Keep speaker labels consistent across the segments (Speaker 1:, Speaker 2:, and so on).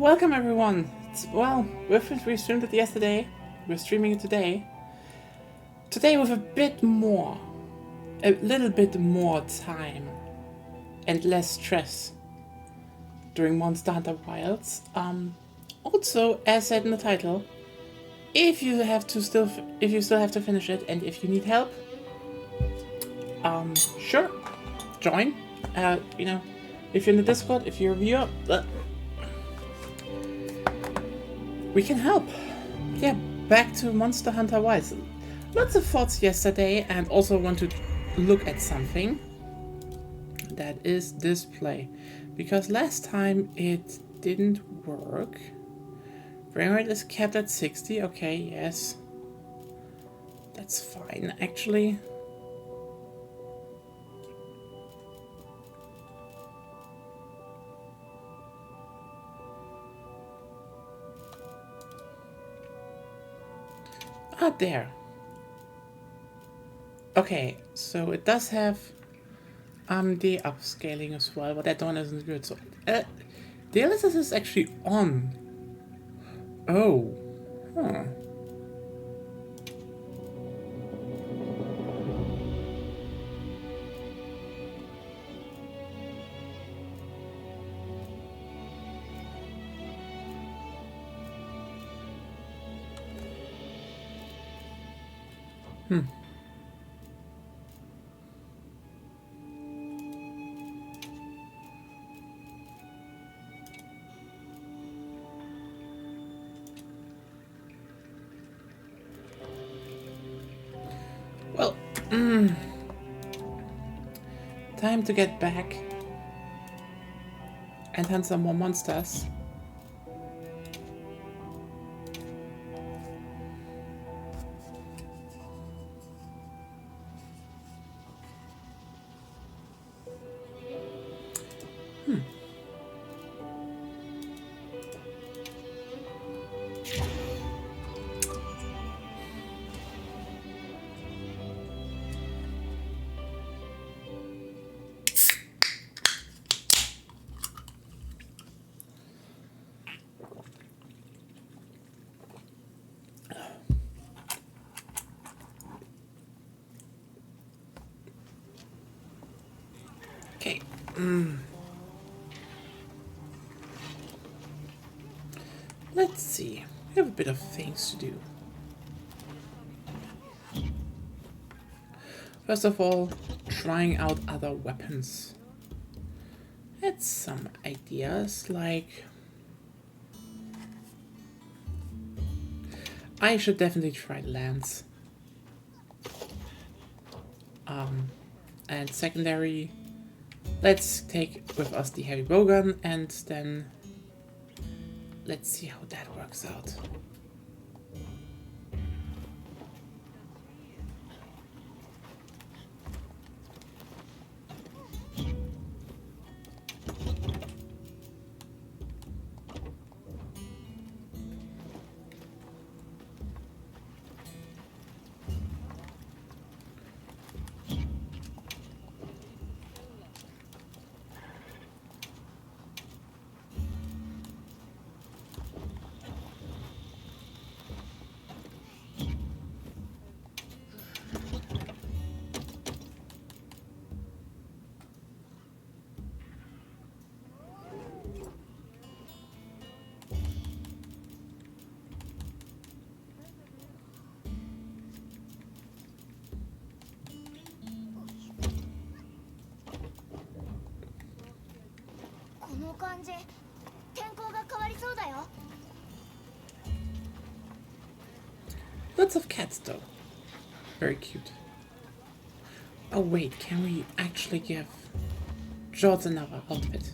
Speaker 1: welcome everyone. We streamed it yesterday. We're streaming it today. Today with a little bit more time and less stress during Monster Hunter Wilds. Also, as said in the title, if you still have to finish it, and if you need help, sure, join. If you're in the Discord, if you're a viewer, we can help. Yeah, back to Monster Hunter Wilds. Lots of thoughts yesterday, and also want to look at something. That is display. Because last time it didn't work. Frame rate is kept at 60. Okay, yes. That's fine, actually. Ah, there. Okay, so it does have the upscaling as well, but that one isn't good. So DLSS is actually on. Oh. Huh. Well, time to get back and hunt some more monsters. Okay. Let's see. We have a bit of things to do. First of all, trying out other weapons. Had some ideas, like I should definitely try Lance. And secondary, let's take with us the heavy bowgun, and then let's see how that works out. Lots of cats though. Very cute. Oh wait, can we actually give George another outfit?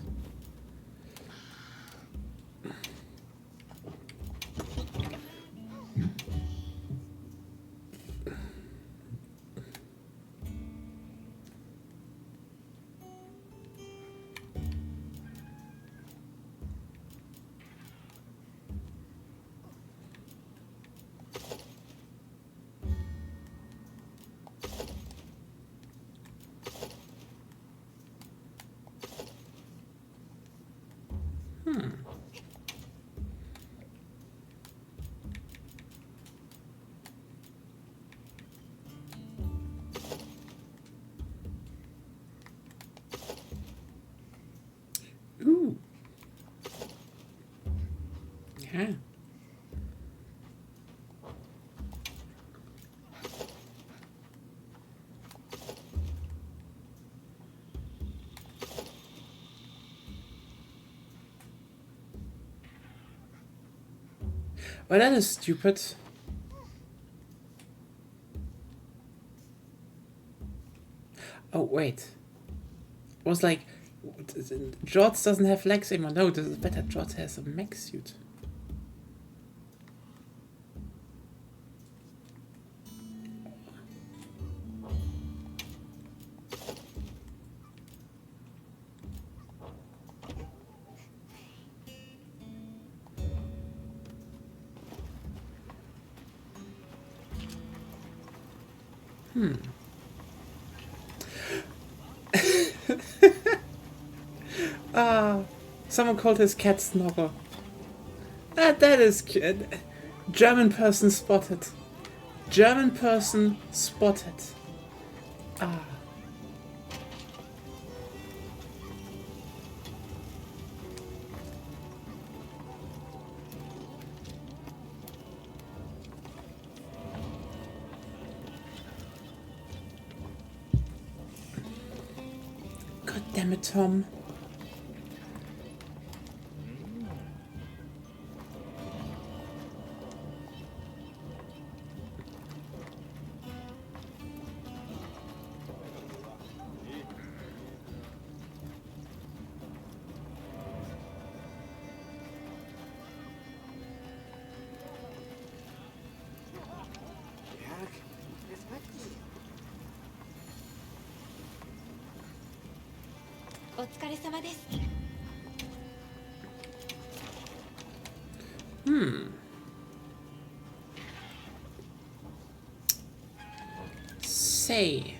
Speaker 1: Okay. Well, that is stupid. Oh, wait. It was like, George doesn't have legs anymore. No, this is better. George has a mech suit. Someone called his cat Snoggle. That is cute. German person spotted. German person spotted. Ah. God damn it, Tom. Say.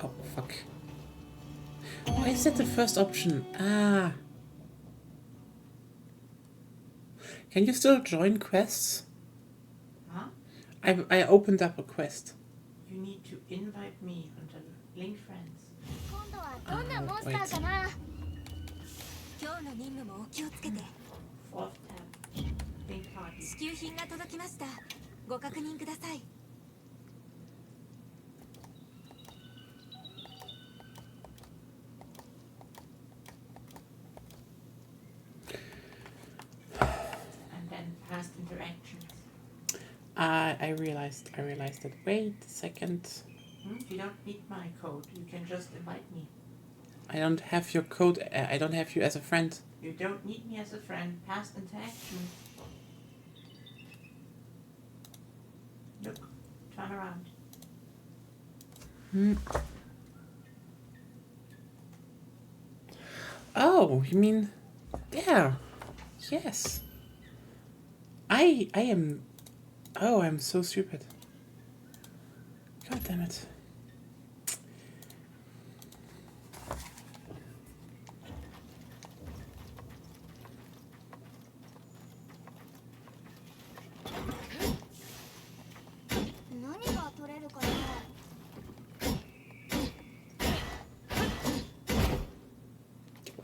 Speaker 1: Oh, fuck. Why is that the first option? Ah. Can you still join quests?
Speaker 2: Huh?
Speaker 1: I opened up a quest.
Speaker 2: You need to invite me onto Link Friends.
Speaker 3: 今度はどんなモンスターかな。今日の任務もお気をつけて。
Speaker 2: Fourth tab. Link Party.
Speaker 3: 支給品が届きました。ご確認ください。
Speaker 2: And then past interactions.
Speaker 1: I realized it. Wait a second.
Speaker 2: You don't need my code. You can just invite me.
Speaker 1: I don't have your code. I don't have you as a friend.
Speaker 2: You don't need me as a friend. Past interactions. Look. Turn around.
Speaker 1: Oh, you mean there? Yes. I am. Oh, I'm so stupid. God damn it.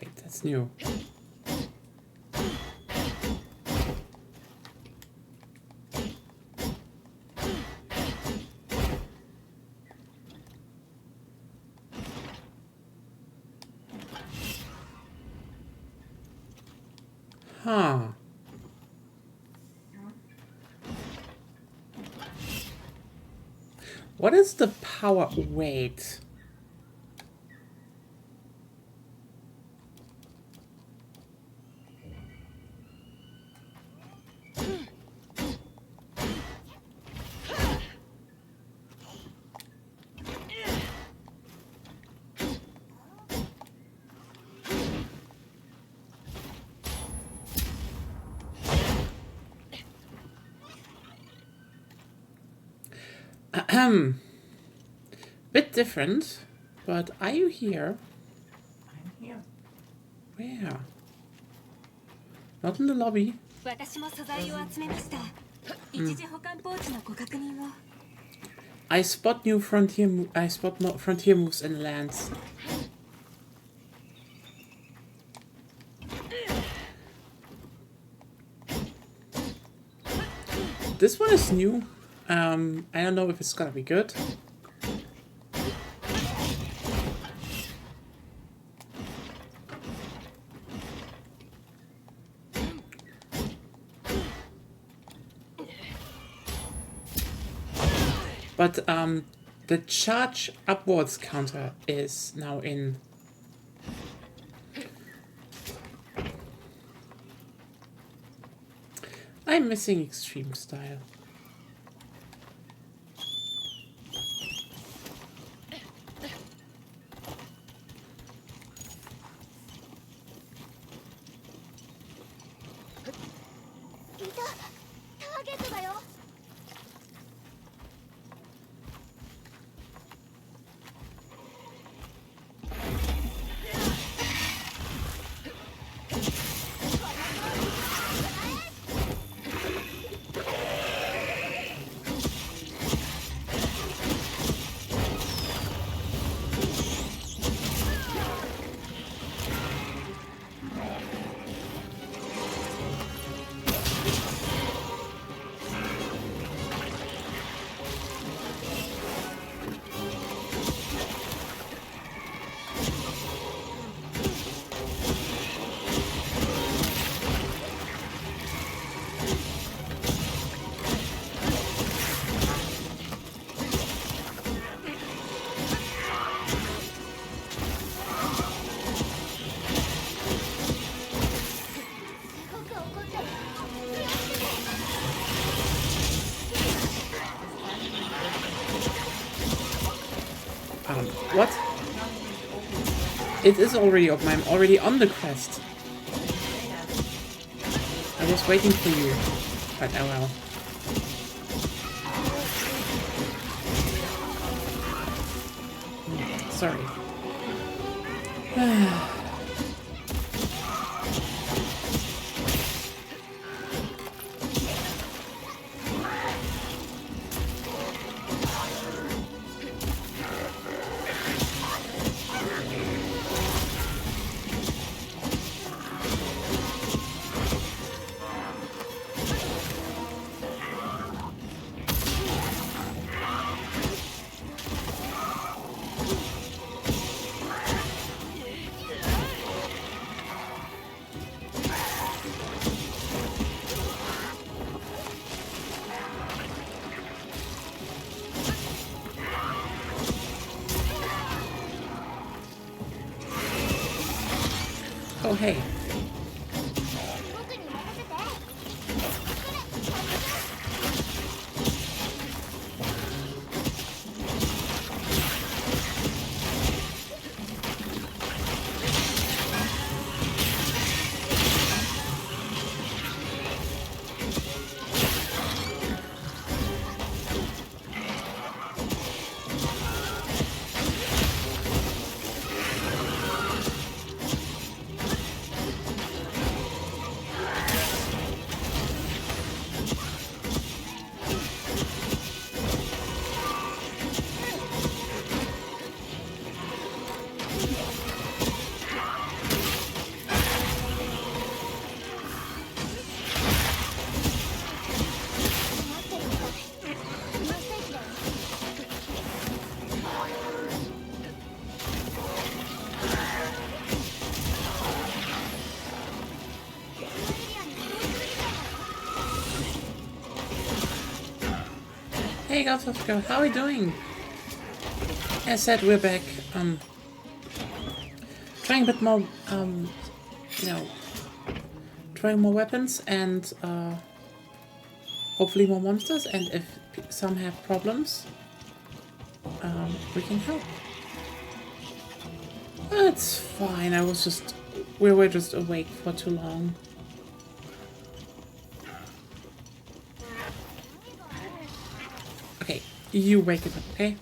Speaker 1: Wait, that's new. Huh. What is the power? Wait. Bit different. But are you here?
Speaker 2: I'm here.
Speaker 1: Where? Not in the lobby.
Speaker 3: 私も素材を集めました。一時保管ポーチのご確認を。
Speaker 1: I spot new frontier. I spot frontier moves in lands. This one is new. I don't know if it's gonna be good. But the charge upwards counter is now in. I'm missing extreme style. What? It is already open. I'm already on the quest. I was waiting for you. But oh well. Sorry. Oh, hey. Hey guys, how are we doing? As I said, we're back. Trying a bit more, you know, trying more weapons and hopefully more monsters. And if some have problems, we can help. It's fine. We were just awake for too long. Okay, you wake it up, okay?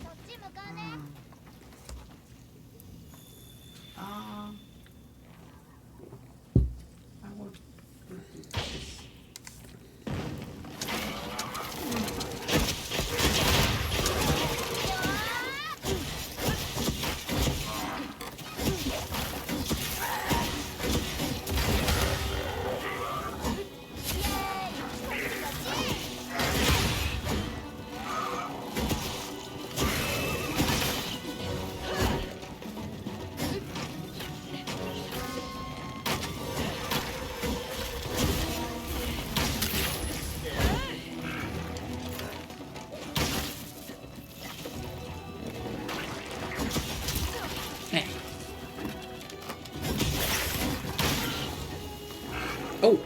Speaker 1: Oh,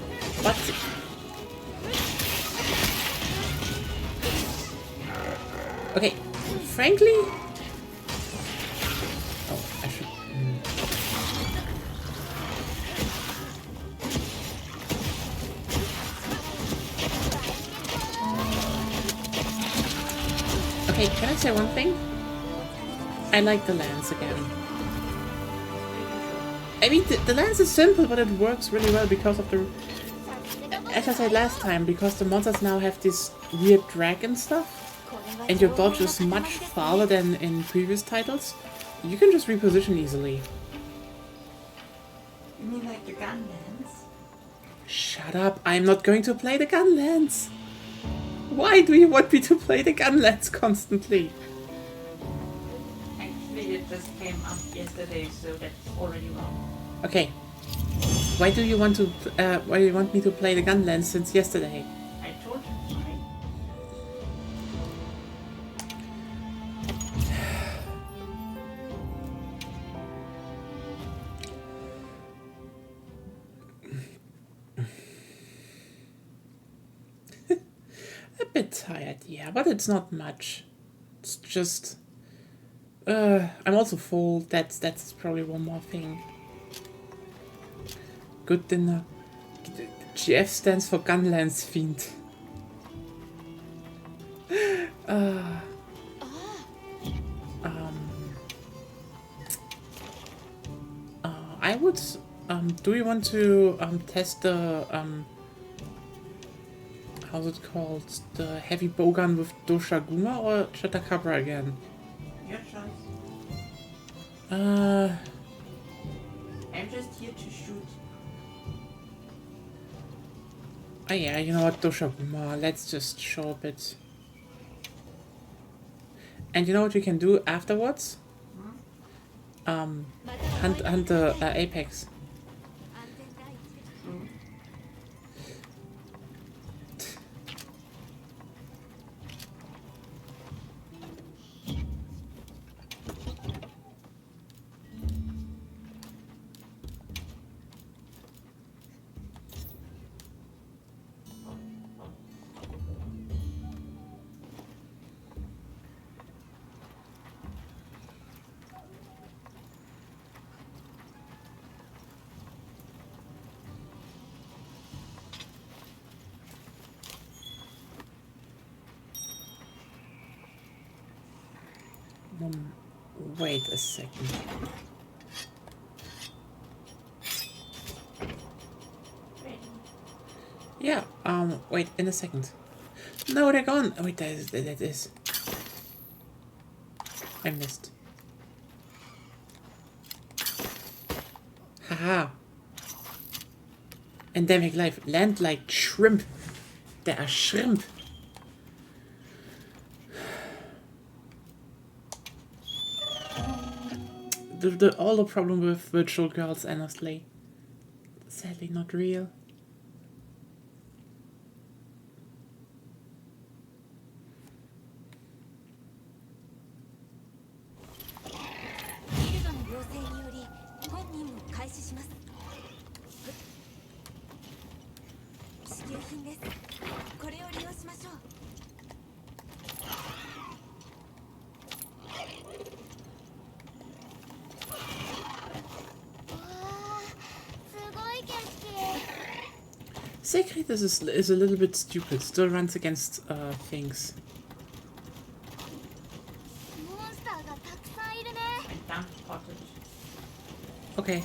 Speaker 1: what? Okay, frankly... Oh, I should... Okay, can I say one thing? I like the lance again. I mean, the lance is simple, but it works really well because of the... As I said last time, because the monsters now have this weird dragon stuff, and your dodge is much farther than in previous titles, you can just reposition easily.
Speaker 2: You mean like the gun lance?
Speaker 1: Shut up, I'm not going to play the gun lance! Why do you want me to play the gun lance constantly?
Speaker 2: Actually, it just came up yesterday, so that's already wrong.
Speaker 1: Okay. Why do you want to? Why do you want me to play the gun lance since yesterday?
Speaker 2: I told you why.
Speaker 1: A bit tired, yeah, but it's not much. It's just... I'm also full. That's probably one more thing. Good dinner. GF stands for Gunlance Fiend. I would... do we want to test the... how's it called? The heavy bowgun with Doshaguma or Chatakabra again?
Speaker 2: Your choice.
Speaker 1: Uh...
Speaker 2: I'm just here to shoot.
Speaker 1: Oh yeah, you know what, Doshaguma, let's just show a bit. And you know what we can do afterwards? Hunt the Apex. Wait a second. Yeah, wait, in a second. No, they're gone. Oh, wait, that is. I missed. Haha. Endemic life. Land like shrimp. There are shrimp. All the problem with virtual girls, honestly. Sadly not real. Sacred is a little bit stupid. Still runs against things.
Speaker 2: I dumped pottage.
Speaker 1: Okay.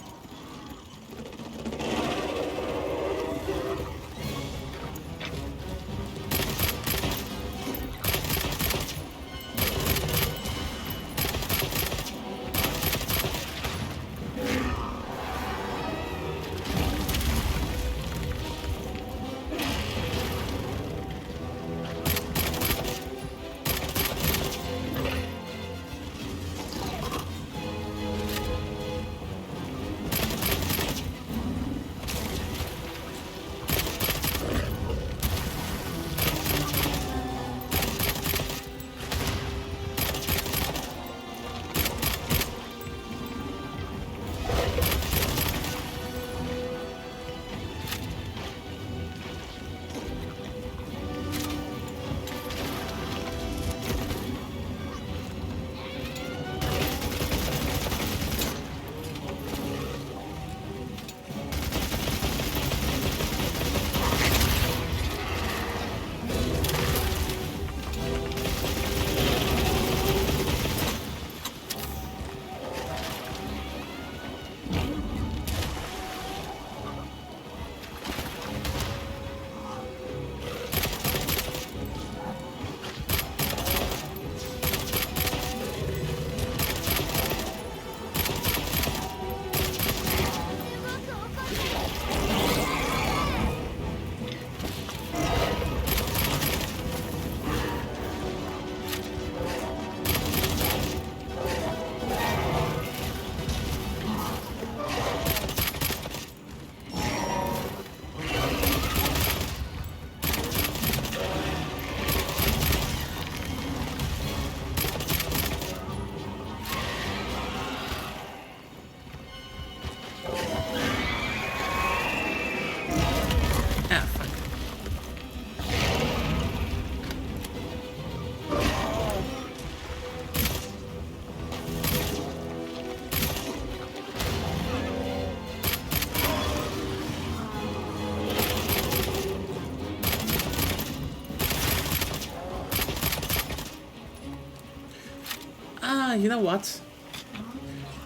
Speaker 1: You know what?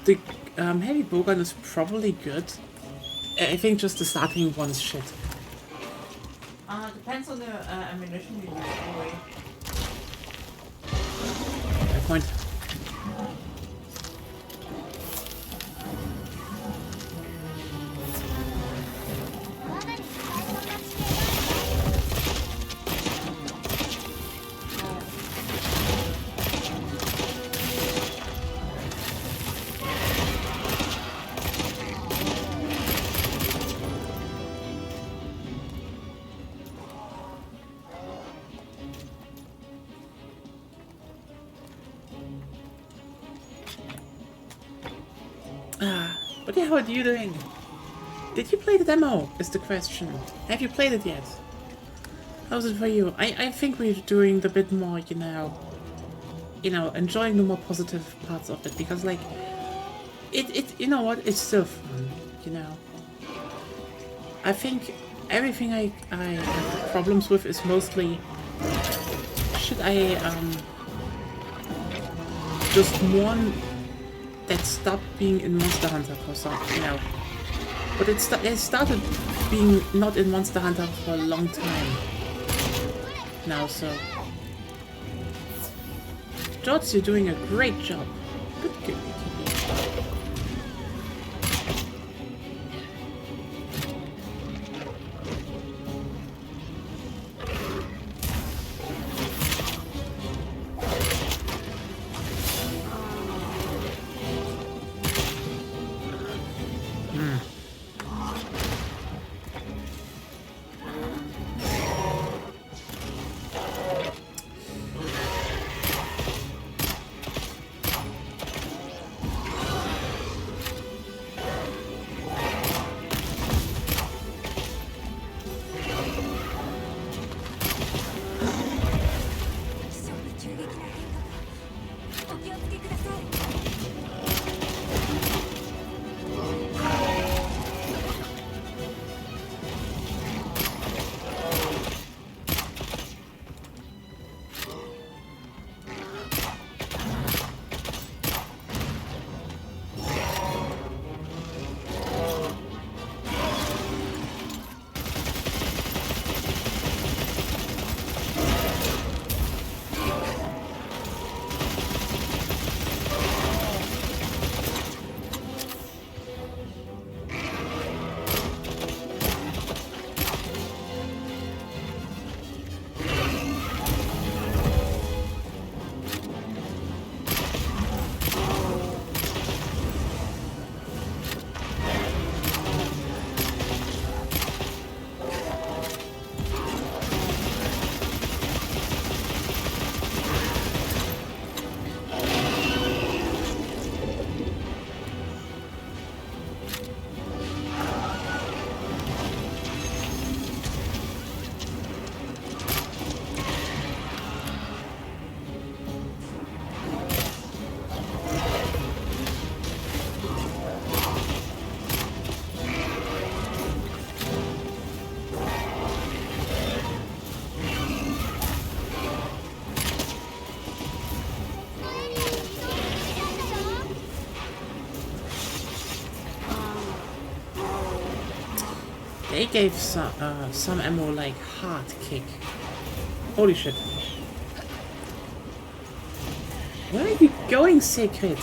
Speaker 1: The heavy bowgun is probably good. I think just the starting one is shit.
Speaker 2: Depends on the ammunition you use anyway.
Speaker 1: Fair point. But yeah, how are you doing? Did you play the demo? Is the question. Have you played it yet? How's it for you? I think we're doing the bit more, you know, enjoying the more positive parts of it, because like you know what, it's still fun, you know. I think everything I have problems with is mostly, should I just one that stopped being in Monster Hunter for some, you know. But it started being not in Monster Hunter for a long time now, so. George, you're doing a great job. Good, good, good. They gave some ammo like hard kick. Holy shit. Where are you going, Secret?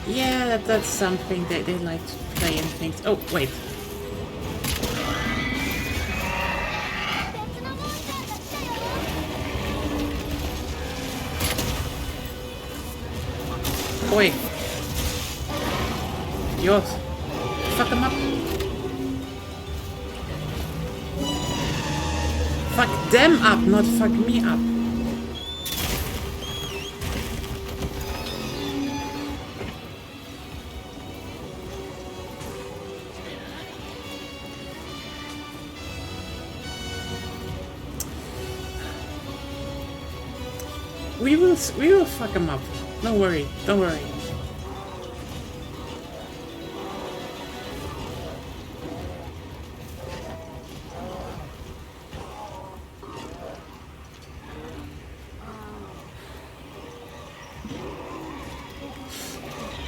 Speaker 1: Yeah, that's something they like to play in things. Oh, wait.
Speaker 3: 別のモンスターが来たよ。
Speaker 1: Oi. Yours. Fuck them up. Fuck them up, not fuck me up. We will fuck them up. Don't worry. Don't worry.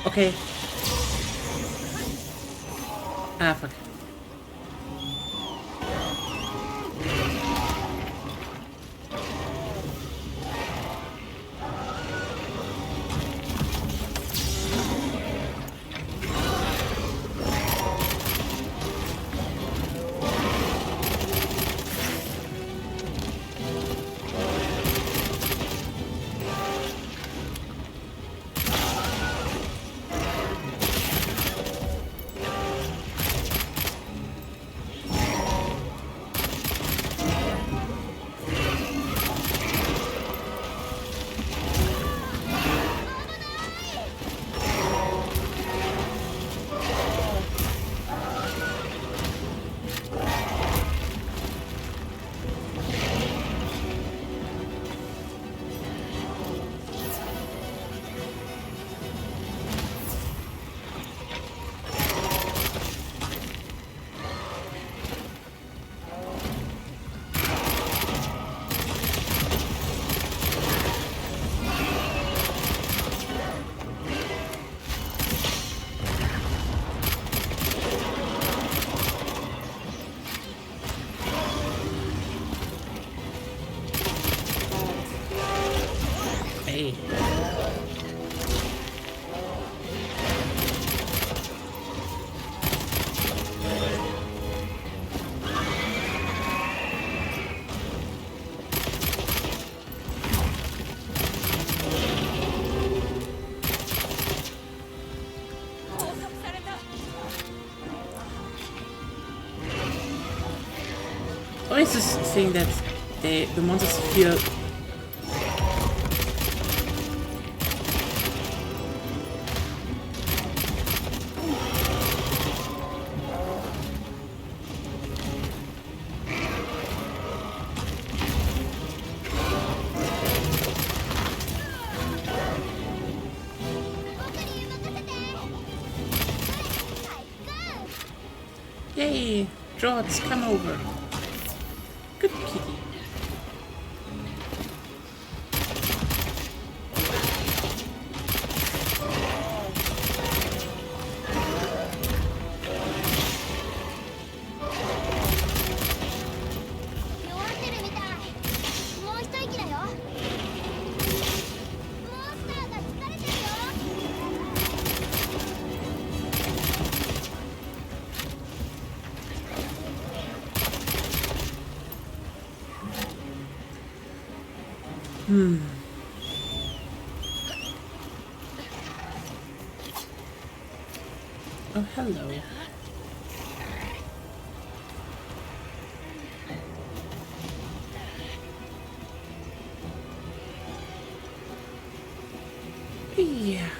Speaker 1: Okay. Ah, fuck. Hey. Always this thing that the monsters feel. Yay! Drods, come over. Good kitty. Oh, hello. Yeah.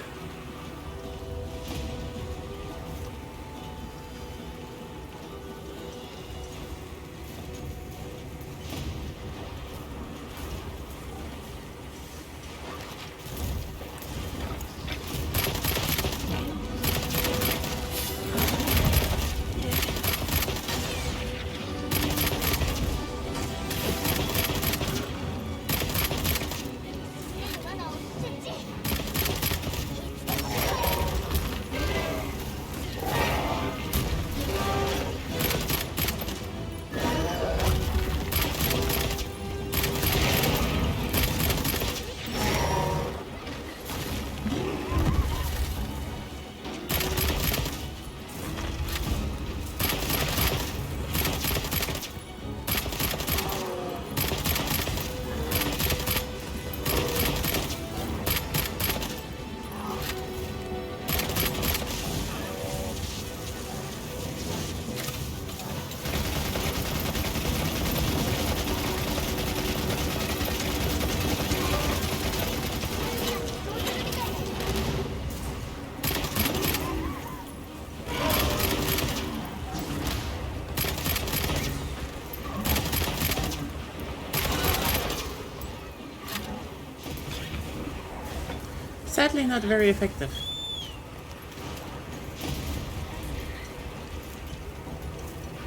Speaker 1: Sadly not very effective.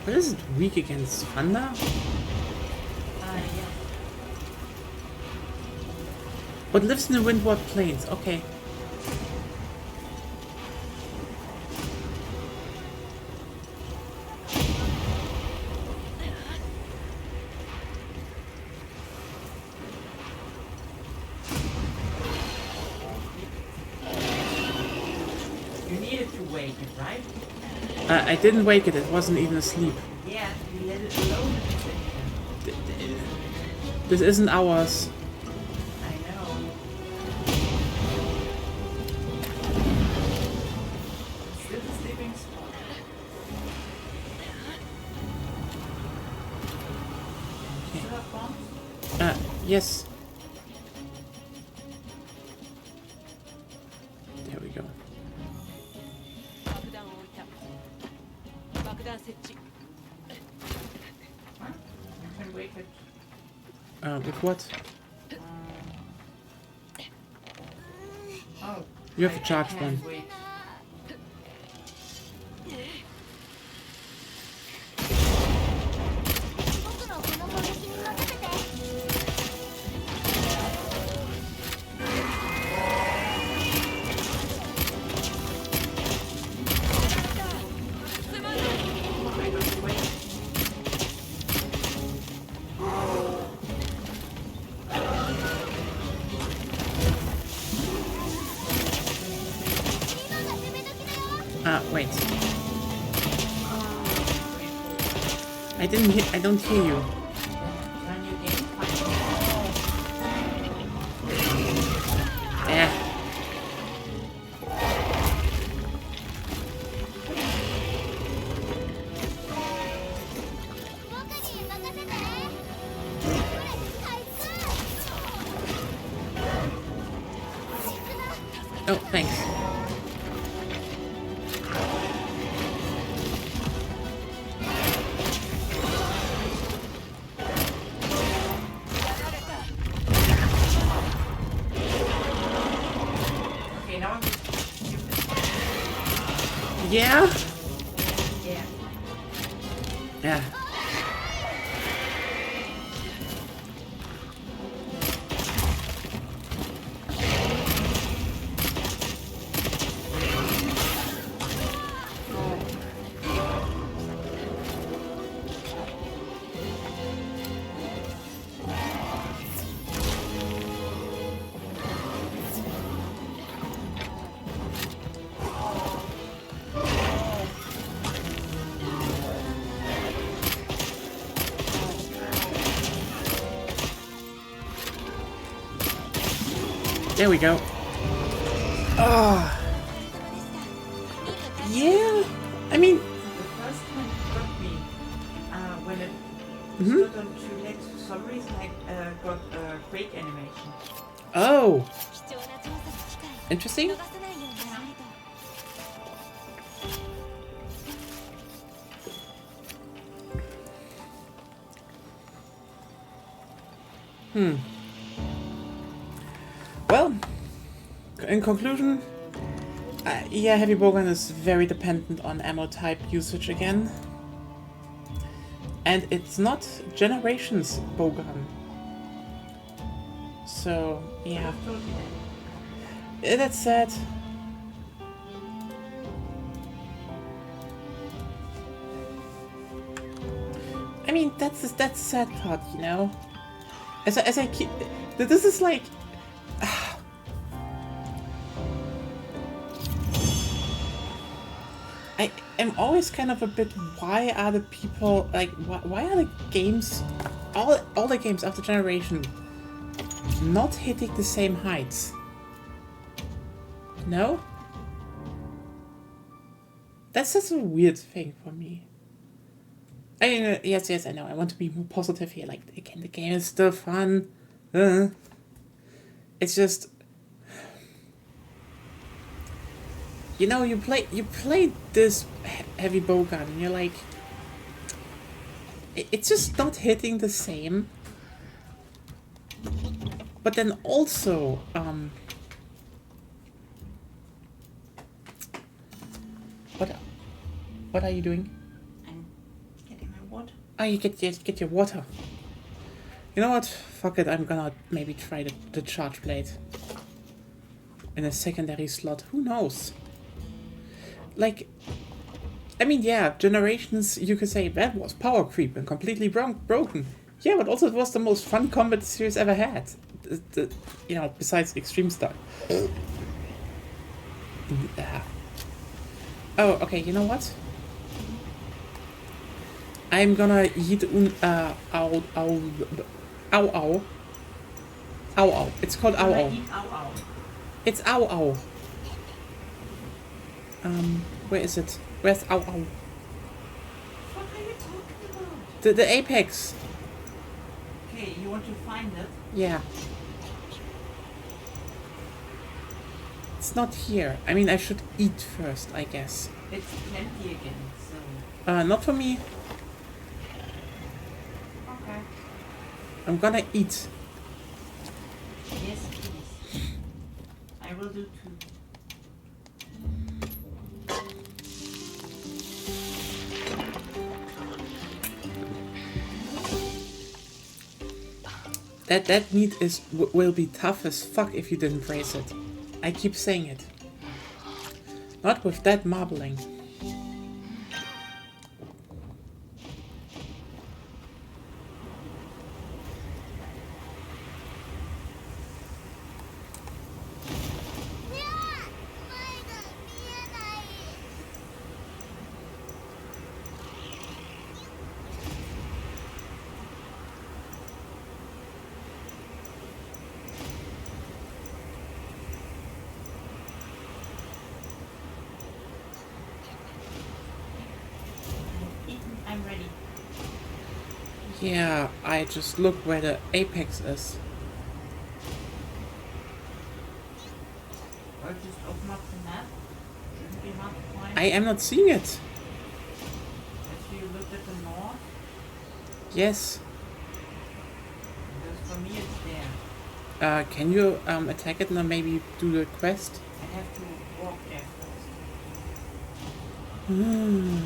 Speaker 1: But is it weak against thunder?
Speaker 2: Yeah.
Speaker 1: But lives in the windward plains, okay.
Speaker 2: You needed to wake it, right?
Speaker 1: I didn't wake it, it wasn't even asleep.
Speaker 2: Yeah, you let it alone.
Speaker 1: This isn't ours.
Speaker 2: I know. Still a sleeping spot. Still have bombs?
Speaker 1: Yes. There we go.
Speaker 4: 爆弾を置いた。爆弾設置。
Speaker 2: Huh? You can wake it.
Speaker 1: With what?
Speaker 2: Oh.
Speaker 1: You have a charge
Speaker 2: can't
Speaker 1: one.
Speaker 2: wait.
Speaker 3: 僕のこの攻撃に任せて。
Speaker 2: Oh my god, wait.
Speaker 1: Wait. I don't hear you.
Speaker 2: Run your game.
Speaker 1: Eh. Oh, thanks.
Speaker 2: Okay, now I'm
Speaker 1: Yeah?
Speaker 2: yeah.
Speaker 1: Yeah. There we go. Ah. Yeah. I mean,
Speaker 2: The first time it got me when it
Speaker 1: Mhm.
Speaker 2: stood on two legs. For some reason, I got a break animation.
Speaker 1: oh,
Speaker 3: 貴重な調査機会
Speaker 1: interesting.
Speaker 3: 逃さないようにしないと。
Speaker 1: Well, in conclusion, yeah, heavy bowgun is very dependent on ammo type usage again. And it's not generations bowgun. So, yeah.
Speaker 2: I've told you that.
Speaker 1: That's sad. I mean, that's the sad part, you know? As I keep... This is like... I am always kind of a bit, why are the people, like, why are the games, all the games of the generation not hitting the same heights? No? That's just a weird thing for me. I mean, yes, I know, I want to be more positive here, like, again, the game is still fun. It's just... You know, you play this heavy bowgun, and you're like, it's just not hitting the same. But then also, What are you doing?
Speaker 2: I'm getting my water.
Speaker 1: Oh, you get your water. You know what? Fuck it. I'm gonna maybe try the charge blade in a secondary slot. Who knows? Like, I mean, yeah, Generations, you could say that was power creep and completely broken. Yeah, but also it was the most fun combat series ever had. You know, besides Extreme Style. Yeah. Oh, okay, you know what? I'm gonna eat ow. It's called ow ow.
Speaker 2: Eat ow ow.
Speaker 1: It's ow ow. Where is it? Where's ow ow?
Speaker 2: What are you talking about?
Speaker 1: The apex.
Speaker 2: Okay, you want to find it?
Speaker 1: Yeah. It's not here. I mean, I should eat first, I guess.
Speaker 2: It's plenty again, so...
Speaker 1: Not for me.
Speaker 2: Okay.
Speaker 1: I'm gonna eat.
Speaker 2: Yes, please. I will do too.
Speaker 1: That meat will be tough as fuck if you didn't braise it. I keep saying it. Not with that marbling.
Speaker 2: I'm ready.
Speaker 1: Yeah, I just look where the apex is.
Speaker 2: Or just open up the map. Shouldn't be hard to find.
Speaker 1: I am not seeing it.
Speaker 2: If you looked at the north,
Speaker 1: Yes.
Speaker 2: because for me it's there.
Speaker 1: Can you attack it and maybe do the quest?
Speaker 2: I have to walk there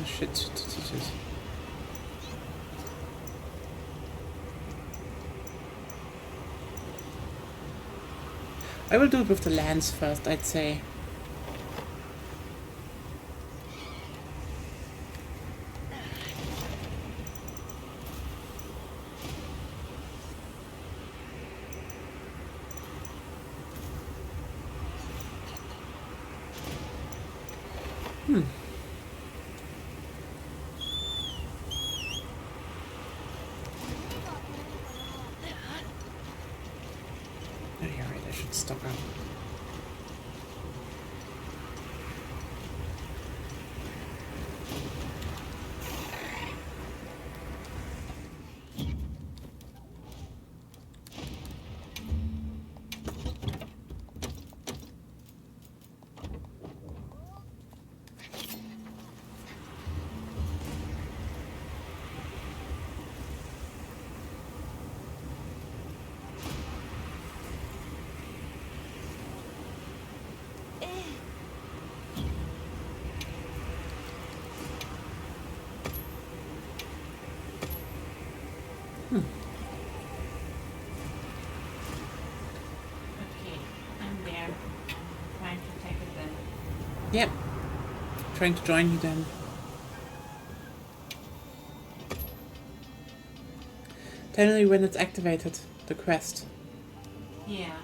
Speaker 2: first.
Speaker 1: Shit. I will do it with the lance first, I'd say. Oh, you're right, I should stock up.
Speaker 2: Okay, I'm there. I'm trying to take it then.
Speaker 1: Yep. Trying to join you then. Tell me when it's activated, the quest.
Speaker 2: Yeah.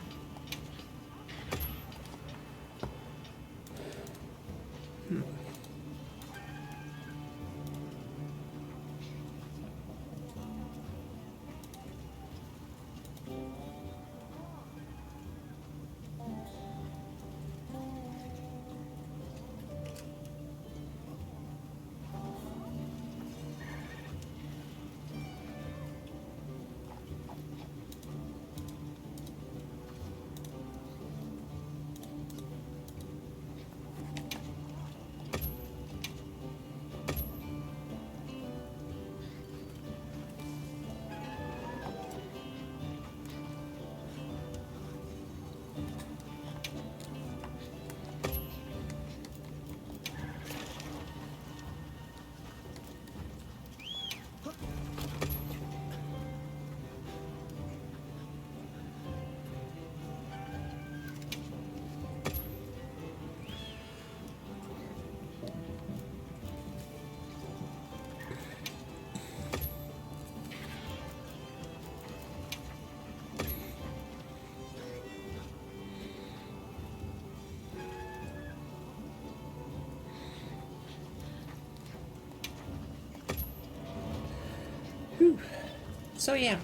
Speaker 1: So yeah.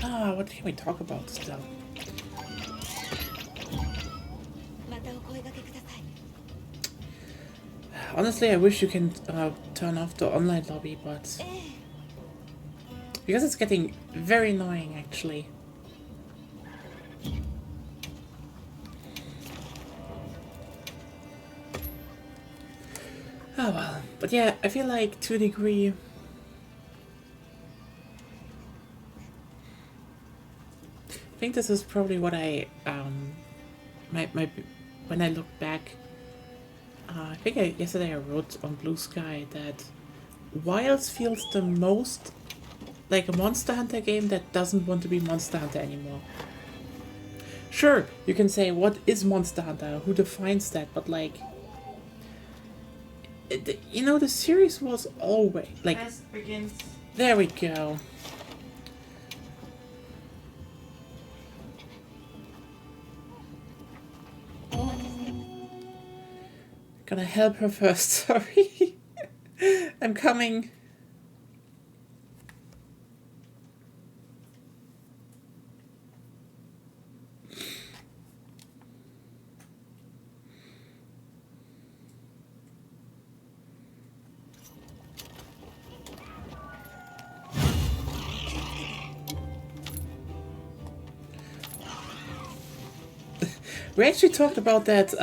Speaker 1: What can we talk about still?
Speaker 3: またお声掛けください
Speaker 1: Honestly, I wish you can turn off the online lobby, but
Speaker 3: ええ
Speaker 1: because it's getting very annoying actually. Oh well, but yeah, I feel like to a degree. I think this is probably what I my when I look back. I think yesterday I wrote on Blue Sky that Wilds feels the most like a Monster Hunter game that doesn't want to be Monster Hunter anymore. Sure, you can say what is Monster Hunter, who defines that, but like, you know, the series was always like.
Speaker 2: Quest begins.
Speaker 1: There we go. Gonna help her first, sorry. I'm coming. We actually talked about that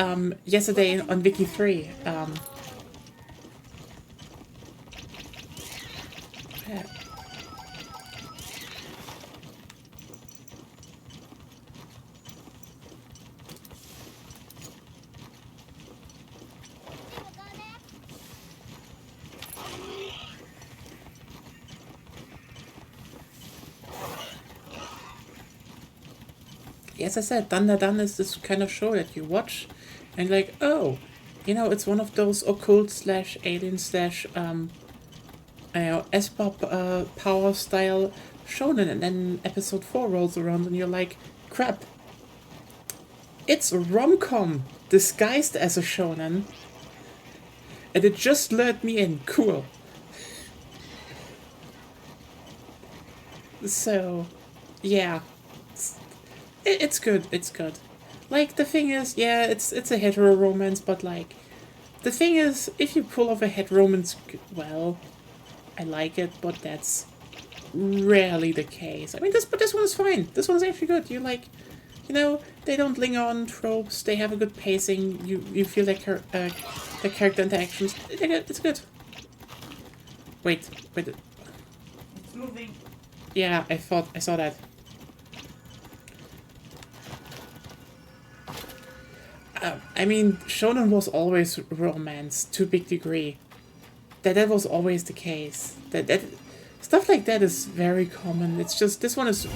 Speaker 1: yesterday on Wiki 3. Yeah. As I said, Dandadan is this kind of show that you watch and like, oh, you know, it's one of those occult slash alien slash SPOP power style shonen, and then episode 4 rolls around and you're like, crap, it's a rom-com disguised as a shonen and it just lured me in. Cool. So, yeah. It's good, it's good. Like, the thing is, yeah, it's a hetero romance, but like, the thing is, if you pull off a hetero romance, well, I like it, but that's rarely the case. I mean, this one is fine. This one's actually good. You like, you know, they don't linger on tropes, they have a good pacing, you feel like the character interactions, it's good. Wait.
Speaker 2: It's moving.
Speaker 1: Yeah, I thought I saw that. I mean, shonen was always romance to a big degree. That was always the case. That stuff like that is very common. It's just this one is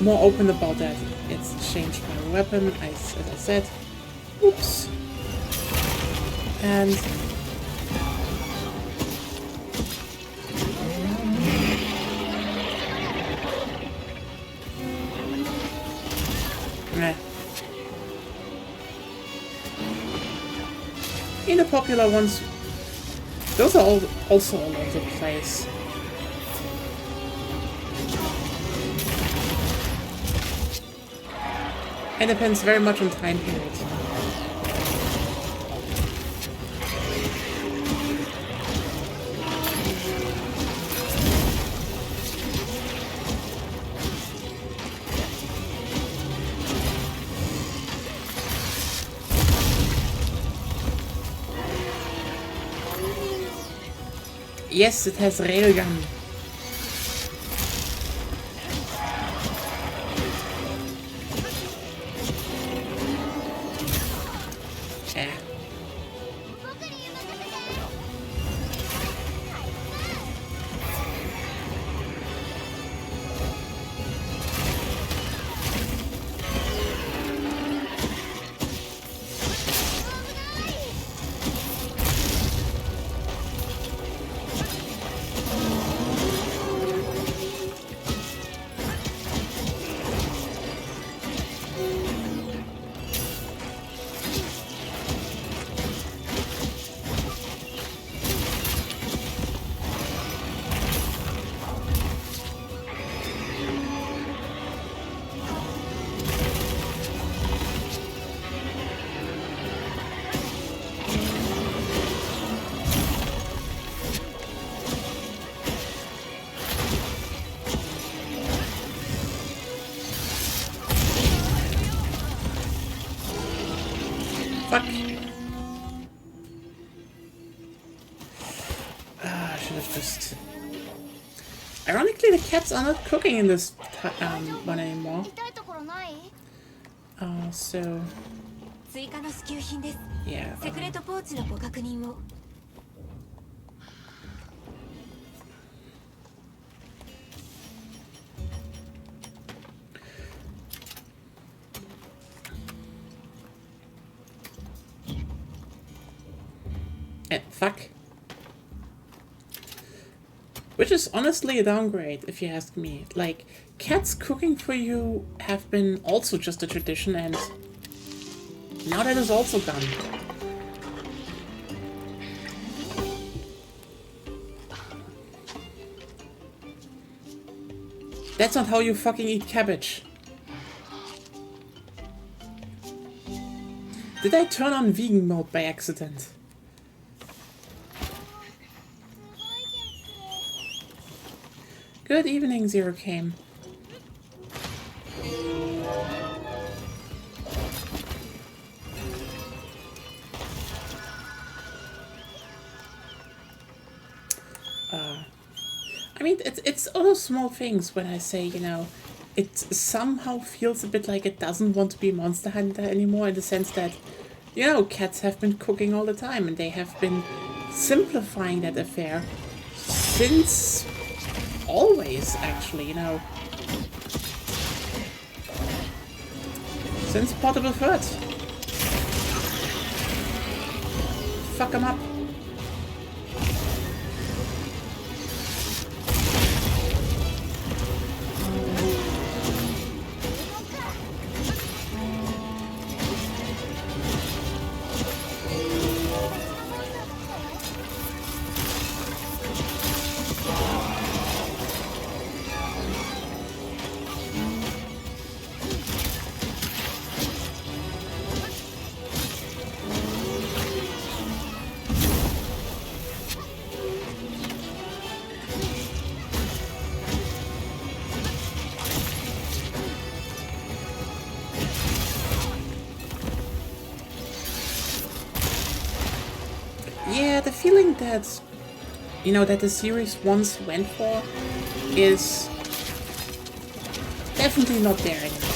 Speaker 1: more open about that. It's changed my weapon, as I said. Oops. And in the popular ones, those are also all over the place. It depends very much on time period. Yes, it has railgun. Yeah. Fuck. I should have just... Ironically, the cats are not cooking in this one anymore.
Speaker 3: 痛いところない？
Speaker 1: So...
Speaker 3: 追加の支給品です。
Speaker 1: Yeah.
Speaker 3: セクレットポーチのご確認を。
Speaker 1: Fuck. Which is honestly a downgrade, if you ask me. Like, cats cooking for you have been also just a tradition, and now that is also gone. That's not how you fucking eat cabbage. Did I turn on vegan mode by accident? Good evening, Zero Came. I mean, it's all those small things when I say, you know, it somehow feels a bit like it doesn't want to be Monster Hunter anymore, in the sense that, you know, cats have been cooking all the time and they have been simplifying that affair since always, actually, you know. Since Portable Third. Fuck 'em up. Yeah, the feeling that, you know, that the series once went for is definitely not there anymore.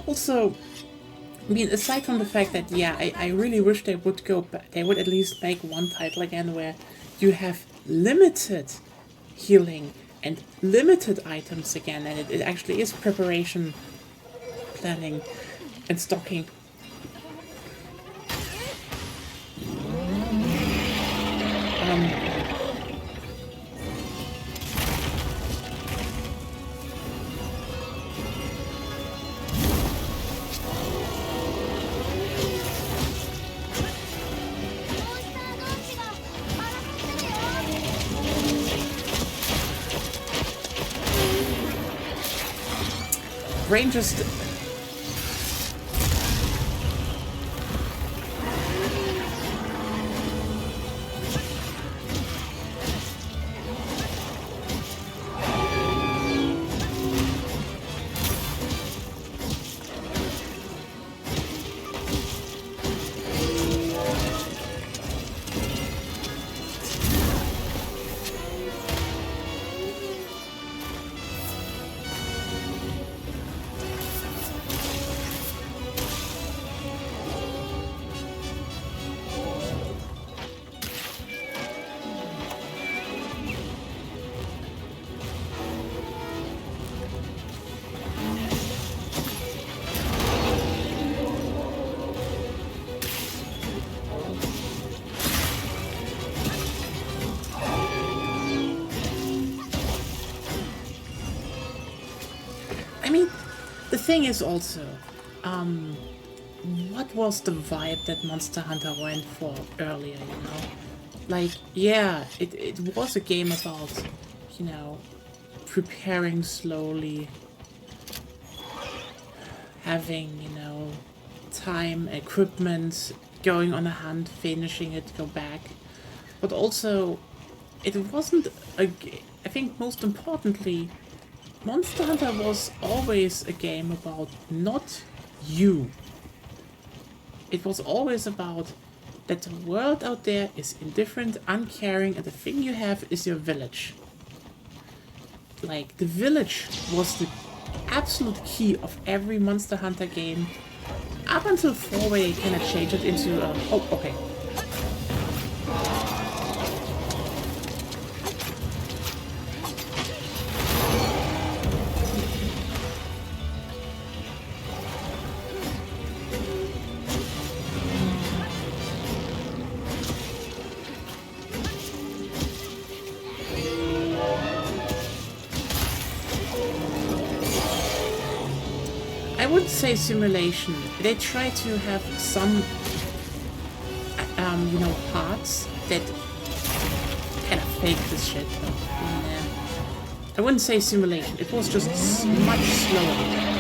Speaker 1: Also, I mean, aside from the fact that, yeah, I really wish they would go back, they would at least make one title again where you have limited healing and limited items again, and it actually is preparation, planning, and stocking. Brain just... thing is also, what was the vibe that Monster Hunter went for earlier, you know? Like, yeah, it was a game about, you know, preparing slowly, having, you know, time, equipment, going on a hunt, finishing it, go back. But also, it wasn't I think most importantly, Monster Hunter was always a game about not you. It was always about that the world out there is indifferent, uncaring, and the thing you have is your village. Like, the village was the absolute key of every Monster Hunter game up until 4, where you kind of changed it into oh, okay. I wouldn't say simulation. They try to have some, you know, parts that kind of fake this shit. But, I wouldn't say simulation. It was just much slower.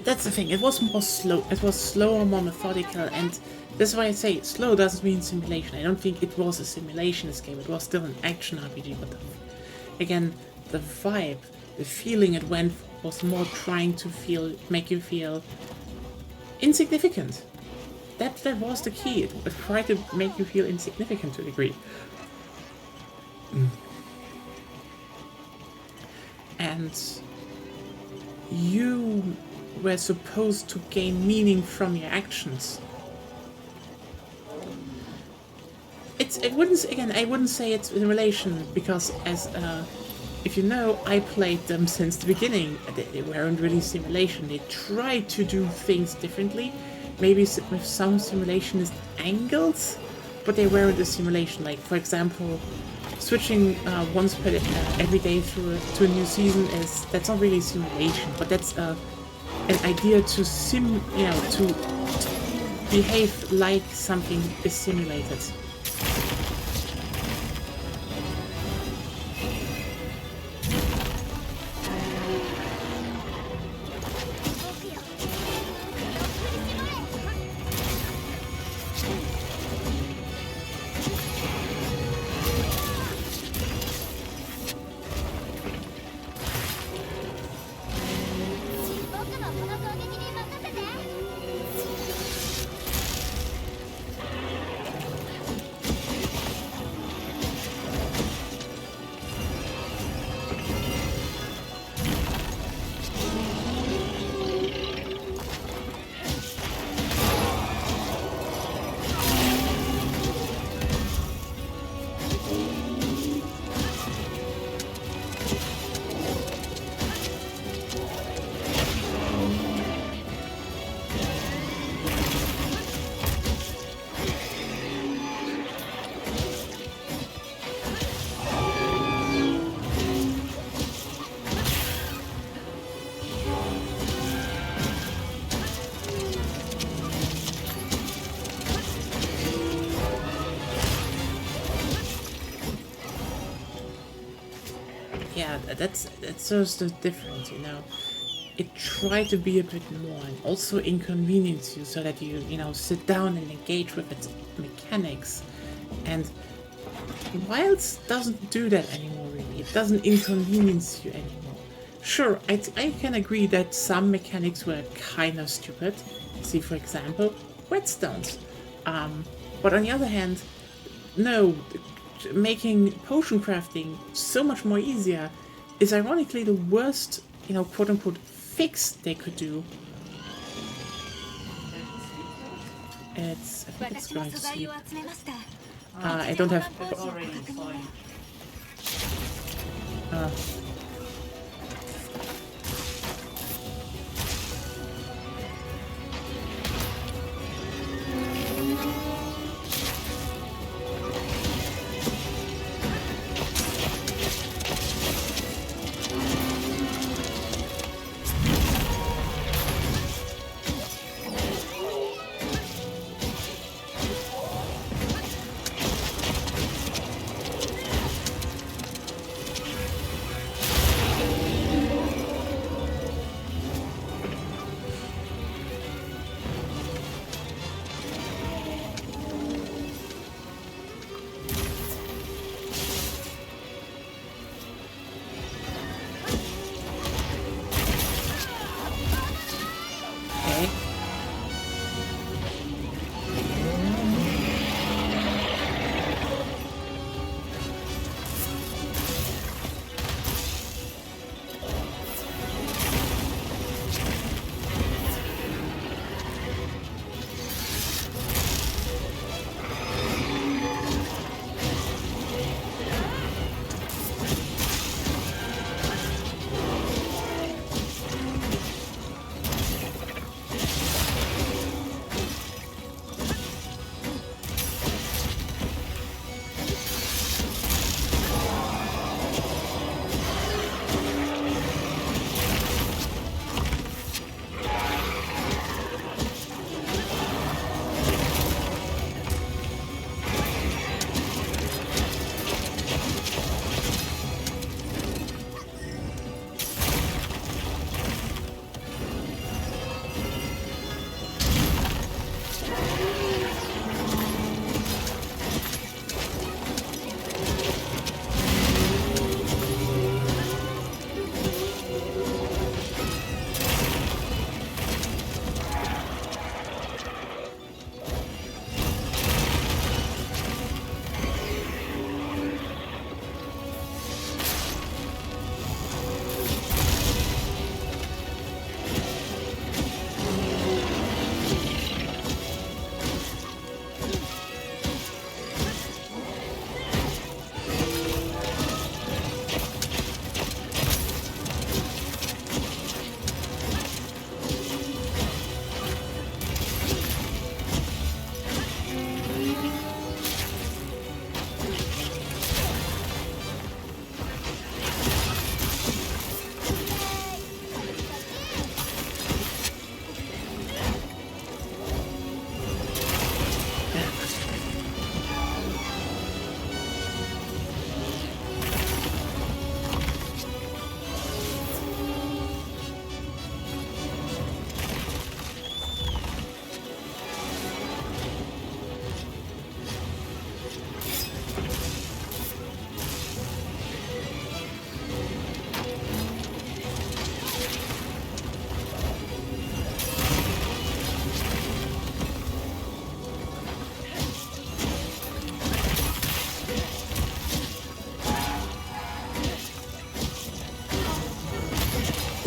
Speaker 1: That's the thing, it was more slow, it was slower, more methodical, and that's why I say slow doesn't mean simulation. I don't think it was a simulation, this game, it was still an action RPG, but again, the vibe, the feeling it went for was more trying to make you feel insignificant. That was the key, it tried to make you feel insignificant to a degree. And you were supposed to gain meaning from your actions. I wouldn't say it's in relation, because as if you know, I played them since the beginning. They weren't really simulation. They tried to do things differently, maybe with some simulationist angles, but they weren't a simulation. Like, for example, switching once per every day through to a new season that's not really simulation, but that's an idea to to behave like something is simulated. Yeah, that's just the difference, you know. It tried to be a bit more and also inconvenience you so that you sit down and engage with its mechanics. And Wilds doesn't do that anymore, really. It doesn't inconvenience you anymore. Sure, I can agree that some mechanics were kind of stupid. See, for example, whetstones. But on the other hand, no, making potion crafting so much more easier is ironically the worst, quote-unquote fix they could do. I think it's
Speaker 3: 私も
Speaker 1: going to
Speaker 3: 素材
Speaker 1: sleep.
Speaker 3: を集めました。
Speaker 1: I don't have...
Speaker 2: That's already fine.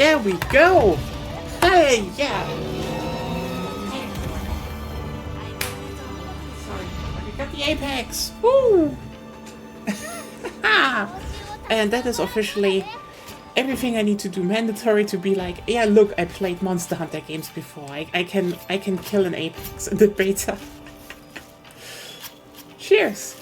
Speaker 1: There we go! Hey, yeah!
Speaker 2: Sorry, but
Speaker 1: Got the apex! Woo! And that is officially everything I need to do. Mandatory to be like, yeah, look, I played Monster Hunter games before. I can kill an apex in the beta. Cheers!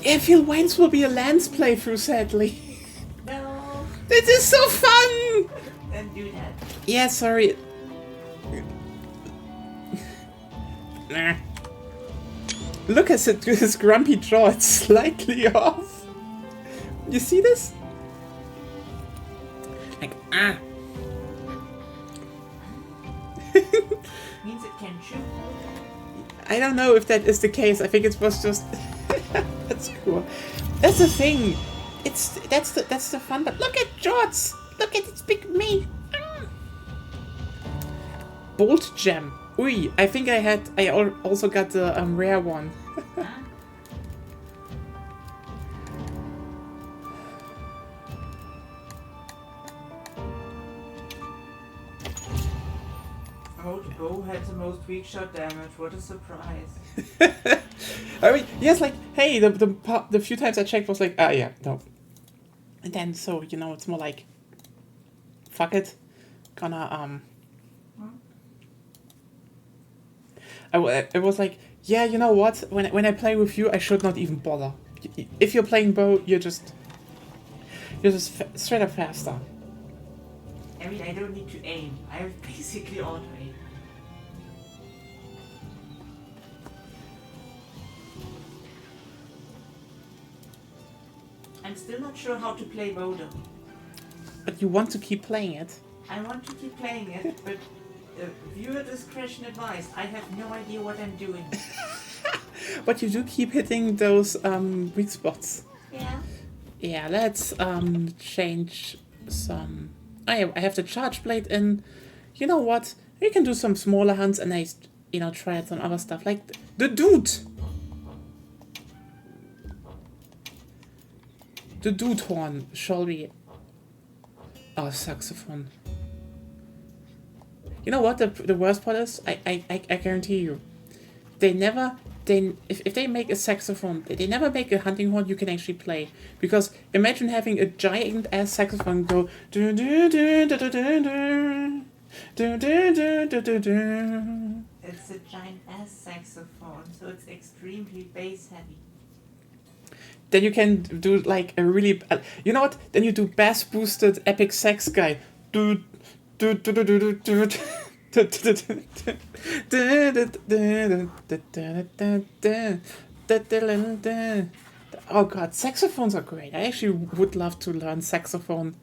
Speaker 1: Yeah, Phil Wines will be a Lance playthrough, sadly.
Speaker 2: no,
Speaker 1: This is so fun!
Speaker 2: don't do that.
Speaker 1: Yeah, sorry. Nah. Look at his grumpy jaw, it's slightly off. You see this? Like, ah.
Speaker 2: Means it can chew.
Speaker 1: I don't know if that is the case. I think it was just... That's cool. That's the thing. That's the fun. But look at Jorts. Look at its big meat. Bolt gem. Ui, I think I also got the rare one.
Speaker 2: Old bow had the most weak shot damage. What a surprise.
Speaker 1: I mean, yes, like, hey, the few times I checked was like, ah, yeah, no. And then, so, you know, it's more like, fuck it. Gonna, it was like, yeah, you know what? When I play with you, I should not even bother. If you're playing bow, you're just straight up faster.
Speaker 2: I mean, I don't need to aim. I have basically auto aim. I'm still not sure how to play Bodo.
Speaker 1: But you want to keep playing it.
Speaker 2: I want to keep playing it, but viewer discretion advised. I have no idea what I'm doing.
Speaker 1: But you do keep hitting those weak spots.
Speaker 2: Yeah.
Speaker 1: Yeah, let's change some. I have the charge blade in. You know what? We can do some smaller hunts and try out some other stuff like the dude. The dude horn, shall we? Oh, saxophone. You know what the worst part is? I guarantee you, if they make a saxophone, they never make a hunting horn you can actually play. Because imagine having a giant ass saxophone go do do do do do do do do do do do.
Speaker 2: It's a giant ass saxophone, so it's extremely bass heavy.
Speaker 1: Then you can do like a really, you know what? Then you do bass boosted epic sax guy. Do do do do do do do. Oh god, saxophones are great. I actually would love to learn saxophone.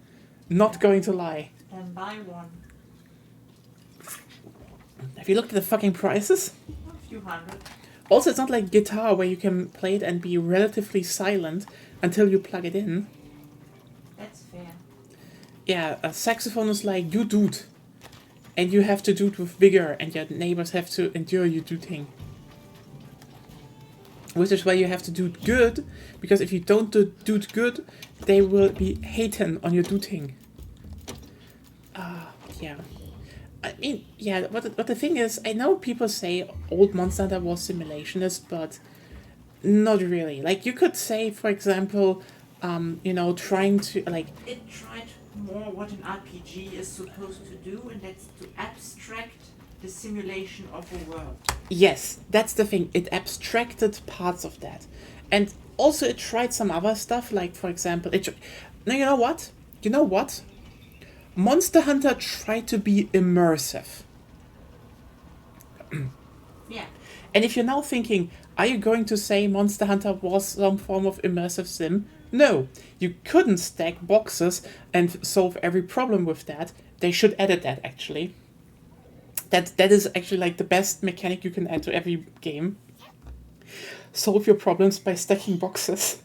Speaker 1: Not going to lie.
Speaker 2: Then buy one.
Speaker 1: Have you looked at the fucking prices?
Speaker 2: A few hundred.
Speaker 1: Also, it's not like guitar where you can play it and be relatively silent until you plug it in.
Speaker 2: That's fair.
Speaker 1: Yeah, a saxophone is like, you do it. And you have to do it with vigor, and your neighbors have to endure you doing. Which is why you have to do it good, because if you don't do it good, they will be hating on your doing. Yeah. I mean, yeah, but the thing is, I know people say old Monster Hunter was simulationist, but not really. Like, you could say, for example, trying to, like...
Speaker 2: It tried more what an RPG is supposed to do, and that's to abstract the simulation of a world.
Speaker 1: Yes, that's the thing. It abstracted parts of that. And also it tried some other stuff, like, for example... Now, you know what? You know what? Monster Hunter tried to be immersive.
Speaker 2: Yeah.
Speaker 1: And if you're now thinking, are you going to say Monster Hunter was some form of immersive sim? No, you couldn't stack boxes and solve every problem with that. They should edit that, actually. That is actually like the best mechanic you can add to every game. Solve your problems by stacking boxes.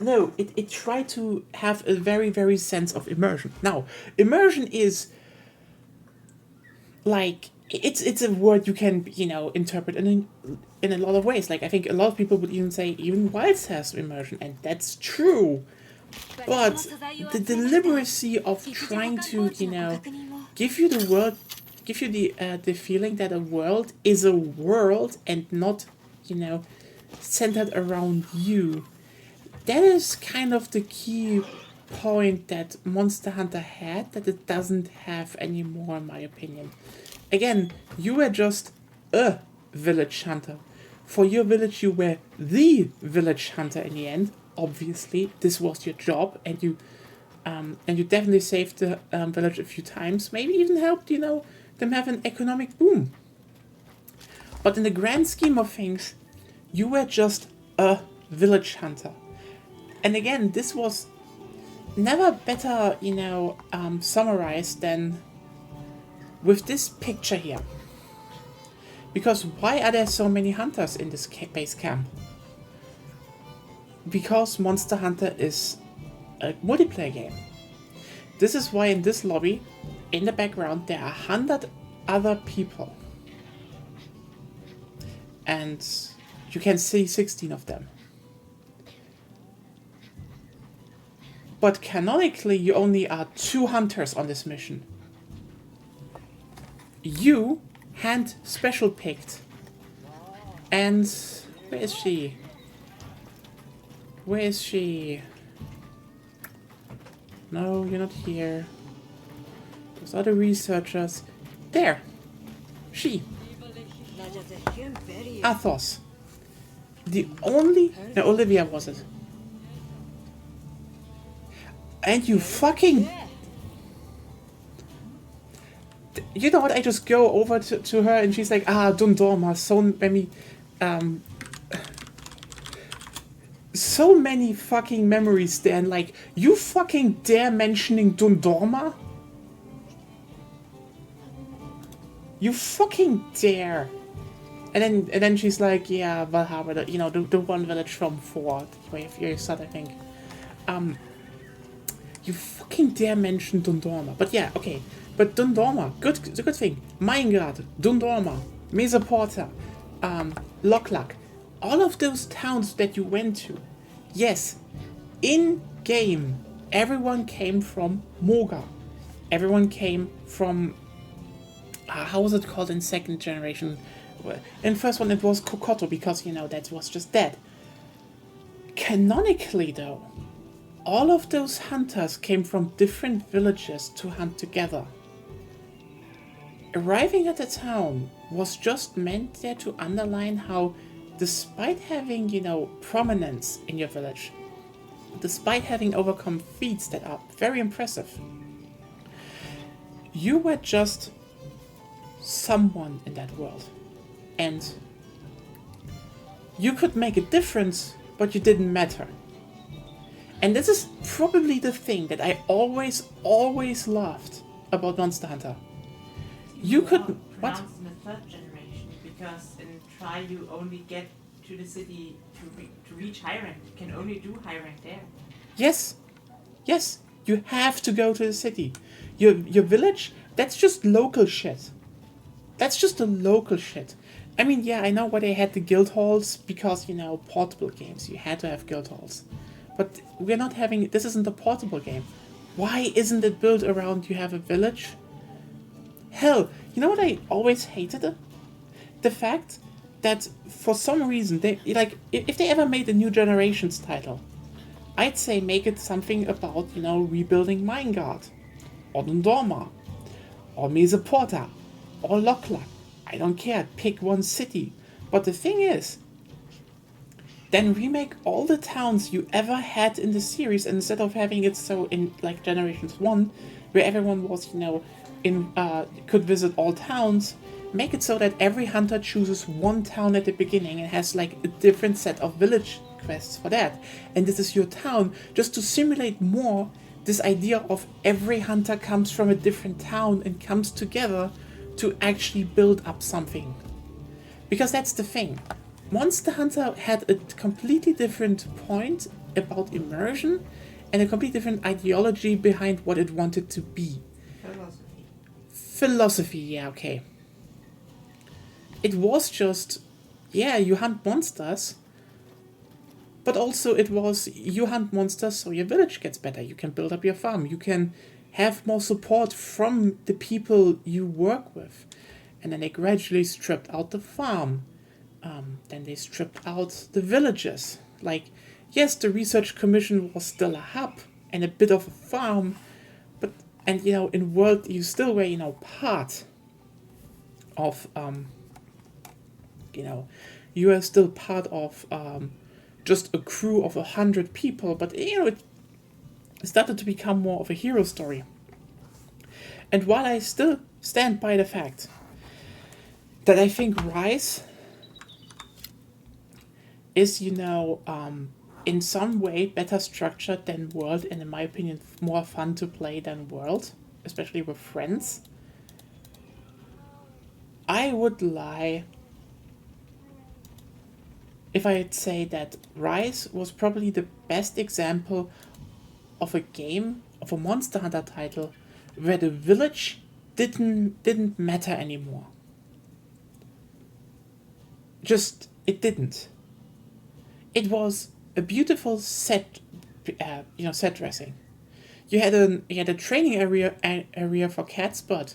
Speaker 1: No, it tried to have a very, very sense of immersion. Now, immersion is like it's a word you can, you know, interpret in a lot of ways. Like, I think a lot of people would even say even Wilds has immersion, and that's true. But the deliberacy of trying to, you know, give you the world, give you the feeling that a world is a world and not, you know, centered around you. That is kind of the key point that Monster Hunter had that it doesn't have anymore, in my opinion. Again, you were just a village hunter. For your village, you were the village hunter in the end. Obviously, this was your job, and you definitely saved the village a few times. Maybe even helped, you know, them have an economic boom. But in the grand scheme of things, you were just a village hunter. And again, this was never better, you know, summarized than with this picture here. Because why are there so many hunters in this base camp? Because Monster Hunter is a multiplayer game. This is why in this lobby, in the background, there are 100 other people. And you can see 16 of them. But canonically, you only are 2 hunters on this mission. You hand special picked. And where is she? Where is she? No, you're not here. Those other researchers. There! She! Athos. The only... No, Olivia was it. And you fucking... You know what, I just go over to her and she's like, Dundorma, so many fucking memories there, and like, you fucking dare mentioning Dundorma? You fucking dare. And then she's like, yeah, Valhalla, you know, the one village from 4, where you said, I think. You fucking dare mention Dundorma. But yeah, okay. But Dundorma, it's a good thing. Meingard, Dundorma, Mesoporta, Loklak, all of those towns that you went to, yes, in-game, everyone came from Moga. Everyone came from... how was it called in second generation? In first one it was Kokoto, because, you know, that was just dead. Canonically, though, all of those hunters came from different villages to hunt together. Arriving at the town was just meant there to underline how, despite having, you know, prominence in your village, despite having overcome feats that are very impressive, you were just someone in that world. And you could make a difference, but you didn't matter. And this is probably the thing that I always loved about Monster Hunter. You could... What?
Speaker 2: Pronounced in the 3rd generation, because in Tri you only get to the city to reach high rank. You can only do high rank there.
Speaker 1: Yes. Yes. You have to go to the city. Your village, that's just local shit. That's just the local shit. I mean, yeah, I know why they had the guild halls, because, you know, portable games, you had to have guild halls. But we're not having... This isn't a portable game. Why isn't it built around you have a village? Hell, you know what I always hated? The fact that for some reason, they like, if they ever made a New Generations title, I'd say make it something about, you know, rebuilding Meingard, or Dundorma, or Mesoporta, or Loklak. I don't care, pick one city. But the thing is, then remake all the towns you ever had in the series, instead of having it so in, like, Generations 1, where everyone was, you know, could visit all towns. Make it so that every hunter chooses one town at the beginning and has like a different set of village quests for that. And this is your town, just to simulate more this idea of every hunter comes from a different town and comes together to actually build up something. Because that's the thing. Monster Hunter had a completely different point about immersion and a completely different ideology behind what it wanted to be.
Speaker 2: Philosophy,
Speaker 1: Yeah, okay. it was just, yeah, you hunt monsters, but also it was, you hunt monsters so your village gets better, you can build up your farm, you can have more support from the people you work with. And then they gradually stripped out the farm. Then they stripped out the villages. Like, yes, the research commission was still a hub and a bit of a farm, but, and you know, in World you still were, you know, part of, you know, you are still part of just a crew of 100 people, but you know, it started to become more of a hero story. And while I still stand by the fact that I think Rise is, you know, in some way better structured than World, and in my opinion more fun to play than World, especially with friends, I would lie if I'd say that Rise was probably the best example of a game, of a Monster Hunter title, where the village didn't matter anymore. Just, it didn't. It was a beautiful set, you know, set dressing. You had a training area for cats, but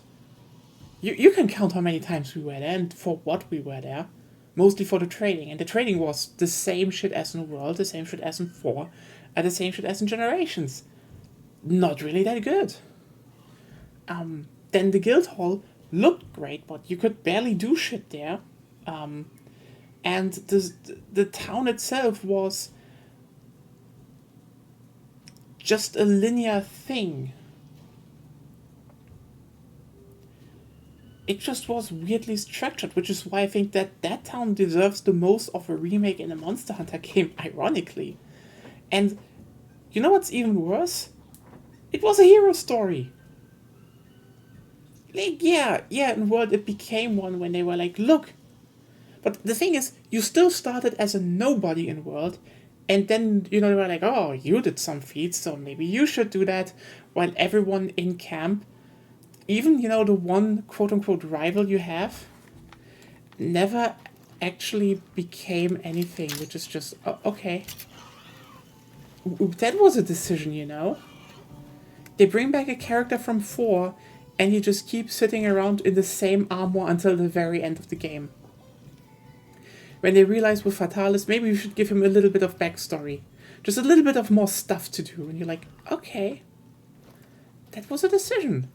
Speaker 1: you can count how many times we were there and for what we were there. Mostly for the training, and the training was the same shit as in World, the same shit as in 4, and the same shit as in Generations. Not really that good. Then the guild hall looked great, but you could barely do shit there. And the town itself was just a linear thing. It just was weirdly structured, which is why I think that town deserves the most of a remake in a Monster Hunter game, ironically. And you know what's even worse? It was a hero story. Like, yeah, in World it became one when they were like, look. But the thing is, you still started as a nobody in World, and then, you know, they were like, oh, you did some feats, so maybe you should do that, while everyone in camp, even, you know, the one quote-unquote rival you have, never actually became anything, which is just, okay. That was a decision, you know? They bring back a character from 4, and he just keeps sitting around in the same armor until the very end of the game. When they realize with Fatalis, maybe we should give him a little bit of backstory. Just a little bit of more stuff to do, and you're like, okay. That was a decision.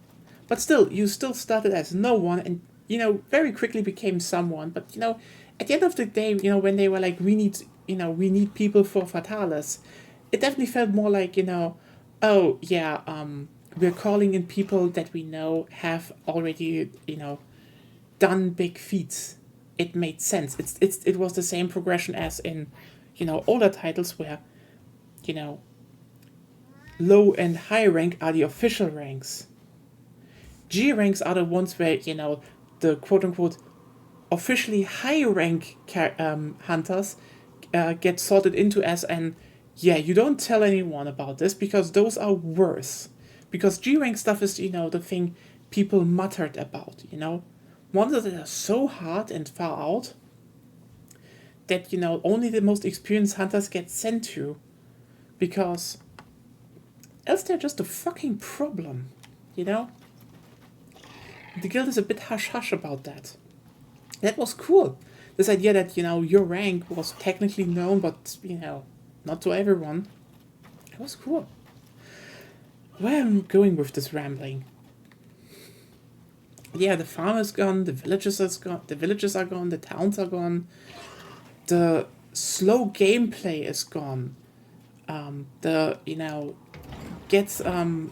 Speaker 1: But still, you still started as no one and, you know, very quickly became someone. But, you know, at the end of the day, you know, when they were like, we need people for Fatalis, it definitely felt more like, you know, oh, yeah, we're calling in people that we know have already, you know, done big feats. It made sense. It was the same progression as in, you know, older titles where, you know, low and high rank are the official ranks. G ranks are the ones where, you know, the quote-unquote officially high rank hunters get sorted into as an, yeah, you don't tell anyone about this because those are worse. Because G rank stuff is, you know, the thing people muttered about, you know. Ones that are so hard and far out that, you know, only the most experienced hunters get sent to. Because else they're just a fucking problem, you know. The guild is a bit hush-hush about that. That was cool. This idea that, you know, your rank was technically known, but, you know, not to everyone. It was cool. Where am I going with this rambling? Yeah, the farm is gone, the villages are gone, the towns are gone. The slow gameplay is gone. You know, gets,
Speaker 2: Proactive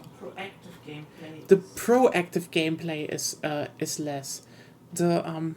Speaker 2: gameplay.
Speaker 1: the proactive gameplay is less. The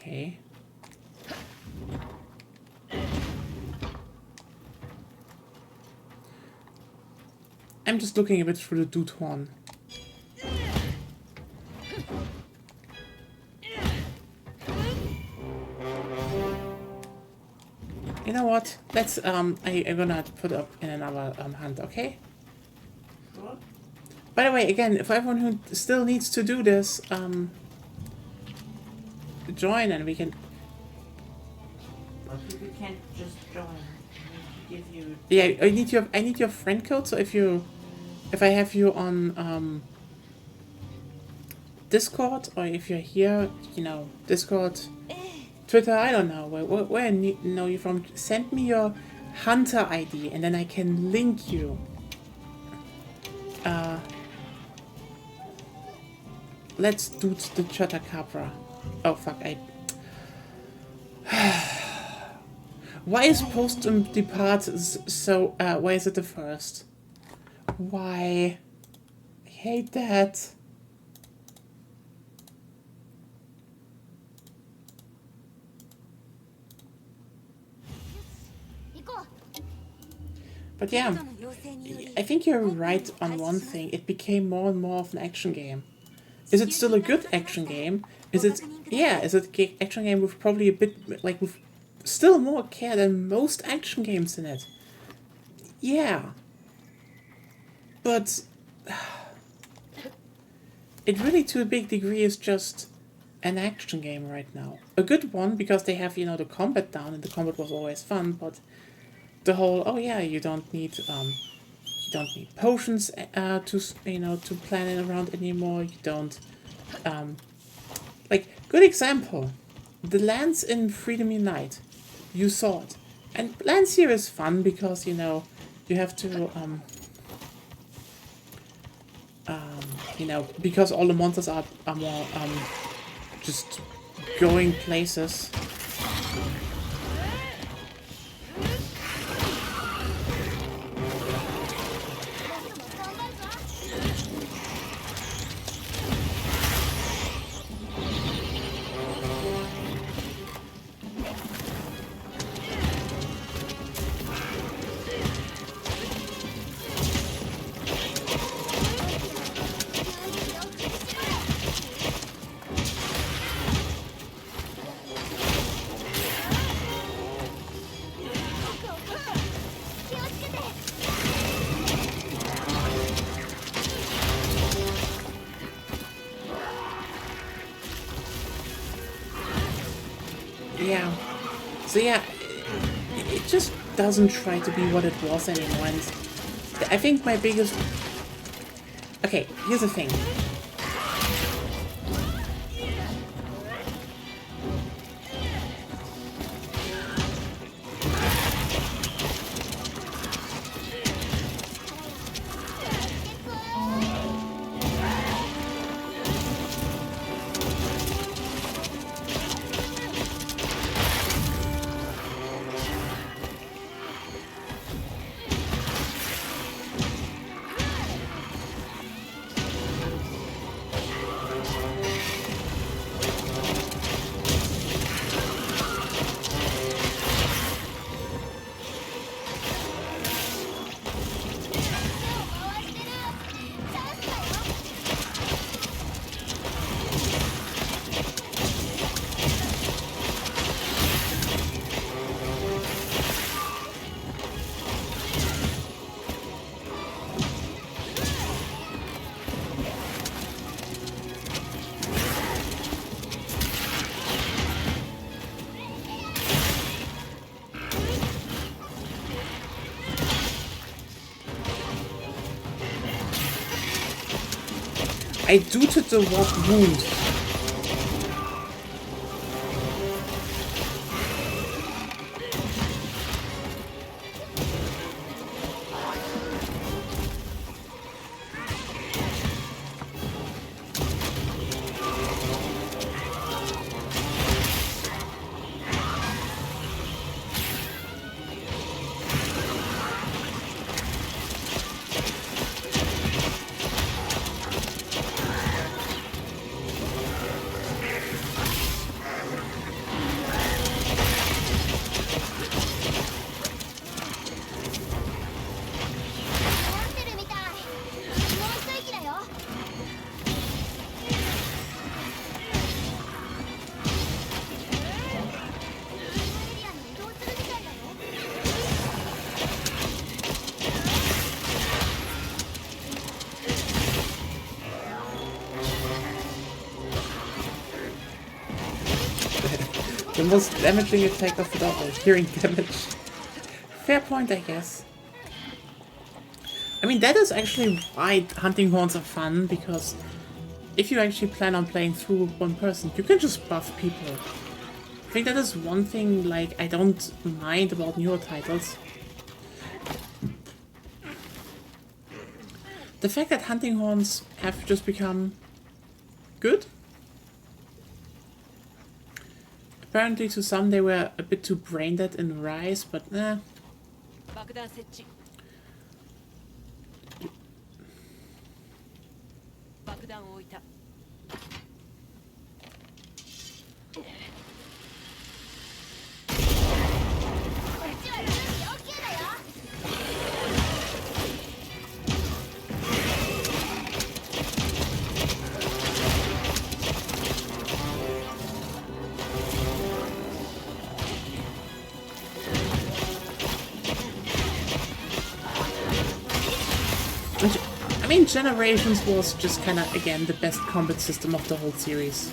Speaker 1: Okay. I'm just looking a bit through the dude horn. You know what? Let's I'm gonna put up in another hunt, okay?
Speaker 2: Sure.
Speaker 1: By the way, again, for everyone who still needs to do this, join and we can.
Speaker 2: But people can't just join. I need to give you.
Speaker 1: Yeah, I need your friend code. So if I have you on Discord, or if you're here, you know, Discord, Twitter, I don't know where I know you from. Send me your Hunter ID, and then I can link you. Let's do the Chotacabra. Oh fuck! Why is Postum Depart so? Why is it the first? Why? I hate that. But yeah, I think you're right on one thing. It became more and more of an action game. Is it still a good action game? Is it action game with probably a bit like with still more care than most action games in it? Yeah. But it really to a big degree is just an action game right now. A good one because they have, you know, the combat down, and the combat was always fun, but the whole, oh yeah, you don't need potions to plan it around anymore. You don't like, good example, the lands in Freedom Unite. You saw it, and lands here is fun because, you know, you have to because all the monsters are more just going places. Yeah. So yeah, it just doesn't try to be what it was anymore. And I think my biggest... Okay, here's the thing. I dooted the walk wound. The most damaging attack of it all, hearing damage. Fair point, I guess. I mean, that is actually why hunting horns are fun, because if you actually plan on playing through one person, you can just buff people. I think that is one thing, like, I don't mind about newer titles. The fact that hunting horns have just become good. Apparently to some they were a bit too brain dead in Rise, but nah.
Speaker 4: 爆弾設置爆弾を置いた
Speaker 1: I mean, Generations was just kinda, again, the best combat system of the whole series.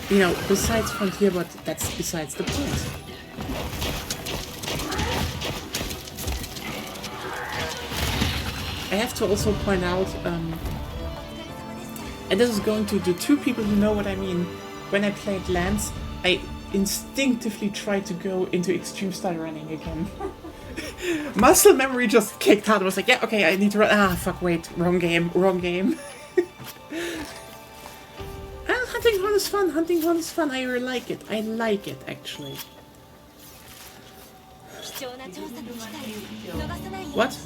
Speaker 1: You know, besides Frontier, but that's besides the point. I have to also point out, and this is going to the two people who know what I mean. When I played Lance, I instinctively tried to go into extreme style running again. Muscle memory just kicked out. I was like, yeah, okay, I need to run. Ah, fuck, wait, wrong game, wrong game. Hunting Horn is fun, Hunting Horn is fun. I really like it. I like it, actually. What?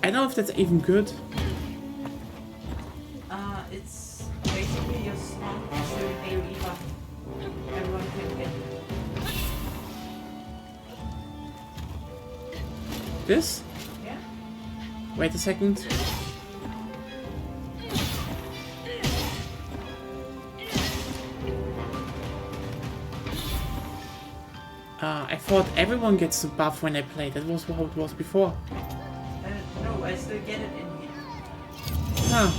Speaker 1: I don't know if that's even good.
Speaker 2: It's basically your slot is your AoE buff. Everyone can get.
Speaker 1: This?
Speaker 2: Yeah?
Speaker 1: Wait a second. I thought everyone gets a buff when I play. That was how it was before.
Speaker 2: No, I still get it in here.
Speaker 1: Huh.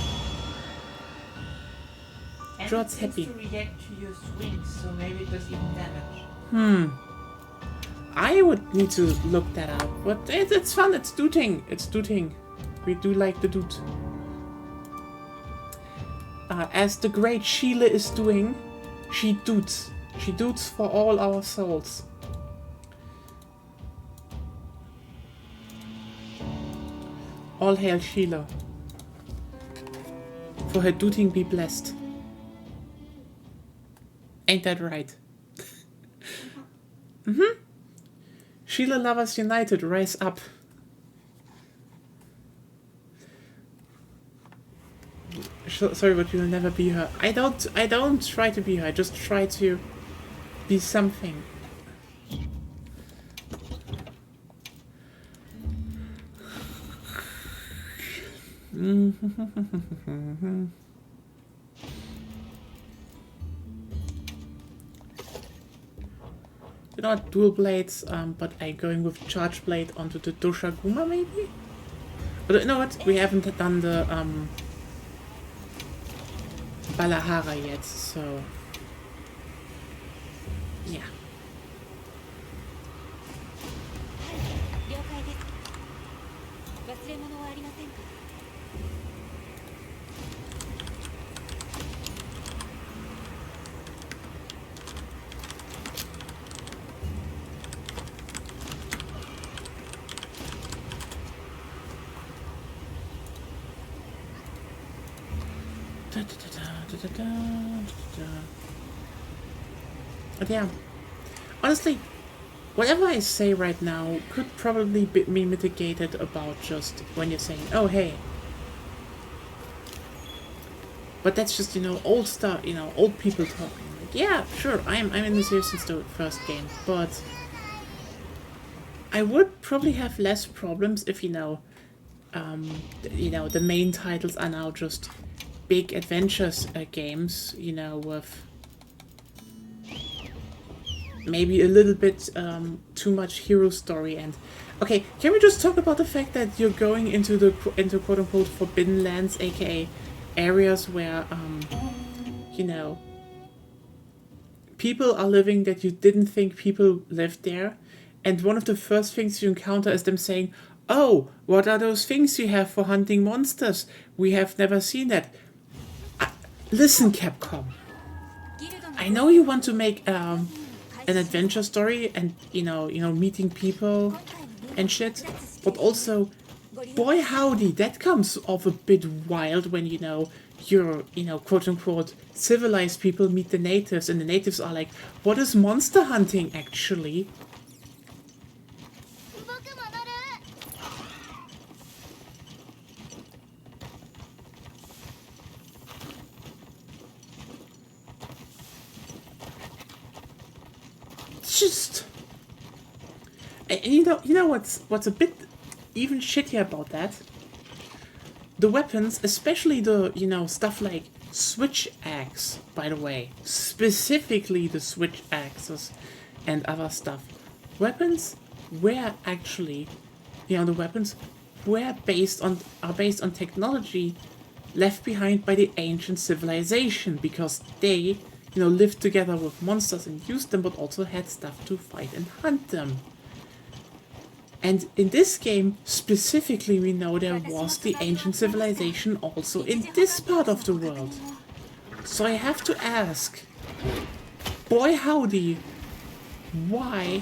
Speaker 2: And
Speaker 1: George's
Speaker 2: it seems
Speaker 1: happy.
Speaker 2: to react to your swings, so maybe it does even damage.
Speaker 1: I would need to look that up, but it's fun. It's dooting. It's dooting. We do like the doot. As the great Sheila is doing, she doots. She doots for all our souls. All hail Sheila. For her dooting be blessed. Ain't that right? Sheila Lovers United, rise up. Sorry, but you'll never be her. I don't try to be her. I just try to be something. You know what, dual blades, but I'm going with charge blade onto the Doshaguma maybe? But you know what, we haven't done the Balahara yet, so yeah.
Speaker 3: 了解です忘れ物はありませんか
Speaker 1: But yeah, honestly, whatever I say right now could probably be mitigated about just when you're saying, oh hey. But that's just, you know, old stuff, you know, old people talking. Like, yeah, sure, I'm in the series since the first game, but I would probably have less problems if, you know, the main titles are now just big adventures games, you know, with maybe a little bit too much hero story. And okay, can we just talk about the fact that you're going into quote unquote forbidden lands, aka areas where you know, people are living that you didn't think people lived there. And one of the first things you encounter is them saying, "Oh, what are those things you have for hunting monsters? We have never seen that." Listen, Capcom. I know you want to make an adventure story and you know meeting people and shit, but also, boy howdy, that comes off a bit wild when your quote unquote civilized people meet the natives, and the natives are like, "What is monster hunting actually?"
Speaker 3: 僕も乗る。
Speaker 1: Just and you know what's a bit even shittier about that? The weapons, especially the stuff like switch axe, by the way, specifically the switch axes and other stuff. Weapons were actually the weapons are based on technology left behind by the ancient civilization, because they lived together with monsters and used them, but also had stuff to fight and hunt them. And in this game, specifically, we know there was the ancient civilization also in this part of the world. So I have to ask, boy howdy, why?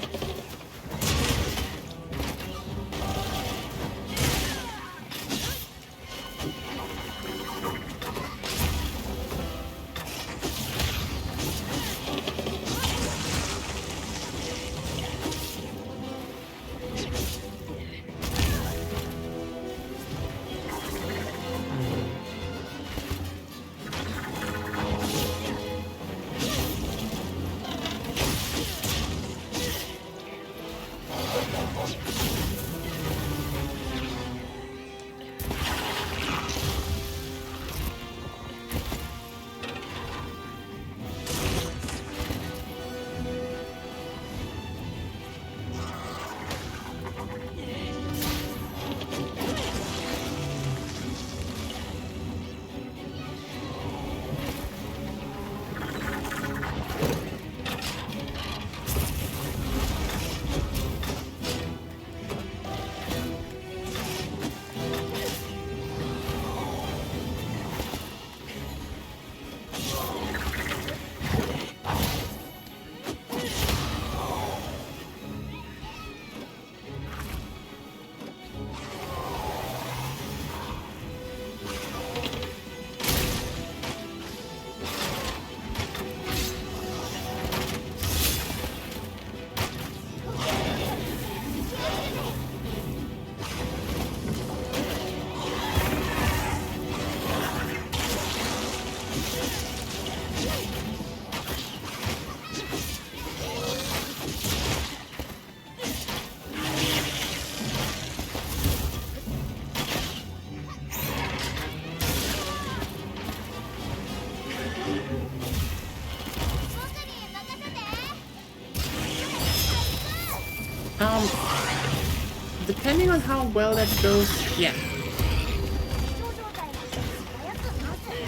Speaker 1: Depending on how well that goes, yeah.
Speaker 3: 超状態は早く回す。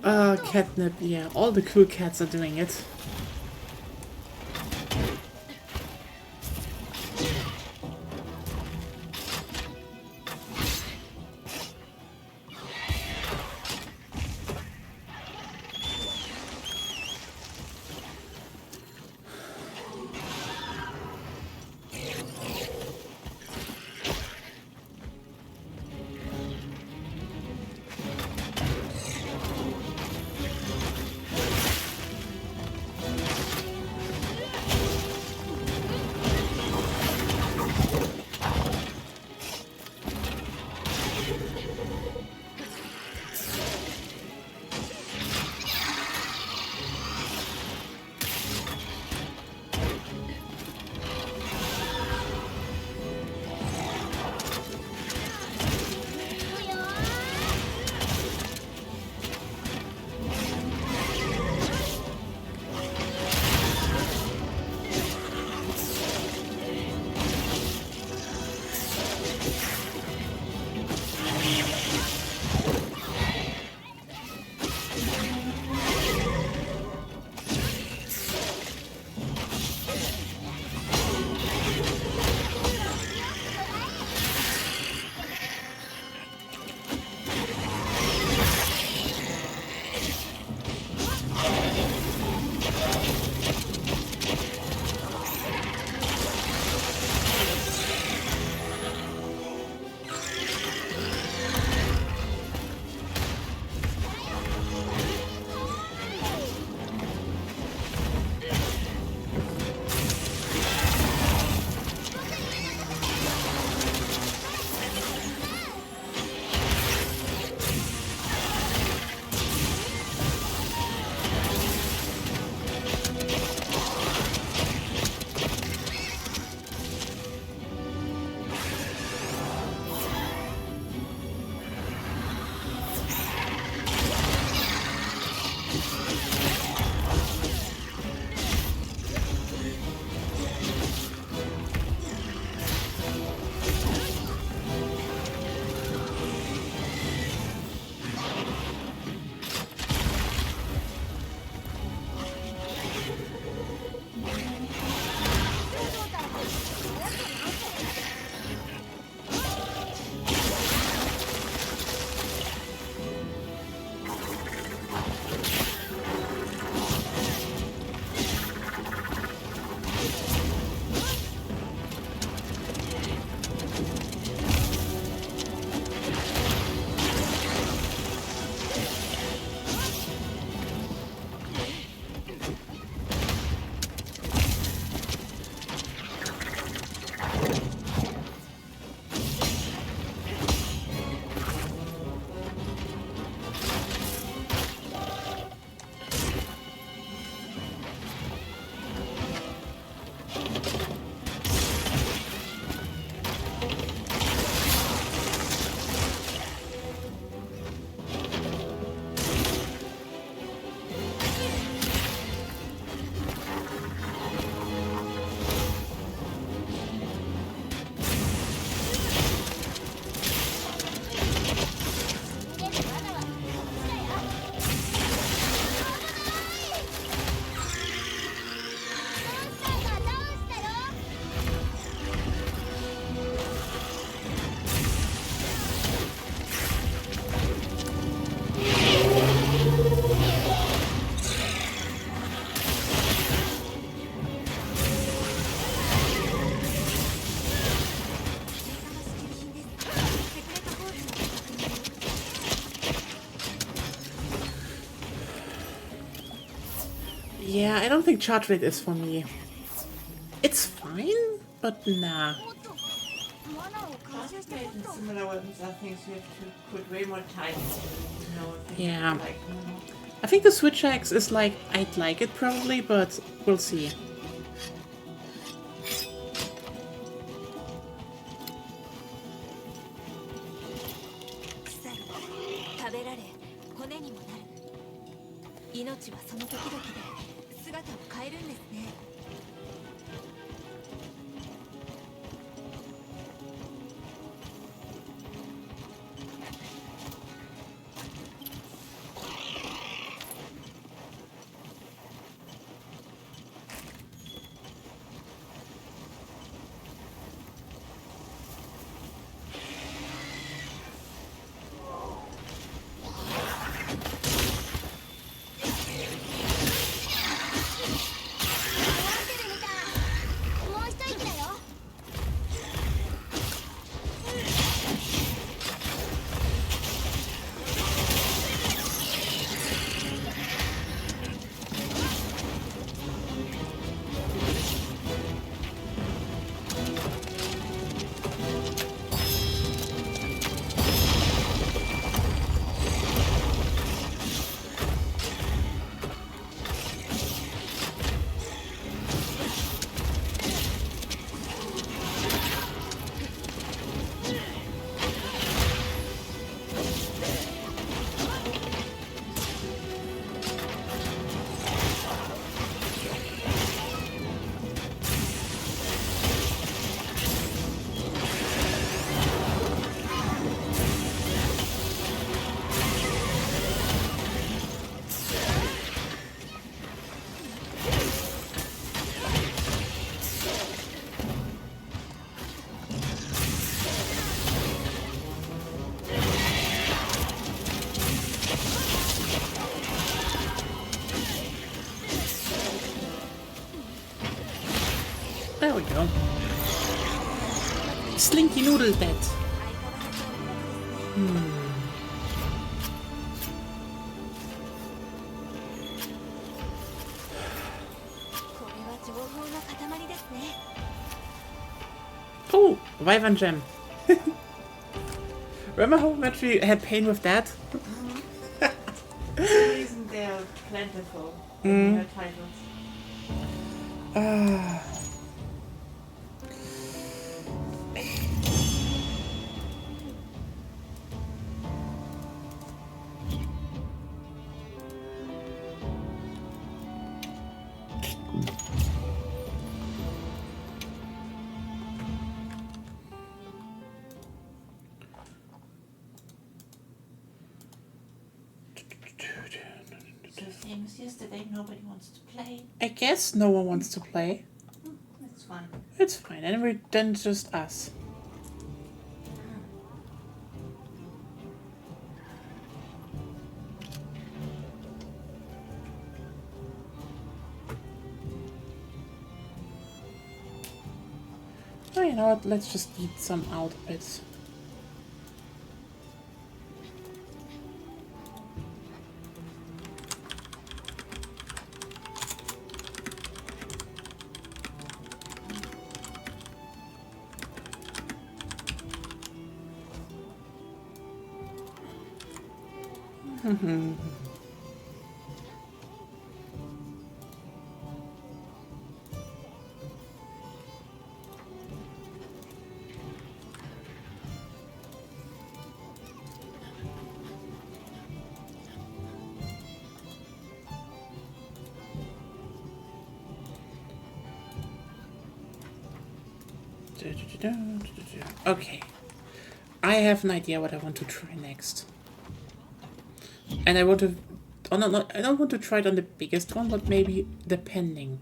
Speaker 1: Catnip, yeah. All the cool cats are doing it. Yeah, I don't think charge rate is for me. It's fine, but nah.
Speaker 3: 罠を回収してもっと
Speaker 2: Similar weapons are things you have to put way more time into. You know, if you
Speaker 1: Yeah.
Speaker 2: like,
Speaker 1: I think the Switch Axe is like, I'd like it probably, but we'll see.
Speaker 3: 腐る食べられ骨にもなる命はその時々で姿を変えるんですね
Speaker 2: I
Speaker 1: There we go. Slinky Noodle Dead.
Speaker 3: 相変わらずお見事ですね これは情報の塊ですね
Speaker 1: Oh, Wyvern Gem. Remember how much we had pain with that?
Speaker 2: That's the reason they're plentiful in their titles.
Speaker 1: Ah.
Speaker 2: So same as yesterday, nobody wants to play.
Speaker 1: I guess no one wants to play.
Speaker 2: That's fine.
Speaker 1: It's fine, and we're then just us. Oh, you know what? Let's just eat some out bits. Okay. I have an idea what I want to try next. And I want to... Oh, no, I don't want to try it on the biggest one, but maybe depending.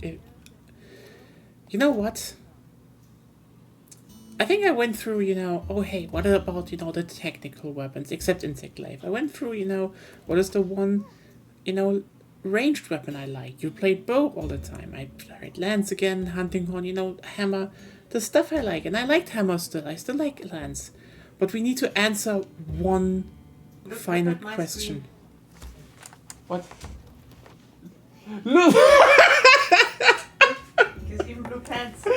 Speaker 1: You know what? I think I went through, oh hey, what about, the technical weapons, except Insect Glaive. I went through, what is the one, ranged weapon I like. You played bow all the time. I played lance again, hunting horn, hammer. The stuff I like. And I liked hammer still. I still like lance. But we need to answer one final
Speaker 2: at my
Speaker 1: question.
Speaker 2: screen.
Speaker 1: What? Look!
Speaker 2: Gives even blue pants.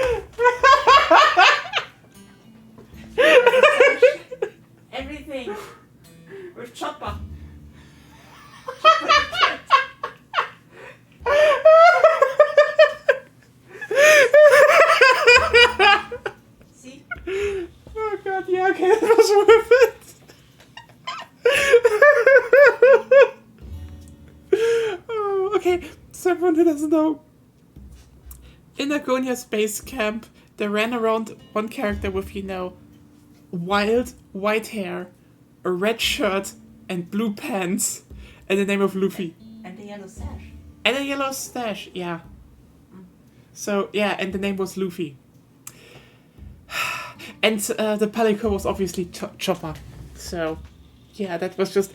Speaker 2: Everything. With Chopper. See?
Speaker 1: Oh god, yeah, okay, that was worth it. Oh, okay, so everyone who doesn't know, in Agonia's base camp, they ran around one character with, wild white hair, a red shirt, and blue pants, and the name of Luffy.
Speaker 2: And the yellow sash.
Speaker 1: And a yellow stash, yeah. So, yeah, and the name was Luffy. And the Palico was obviously Chopper. So, yeah, that was just...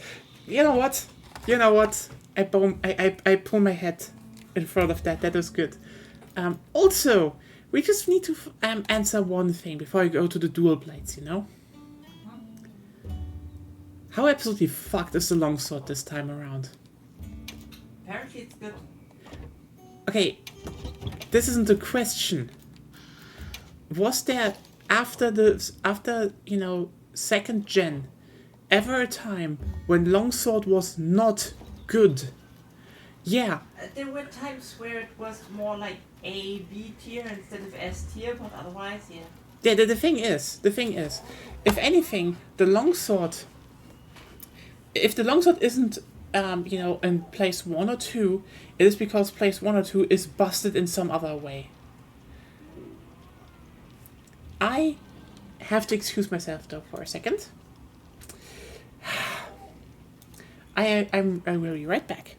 Speaker 1: You know what? I pull my head in front of that. That was good. Also, we just need to answer one thing before I go to the dual blades, How absolutely fucked is the longsword this time around?
Speaker 2: Apparently it's good.
Speaker 1: Okay, this isn't a question. Was there after second gen ever a time when longsword was not good? Yeah.
Speaker 2: There were times where it was more like A, B tier instead of S tier, but otherwise, yeah.
Speaker 1: Yeah, the thing is, if anything, the longsword, if the longsword isn't, in place 1 or 2, it is because place 1 or 2 is busted in some other way. I have to excuse myself though for a second. I will be right back.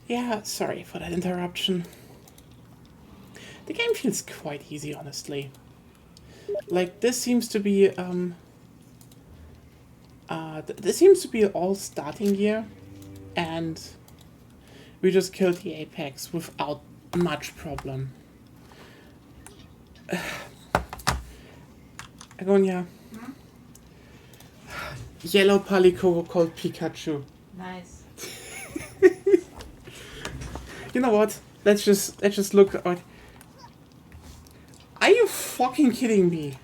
Speaker 1: Yeah, sorry for that interruption. The game feels quite easy, honestly. Like, this seems to be, this seems to be all starting gear, and we just killed the Apex without much problem. Agonia. Yellow Palico called Pikachu.
Speaker 2: Nice.
Speaker 1: You know what? Let's just look at. Are you fucking kidding me?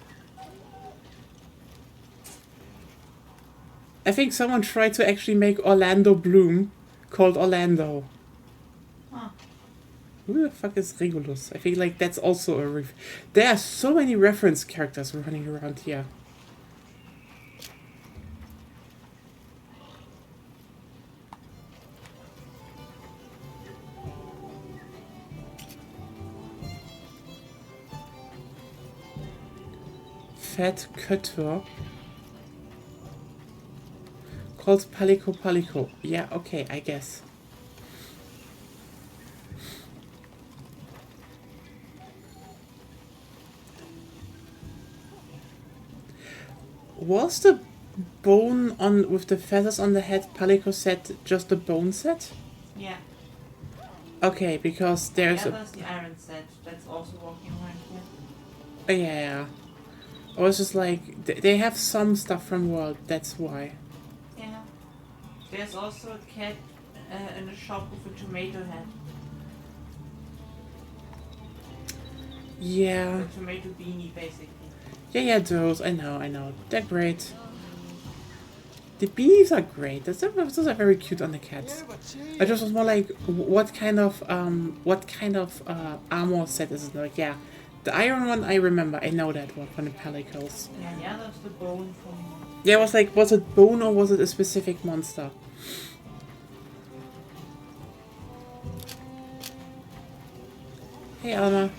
Speaker 1: I think someone tried to actually make Orlando Bloom called Orlando.
Speaker 2: Huh.
Speaker 1: Who the fuck is Regulus? I feel like that's also a there are so many reference characters running around here. Fat Kötter. Called Palico Palico. Yeah, okay, I guess. Was the bone on with the feathers on the head Palico set just a bone set?
Speaker 2: Yeah.
Speaker 1: Okay, because there's
Speaker 2: The other's the iron set that's also walking around here.
Speaker 1: yeah. I was just like, they have some stuff from World, that's why.
Speaker 2: Yeah. There's also a cat in a shop with a tomato head.
Speaker 1: Yeah.
Speaker 2: A tomato beanie, basically.
Speaker 1: Yeah, those. I know. They're great. The bees are great. Those are very cute on the cats. I just was more like, what kind of armor set is it? Like, yeah, the iron one I remember. I know that one from the Pelicos.
Speaker 2: Yeah, the other's the bone from...
Speaker 1: Yeah, I was like, was it bone or was it a specific monster? Hey, Alma.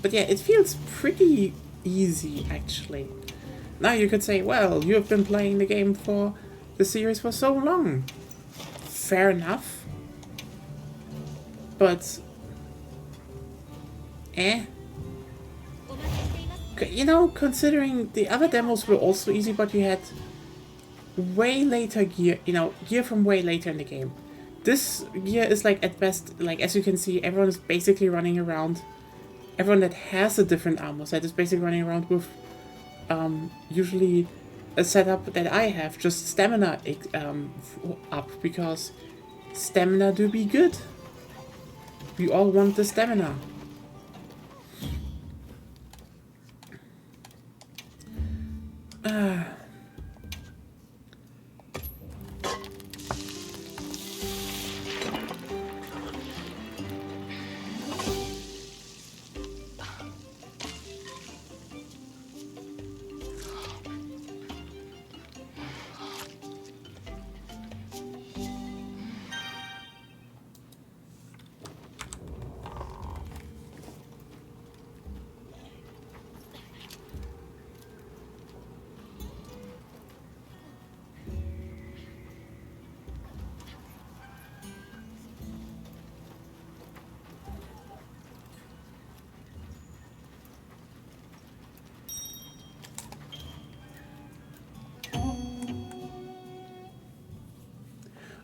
Speaker 1: But yeah, it feels pretty easy, actually. Now you could say, well, you have been playing the game for the series for so long. Fair enough. But... You know, considering the other demos were also easy, but you had way later gear, you know, gear from way later in the game. This gear is like, at best, like, as you can see, everyone is basically running around. Everyone that has a different armor set is basically running around with usually a setup that I have, just stamina up, because stamina do be good. We all want the stamina.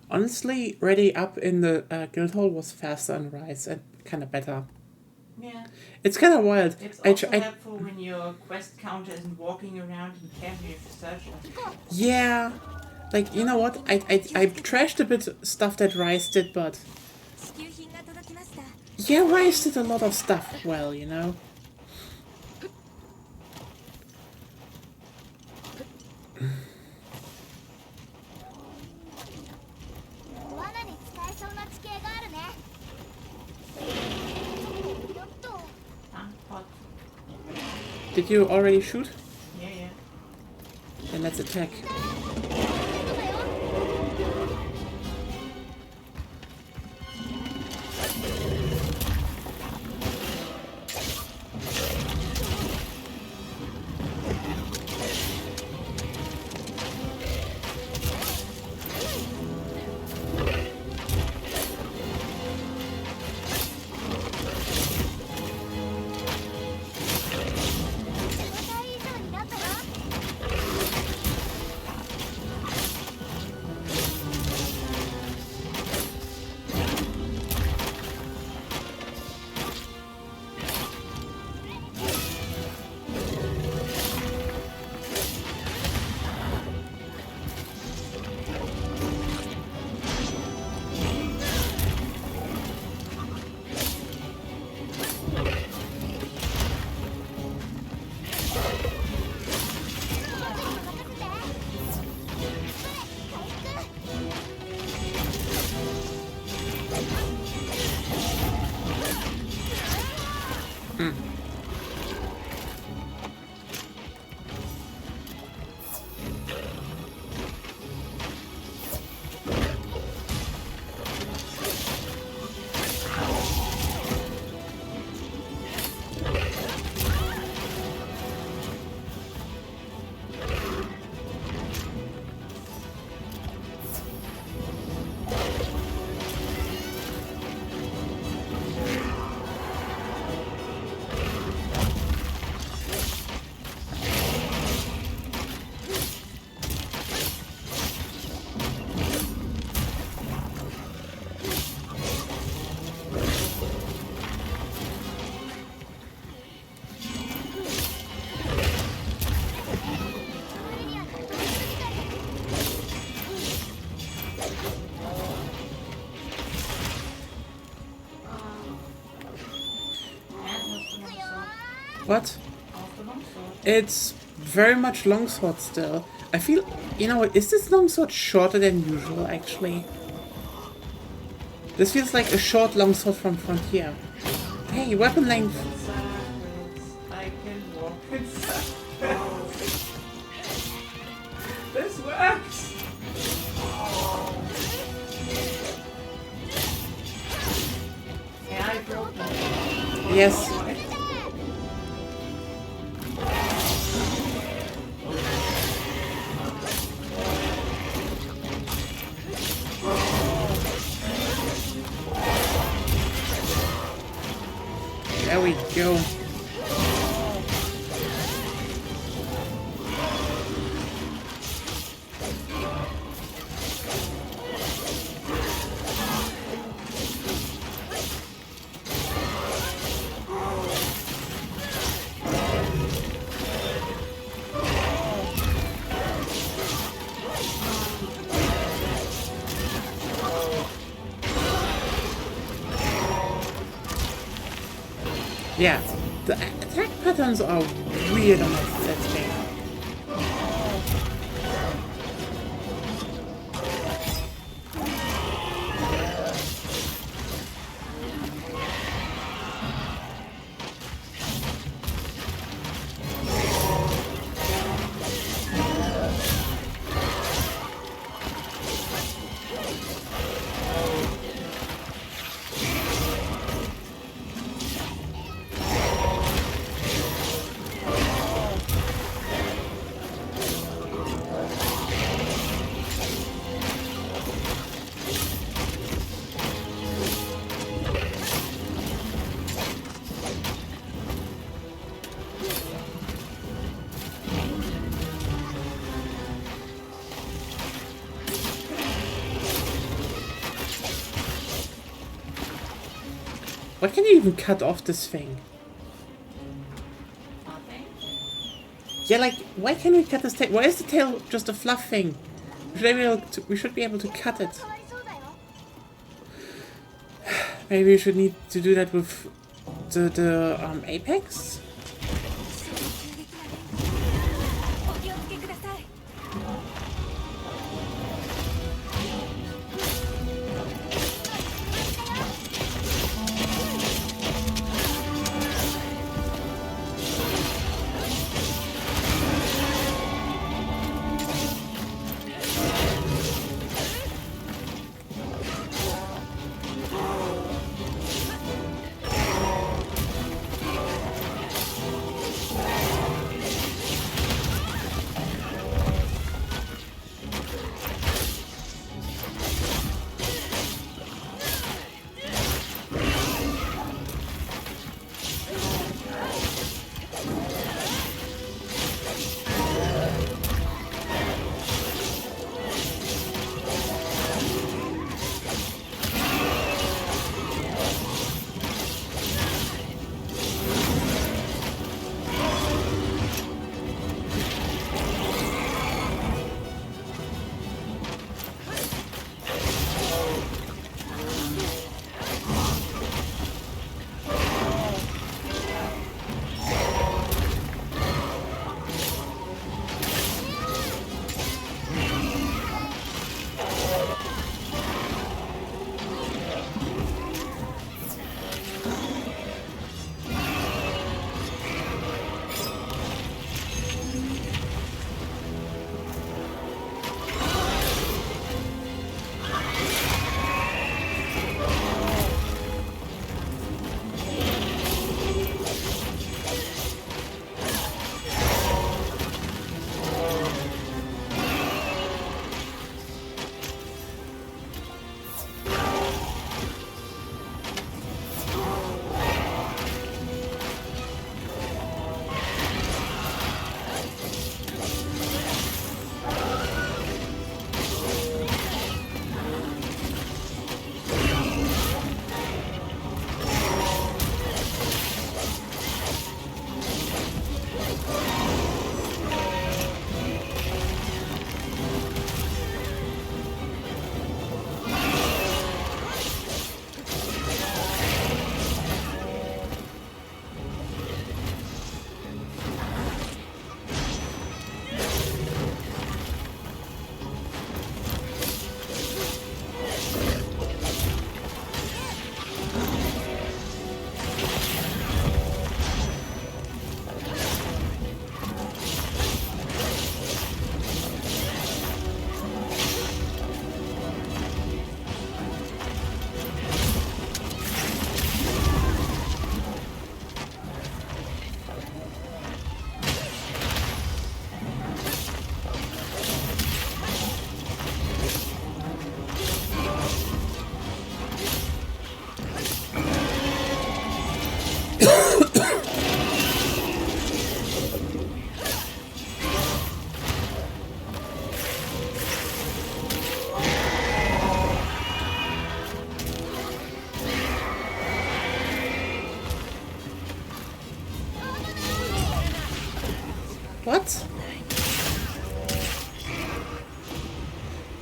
Speaker 1: Honestly, ready up in the guild hall was faster on Rise and kind of better.
Speaker 2: Yeah.
Speaker 1: It's kind of wild.
Speaker 2: It's also helpful when your quest counter isn't walking around and carefully if you search it.
Speaker 1: Yeah. Like, you know what? I trashed a bit stuff that Rise did, but... Yeah, Rise did a lot of stuff well, you know? Did you already shoot?
Speaker 2: Yeah.
Speaker 1: Then let's attack. What?
Speaker 2: Of the longsword.
Speaker 1: It's very much longsword still. I feel, you know, is this longsword shorter than usual actually? This feels like a short longsword from Frontier. Hey, weapon length.
Speaker 2: Circles. I can walk in circles. This works! Yeah, I broke them.
Speaker 1: Yes. There we go. Yeah, the attack patterns are weird on that game. Why can you even cut off this thing?
Speaker 2: Nothing.
Speaker 1: Yeah, like, why can't we cut this tail? Why is the tail just a fluff thing? We should be able to cut it. Maybe we should need to do that with the Apex?
Speaker 3: お気をつけください。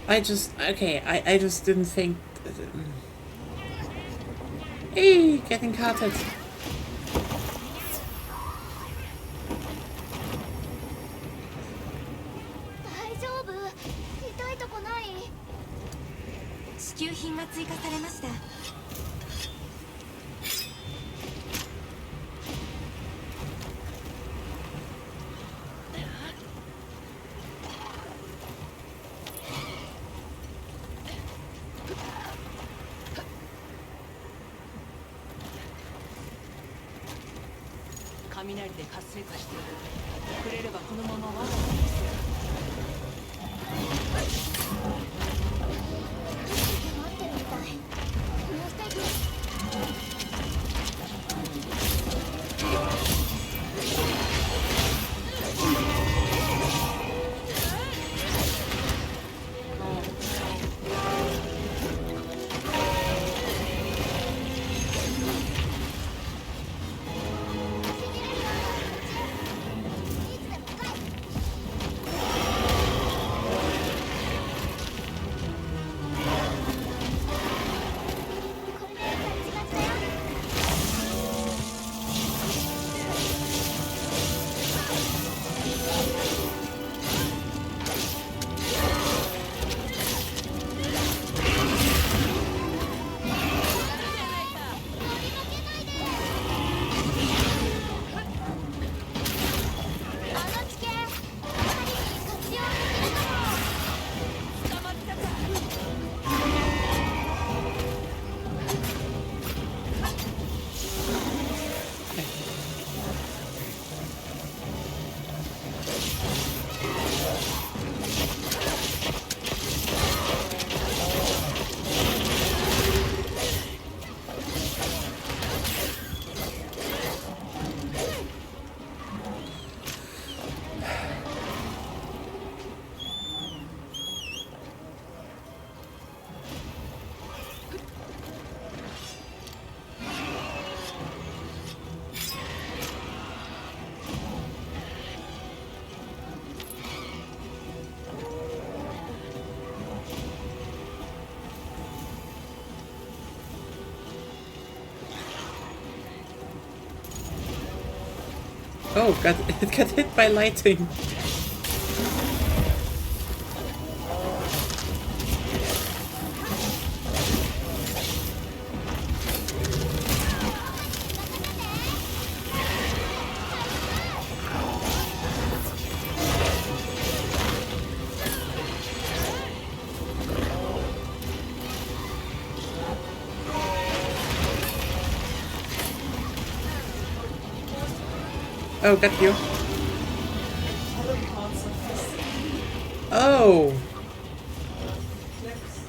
Speaker 1: I just didn't think. Hey, getting carted.
Speaker 3: 大丈夫？痛いとこない？支給品が追加されました。
Speaker 4: 雷で活性化している。遅れればこのまま我が身にする。
Speaker 3: 待ってるみたい。もう一つ。
Speaker 1: Oh, it got hit by lightning. Oh, got you.
Speaker 2: Other parts of this
Speaker 1: Oh.
Speaker 2: clips.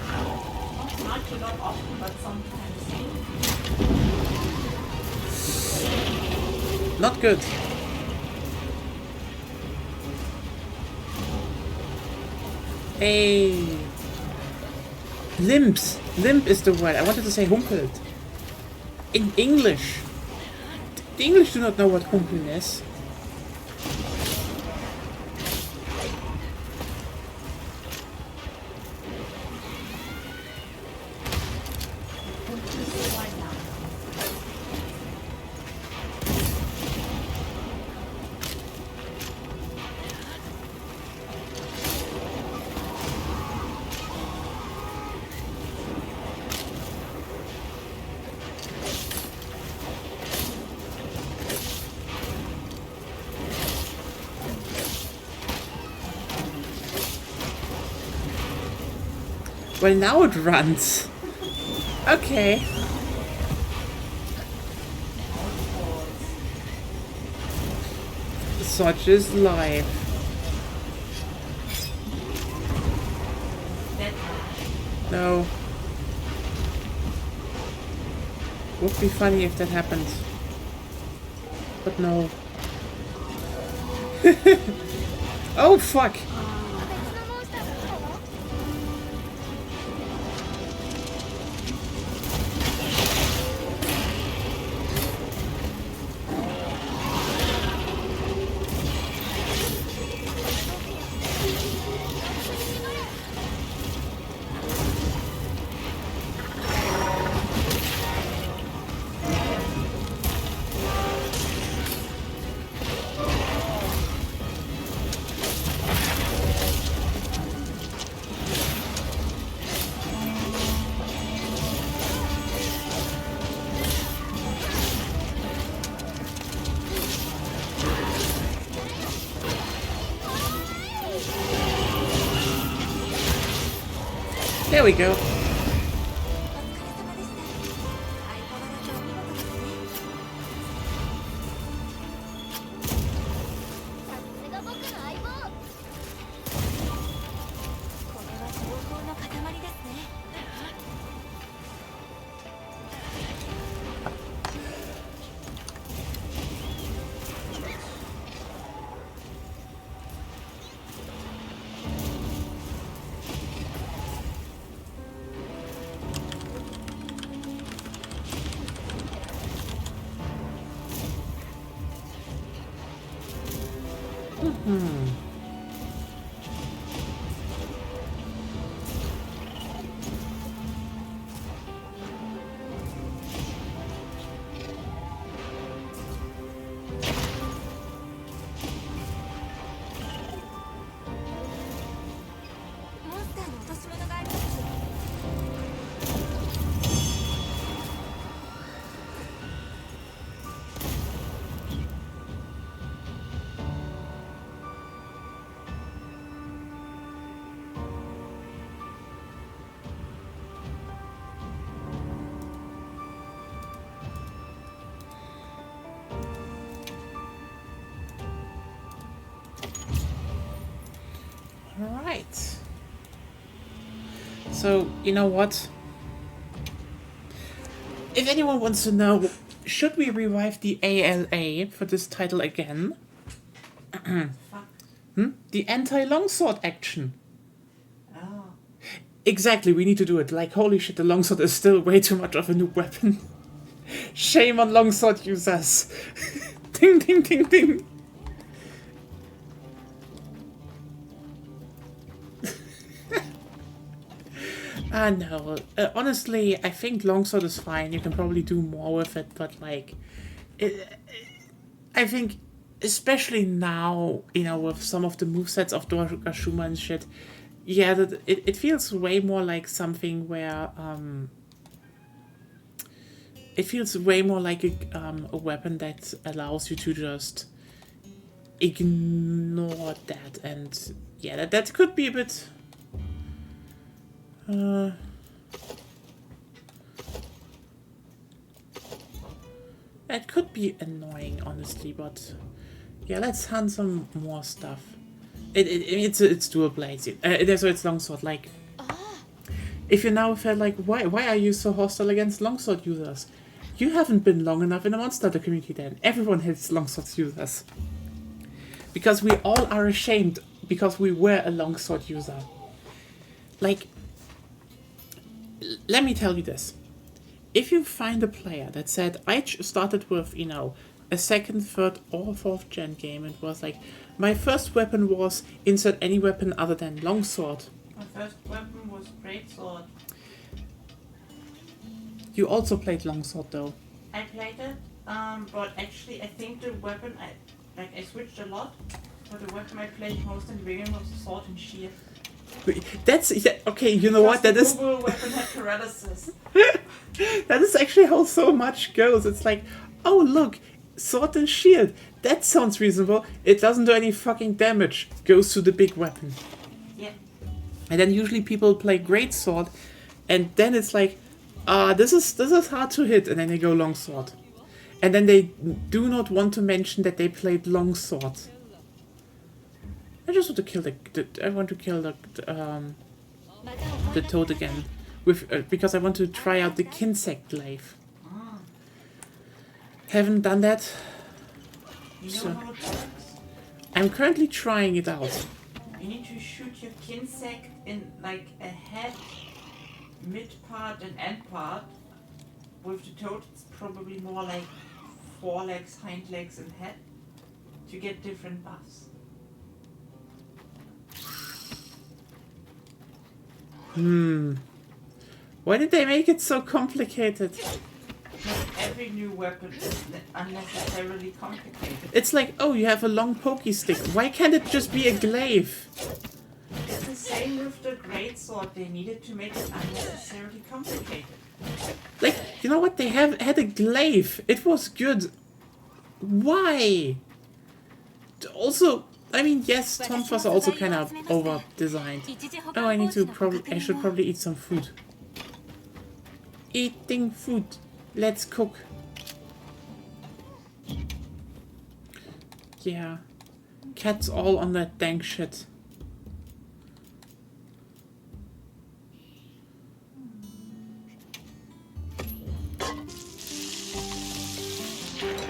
Speaker 2: Not much, not often, but sometimes.
Speaker 1: Not good. Hey. Limps. Limp is the word. I wanted to say humpeled. In English. The English do not know what humpeln is.
Speaker 2: Why not?
Speaker 1: Well, now it runs. Okay. Such is life. No. Would be funny if that happened. But no. Oh, fuck.
Speaker 3: 別のモンスターが来たわ。
Speaker 1: There we go.
Speaker 3: お疲れ様でした。相変わらずお見事ですね。さすが僕の相棒。これは情報の塊ですね。モンスターの落とし物があります。
Speaker 1: Alright. So, you know what? If anyone wants to know, should we revive the ALA for this title again?
Speaker 2: Fuck.
Speaker 1: The anti-longsword action.
Speaker 2: Oh.
Speaker 1: Exactly, we need to do it. Like, holy shit, the longsword is still way too much of a new weapon. Shame on longsword users. Ding, ding, ding, ding. No. Honestly, I think longsword is fine. You can probably do more with it, but like, I think, especially now, you know, with some of the movesets of Doragashuma and shit, yeah, that it feels way more like something where it feels way more like a weapon that allows you to just ignore that, and yeah, that could be a bit. It could be annoying, honestly, but yeah, let's hunt some more stuff. It's dual blades. So it's longsword. Like, if you now felt like, why are you so hostile against longsword users? You haven't been long enough in the Monster Hunter community. Then everyone hates longsword users because we all are ashamed because we were a longsword user. Like, let me tell you this. If you find a player that said, I started with, you know, a second, third, or fourth gen game and was like, my first weapon was insert any weapon other than longsword.
Speaker 2: My first weapon was greatsword.
Speaker 1: You also played longsword though.
Speaker 2: I played it, but actually I think the weapon I switched a lot, but the weapon I played most in the beginning was the sword and shield.
Speaker 1: That's okay. You know what? That is.
Speaker 2: The mobile weapon had paralysis.
Speaker 1: That is actually how so much goes. It's like, oh look, sword and shield. That sounds reasonable. It doesn't do any fucking damage. Goes to the big weapon.
Speaker 2: Yeah.
Speaker 1: And then usually people play greatsword, and then it's like, this is hard to hit, and then they go longsword, and then they do not want to mention that they played longsword. I just want to kill the toad again, with because I want to try out the Kinsect glaive. Haven't done that.
Speaker 2: You know
Speaker 1: So-
Speaker 2: how it works?
Speaker 1: I'm currently trying it out.
Speaker 2: You need to shoot your Kinsect in like a head, mid part, and end part. With the toad, it's probably more like forelegs, hind legs, and head to get different buffs.
Speaker 1: Why did they make it so complicated?
Speaker 2: Not every new weapon is unnecessarily complicated.
Speaker 1: It's like, oh, you have a long pokey stick. Why can't it just be a glaive?
Speaker 2: It's the same with the greatsword. They needed to make it unnecessarily complicated.
Speaker 1: Like, you know what? They had a glaive. It was good. Why? Also, I mean, yes, tonfas are also kind of over-designed. Oh, I should probably eat some food. Eating food. Let's cook. Yeah. Cats all on that dank shit.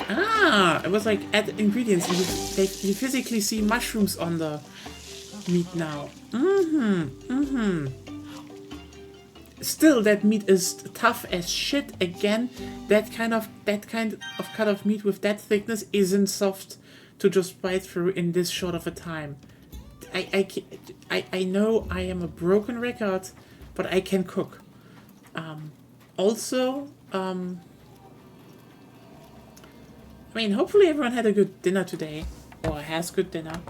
Speaker 1: Ah, it was like add ingredients and you physically see mushrooms on the meat now. Still, that meat is tough as shit. Again, that kind of cut of meat with that thickness isn't soft to just bite through in this short of a time. I know I am a broken record, but I can cook. Also, I mean, hopefully everyone had a good dinner today, or has good dinner.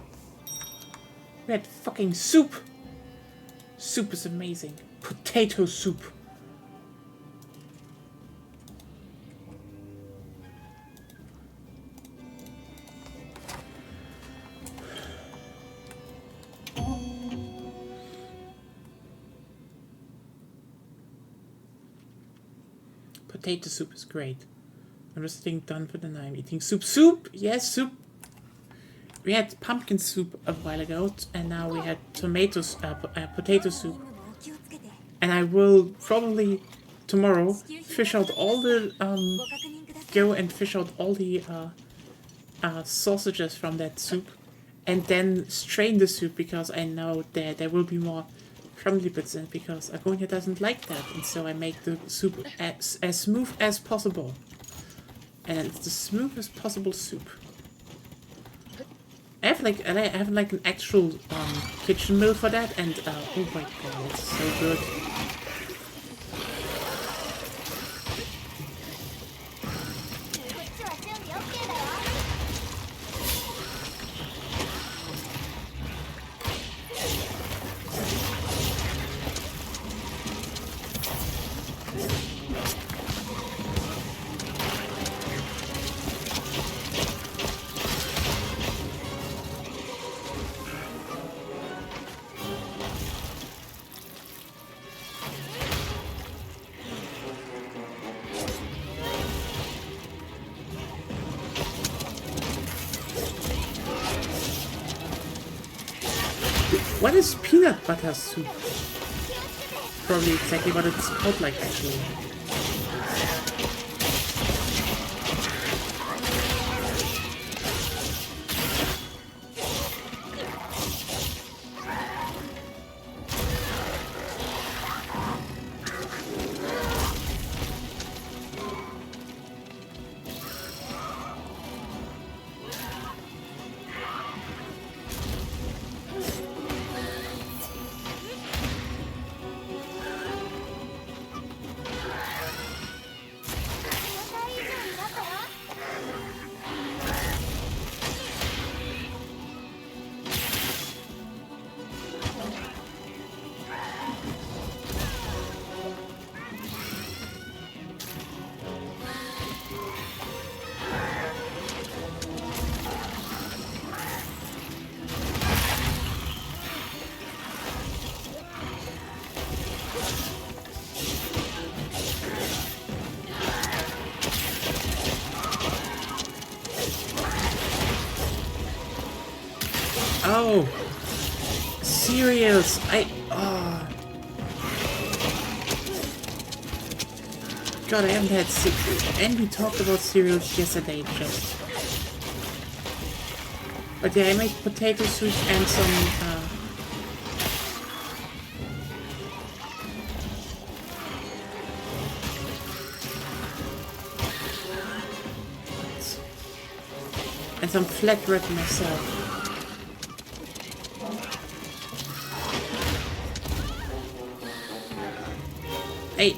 Speaker 1: We had fucking soup. Soup is amazing. Potato soup. Potato soup is great. I'm just sitting done for the night. I'm eating soup. Soup! Yes, soup! We had pumpkin soup a while ago, and now we had potato soup. And I will probably tomorrow fish out all the go and fish out all the sausages from that soup, and then strain the soup because I know that there will be more crumbly bits in it because Agonia doesn't like that, and so I make the soup as smooth as possible. And it's the smoothest possible soup. I have like an actual kitchen mill for that, and oh my god, it's so good. What is peanut butter soup? Probably exactly what it's called like, actually. Oh, cereals. God, I haven't had cereals. And we talked about cereals yesterday, just. But yeah, I made potato soup and some. And some flatbread myself. Hey.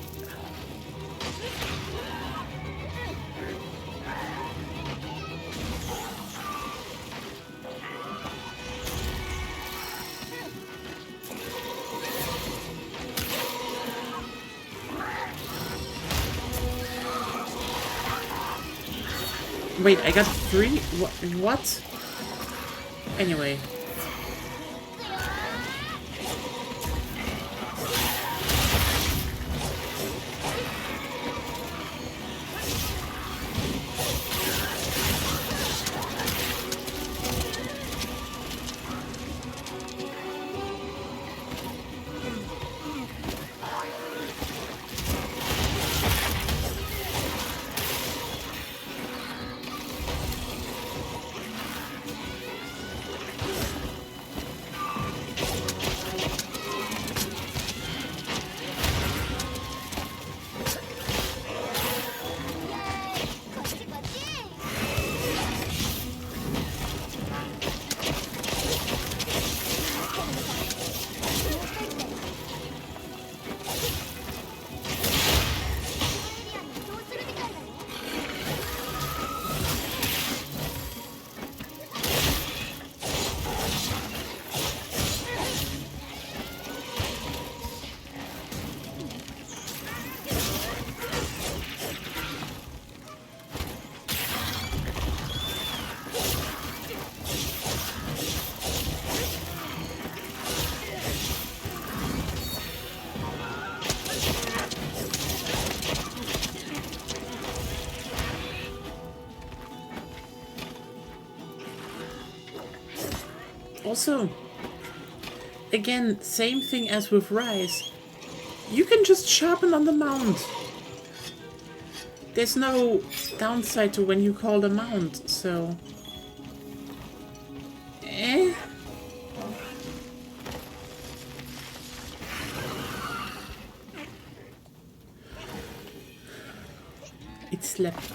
Speaker 1: Wait, I got 3? What? Anyway. Also, again, same thing as with Rise. You can just sharpen on the mount. There's no downside to when you call the mount, so... It slept.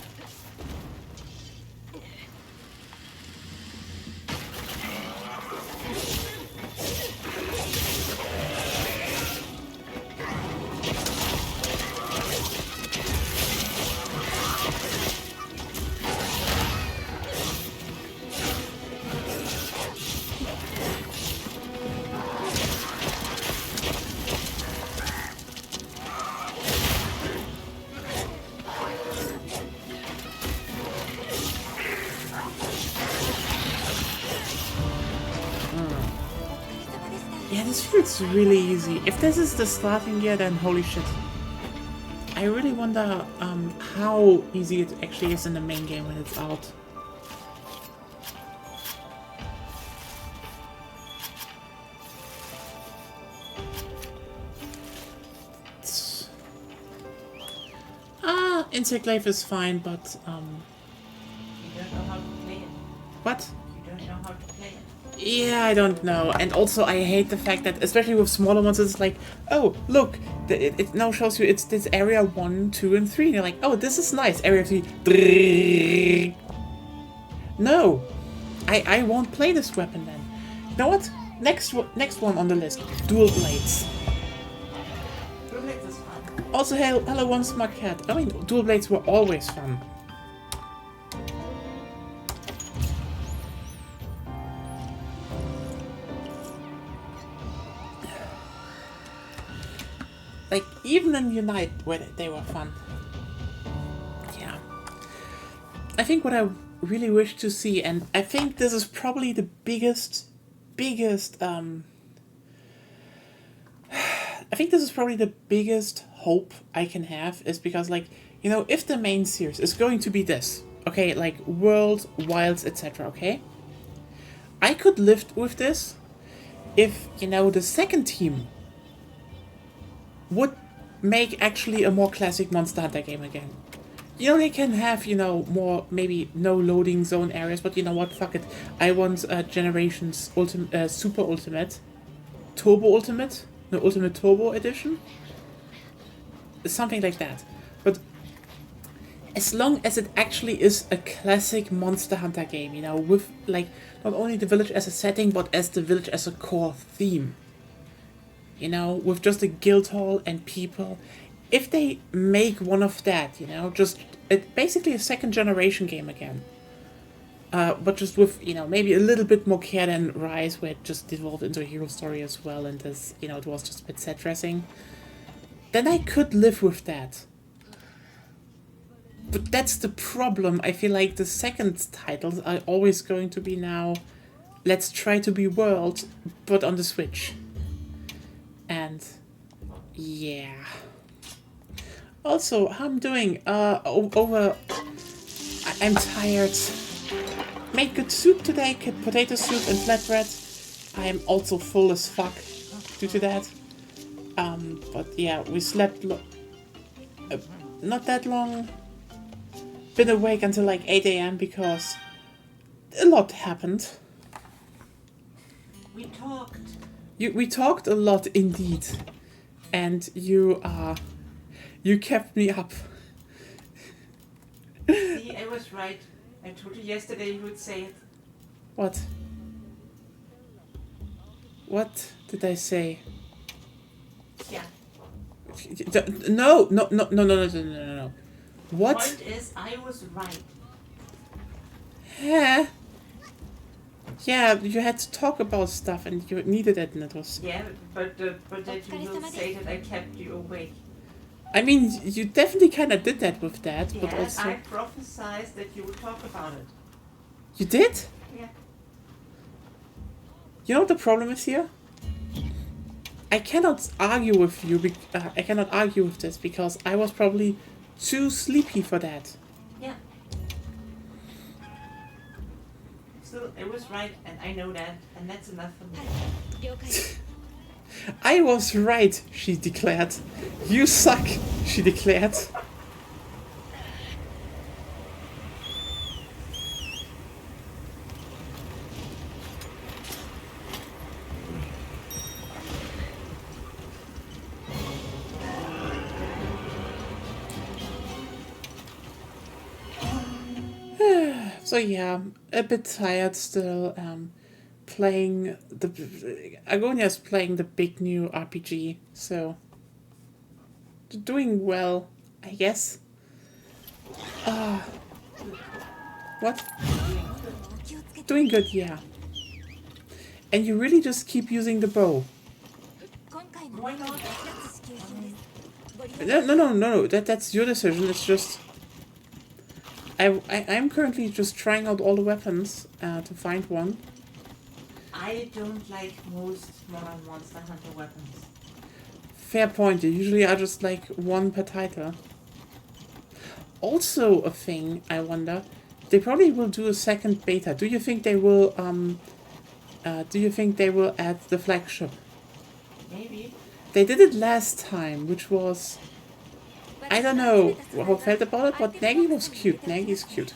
Speaker 1: Yeah, this feels really easy. If this is the starting gear, then holy shit. I really wonder how easy it actually is in the main game when it's out. Insect Life is fine, but
Speaker 2: You don't know how to play it.
Speaker 1: what?
Speaker 2: You don't know how to play it.
Speaker 1: Yeah, I don't know. And also I hate the fact that, especially with smaller ones, it's like, oh, look, it now shows you it's this area 1, 2, and 3. And you're like, oh, this is nice. Area 3. No. I won't play this weapon then. You know what? Next one on the list. Dual Blades.
Speaker 2: Dual Blades is fun.
Speaker 1: Also, hello, One Smart Cat. I mean, Dual Blades were always fun. Like, even in Unite, where they were fun. Yeah. I think what I really wish to see, and I think this is probably the biggest, I think this is probably the biggest hope I can have, is because, like, you know, if the main series is going to be this, okay, like World, Wilds, etc., okay? I could live with this if, you know, the second team would make actually a more classic Monster Hunter game again. You know, they can have, you know, more, maybe no loading zone areas, but you know what, fuck it. I want Generations Super Ultimate, Turbo Ultimate, no, Ultimate Turbo Edition. Something like that. But as long as it actually is a classic Monster Hunter game, you know, with, like, not only the village as a setting, but as the village as a core theme. You know, with just a guild hall and people. If they make one of that, you know, just basically a second generation game again. But just with, you know, maybe a little bit more care than Rise, where it just devolved into a hero story as well, and this, you know, it was just a bit set dressing. Then I could live with that. But that's the problem. I feel like the second titles are always going to be now Let's Try to Be World, but on the Switch. And yeah. Also, how I'm doing? I'm tired. Made good soup today, potato soup and flatbread. I am also full as fuck due to that. But yeah, we slept not that long. Been awake until like 8 a.m. because a lot happened.
Speaker 2: We talked.
Speaker 1: We talked a lot indeed, and you kept me up.
Speaker 2: See, I was right. I told you yesterday you would say it.
Speaker 1: What? What did I say?
Speaker 2: Yeah.
Speaker 1: No. What?
Speaker 2: Point is, I was right.
Speaker 1: Yeah. Yeah, you had to talk about stuff and you needed it, and it was...
Speaker 2: Yeah, but that you will say that I kept you awake.
Speaker 1: I mean, you definitely kind of did that with that, but
Speaker 2: Yeah,
Speaker 1: also...
Speaker 2: I prophesied that you would talk about it.
Speaker 1: You did?
Speaker 2: Yeah.
Speaker 1: You know what the problem is here? I cannot argue with you, I cannot argue with this because I was probably too sleepy for that.
Speaker 2: Yeah. Still, it was right, and I know that, and that's enough for me.
Speaker 3: 了解。
Speaker 1: I was right, she declared. You suck, she declared. So yeah, a bit tired still. Playing the Agonia's playing the big new RPG, so doing well, I guess. What?
Speaker 3: 気をつけて。
Speaker 1: Doing good, yeah. And you really just keep using the bow.
Speaker 3: 今回のメニューは脱支給品です。ご利用
Speaker 1: No. That's your decision. It's just I'm currently just trying out all the weapons to find one.
Speaker 2: I don't like most modern Monster Hunter weapons.
Speaker 1: Fair point. They usually are just like one per title. Also a thing, I wonder, they probably will do a second beta. Do you think they will add the flagship?
Speaker 2: Maybe.
Speaker 1: They did it last time, which was, I don't know how I felt about it, but Nagi was cute. Nagi's cute.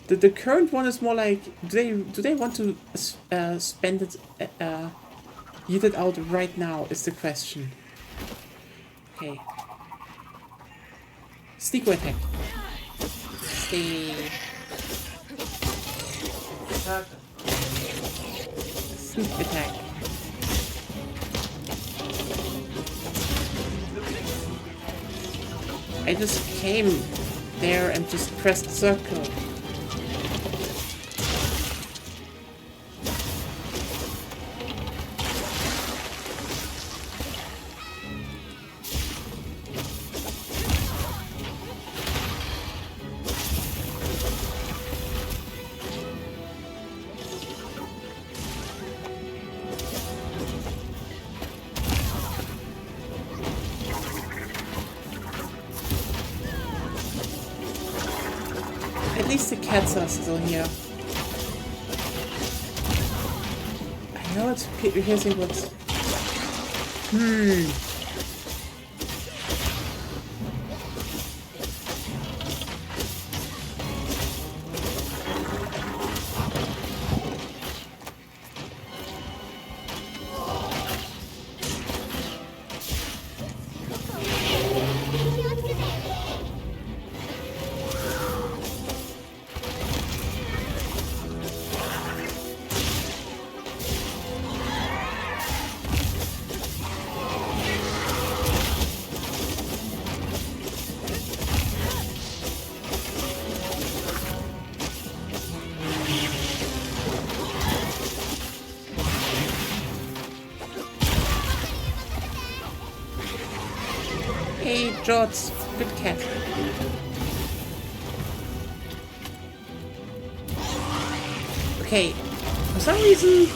Speaker 1: The current one is more like, do they want to spend it, eat it out right now is the question. Okay. Sneak attack. Stay.
Speaker 2: Circle.
Speaker 1: Sneak attack. I just came there and just pressed circle. At least the cats are still here. I know it's piercing, but... Hey, George, good cat. Okay, For some reason...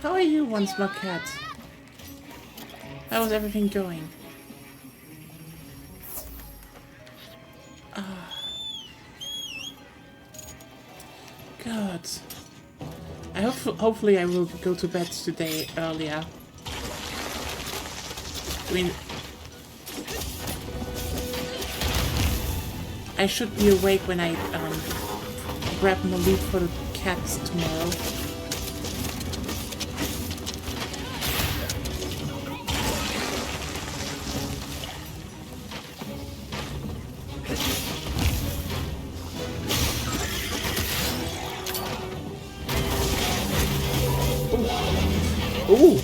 Speaker 1: How are you, One Smart Cat? How is everything going? God. Hopefully I will go to bed today earlier. I mean, I should be awake when I grab Malik for the cats tomorrow. Ooh.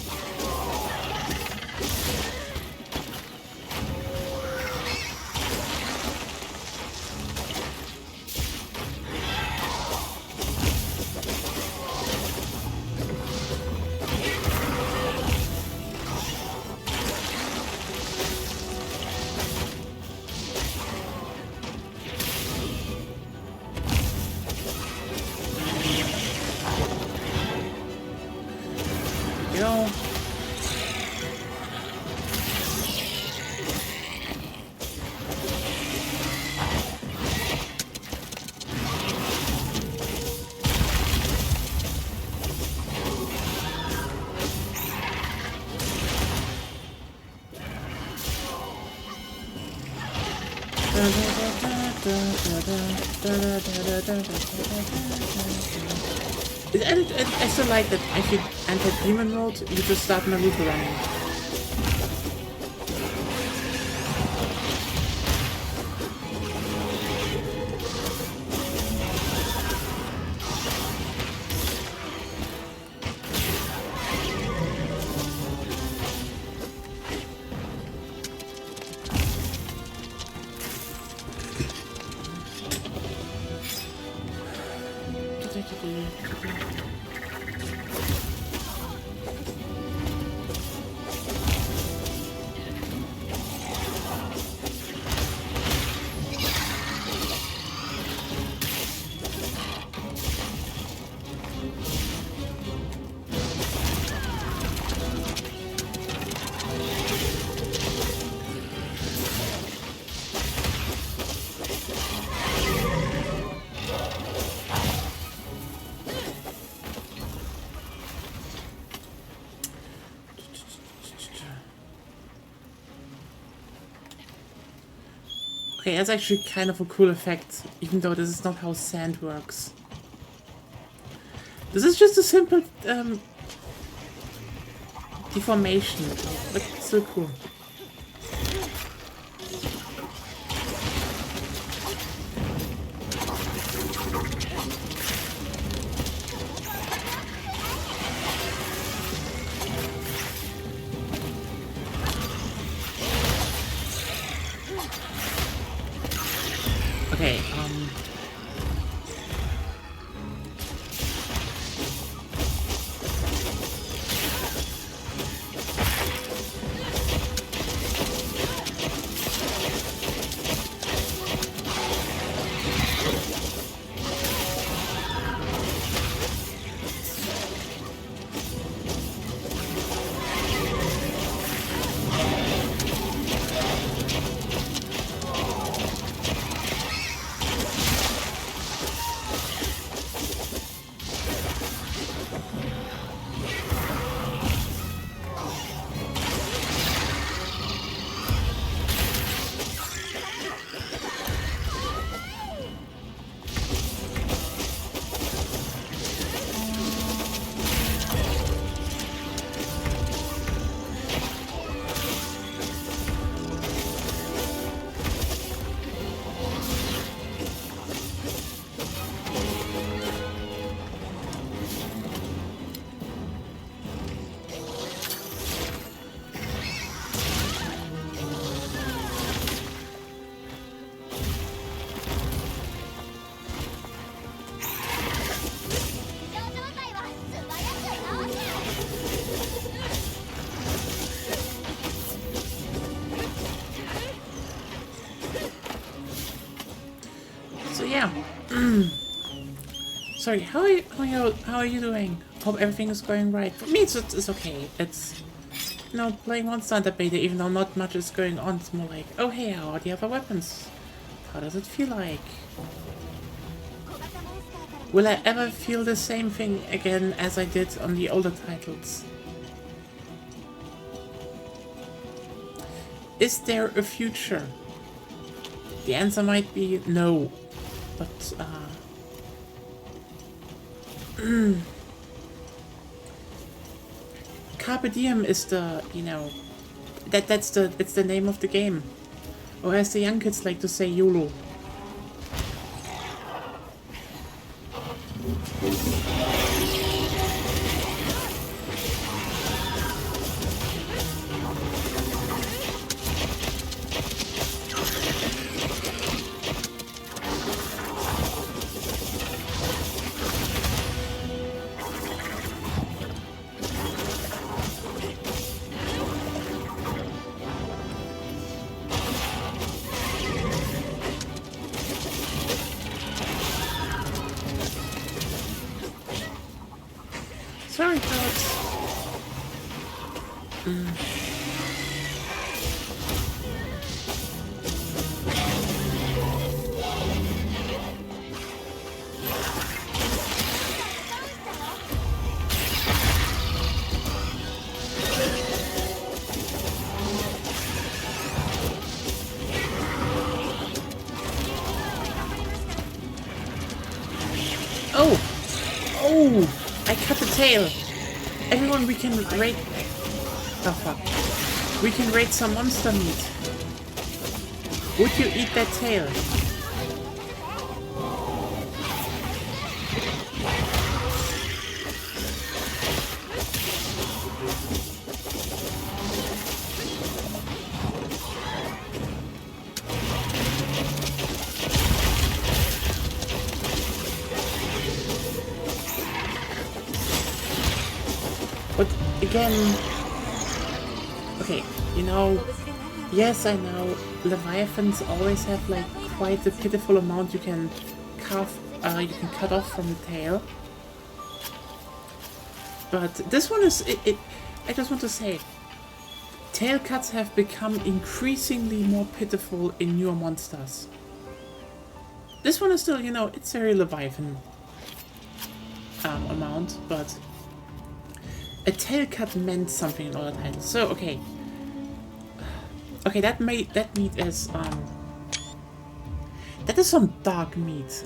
Speaker 1: You know, I still like that if you enter demon mode, you just start Naruto running. Okay, that's actually kind of a cool effect, even though this is not how sand works. This is just a simple deformation, but it's still cool. Okay, So yeah. Sorry, how are you doing? Hope everything is going right. For me, it's okay. It's, you know, playing Monster Hunter Beta, even though not much is going on. It's more like, oh hey, how are the other weapons? How does it feel like? Will I ever feel the same thing again as I did on the older titles? Is there a future? The answer might be no, but Carpe Diem is the, you know, it's the name of the game, or as the young kids like to say, YOLO. Sorry, folks. Oh! I cut the tail! Everyone, we can raid... Oh fuck. We can raid some monster meat. Would you eat that tail? But again, okay, you know, yes, I know, Leviathans always have like quite a pitiful amount you can cut off from the tail. But this one is, I just want to say, tail cuts have become increasingly more pitiful in newer monsters. This one is still, you know, it's very Leviathan amount, but a tail cut meant something in all the titles. So, okay. Okay, that meat is, that is some dark meat.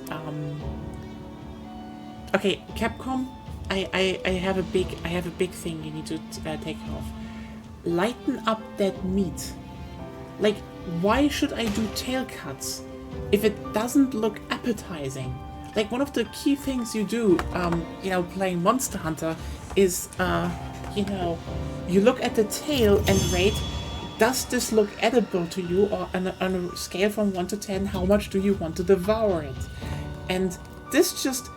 Speaker 1: Okay, Capcom, I have a big thing you need to take off. Lighten up that meat. Like, why should I do tail cuts if it doesn't look appetizing? Like, one of the key things you do, you know, playing Monster Hunter is, you know, you look at the tail and rate, does this look edible to you, or on a scale from 1 to 10, how much do you want to devour it? And this just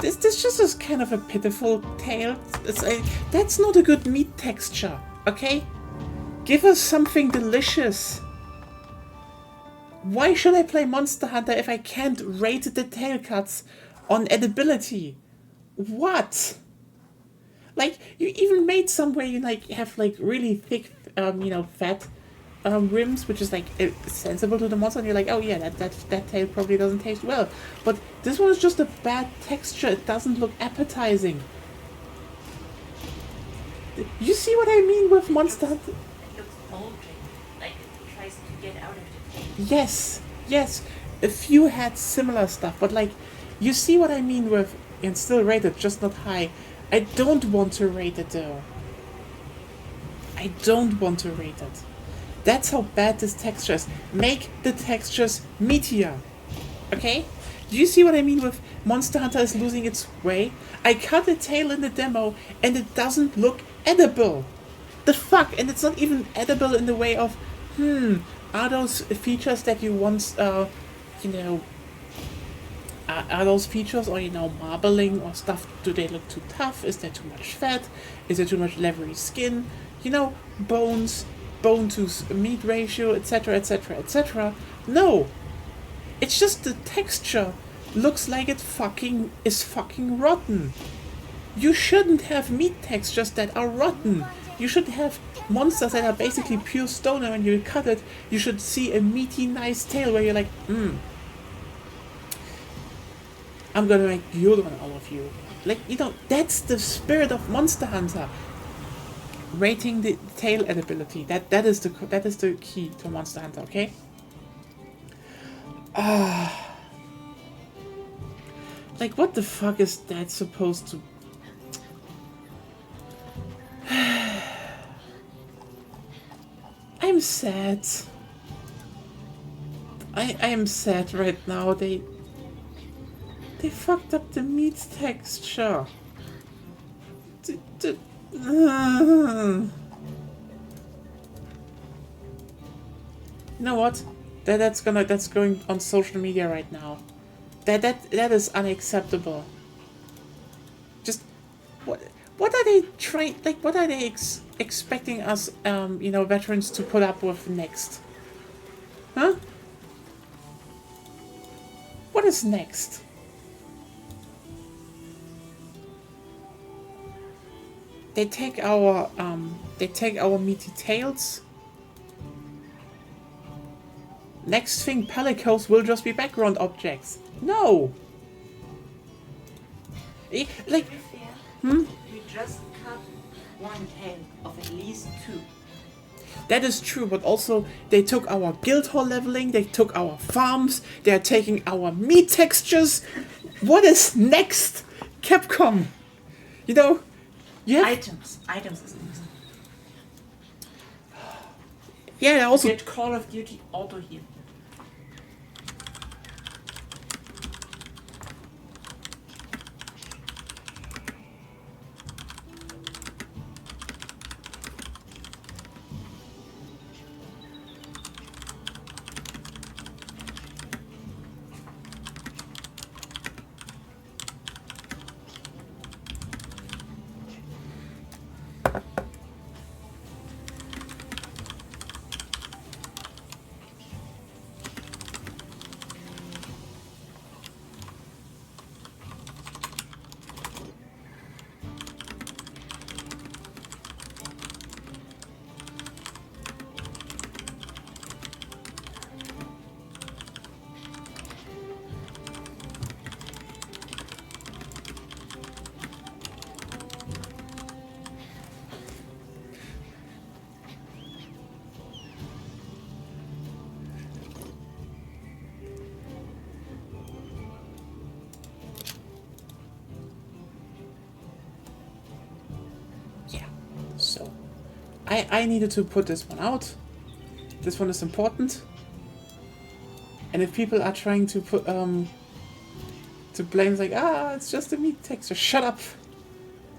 Speaker 1: is kind of a pitiful tail. That's not a good meat texture, okay? Give us something delicious. Why should I play Monster Hunter if I can't rate the tail cuts on edibility? What? Like, you even made some where you like have like really thick, you know, fat rims, which is like sensible to the monster, and you're like, oh yeah, that tail probably doesn't taste well. But this one is just a bad texture. It doesn't look appetizing. You see what I mean with Monster Hunter?
Speaker 2: It looks bulging, like it tries to get out of the tail.
Speaker 1: Yes, yes. A few had similar stuff, but like, you see what I mean with, and still rated, just not high. I don't want to rate it though. I don't want to rate it. That's how bad this texture is. Make the textures meatier. Okay? Do you see what I mean with Monster Hunter is losing its way? I cut a tail in the demo and it doesn't look edible. The fuck? And it's not even edible in the way of, are those features that you once, you know, are those features, or, you know, marbling or stuff, do they look too tough? Is there too much fat? Is there too much leathery skin? You know, bones, bone to meat ratio, etc., etc., etc. No! It's just the texture looks like it is fucking rotten. You shouldn't have meat textures that are rotten. You should have monsters that are basically pure stone, and when you cut it, you should see a meaty, nice tail where you're like, I'm gonna make gyudon out of you. Like, that's the spirit of Monster Hunter. Rating the tail edibility. That is the key to Monster Hunter, okay? Like, what the fuck is that supposed to... I'm sad. I am sad right now. They fucked up the meat texture. You know what? That's going on social media right now. That is unacceptable. Just what are they trying? Like, what are they expecting us, veterans to put up with next? Huh? What is next? They take our meaty tails. Next thing, pellicles will just be background objects. No. Like,
Speaker 2: We just cut one tail of at least 2.
Speaker 1: that is true, but also they took our guild hall leveling, they took our farms, they are taking our meat textures. What is next, Capcom? Yeah.
Speaker 2: Items is next.
Speaker 1: Yeah, they also
Speaker 2: Get Call of Duty auto heal.
Speaker 1: So, I needed to put this one out. This one is important. And if people are trying to put to blame, like, it's just a meat texture, shut up.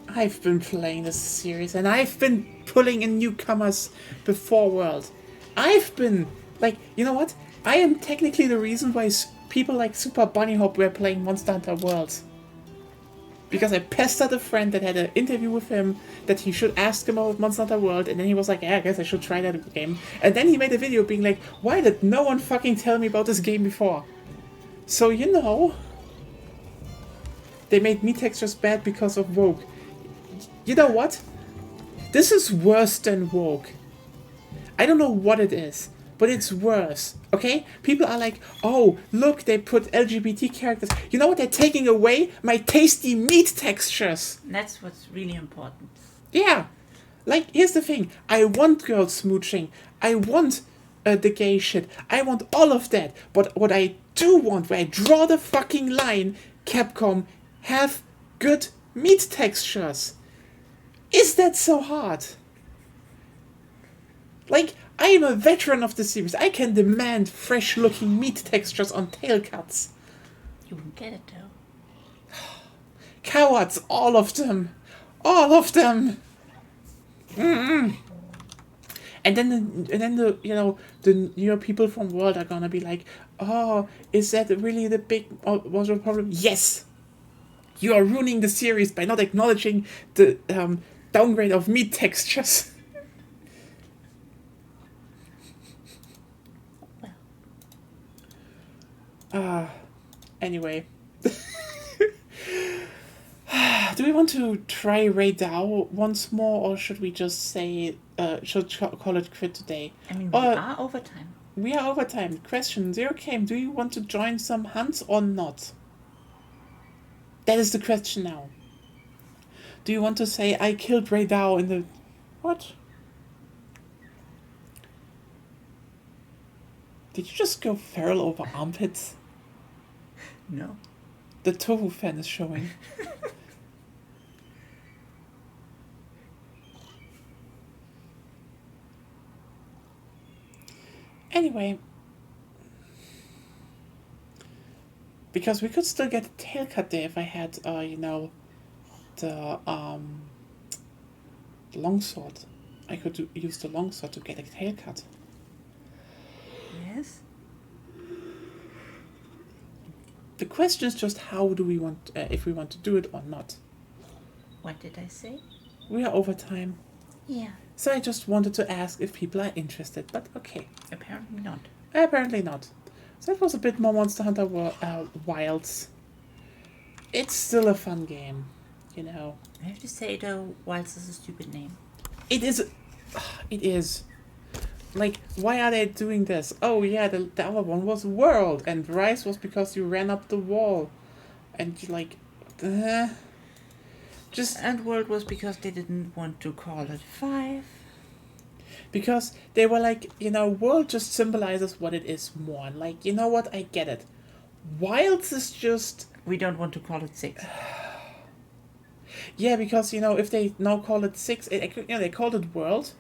Speaker 1: I've been playing this series and I've been pulling in newcomers before World. I've been like, you know what? I am technically the reason why people like Super Bunny Hop were playing Monster Hunter World. Because I pestered a friend that had an interview with him that he should ask him about Monster Hunter World, and then he was like, yeah, I guess I should try that game. And then he made a video being like, why did no one fucking tell me about this game before? So, they made meat textures bad because of Woke. You know what? This is worse than Woke. I don't know what it is, but it's worse, okay? People are like, oh, look, they put LGBT characters. You know what? They're taking away my tasty meat textures.
Speaker 2: That's what's really important.
Speaker 1: Yeah. Like, here's the thing. I want girls smooching. I want the gay shit. I want all of that. But what I do want, where I draw the fucking line, Capcom, have good meat textures. Is that so hard? Like, I am a veteran of the series. I can demand fresh-looking meat textures on tail cuts.
Speaker 2: You won't get it though.
Speaker 1: Cowards, all of them. All of them. Mm-mm. And then the people from World are gonna be like, oh, is that really the big was problem? Yes. You are ruining the series by not acknowledging the downgrade of meat textures. Anyway. Do we want to try Ray Dow once more, or should we just say, call it quit today?
Speaker 2: I mean, we are overtime.
Speaker 1: We are overtime. Question, Zero Came, do you want to join some hunts or not? That is the question now. Do you want to say, I killed Ray Dow in the... What? Did you just go feral over armpits?
Speaker 2: No.
Speaker 1: The tofu fan is showing. Anyway. Because we could still get a tail cut there if I had, the longsword. I could use the longsword to get a tail cut.
Speaker 2: Yes?
Speaker 1: The question is just how do we want, if we want to do it or not.
Speaker 2: What did I say?
Speaker 1: We are overtime.
Speaker 2: Yeah.
Speaker 1: So I just wanted to ask if people are interested, but okay.
Speaker 2: Apparently not.
Speaker 1: Apparently not. So that was a bit more Monster Hunter Wilds. It's still a fun game, you know.
Speaker 2: I have to say though, Wilds is a stupid name.
Speaker 1: It is. It is. Like, why are they doing this? Oh yeah, the other one was World, and Rise was because you ran up the wall. And you like... just...
Speaker 2: And World was because they didn't want to call it 5.
Speaker 1: Because they were like, World just symbolizes what it is more. Like, you know what? I get it. Wilds is just...
Speaker 2: We don't want to call it 6.
Speaker 1: Yeah, because, if they now call it 6, they called it World.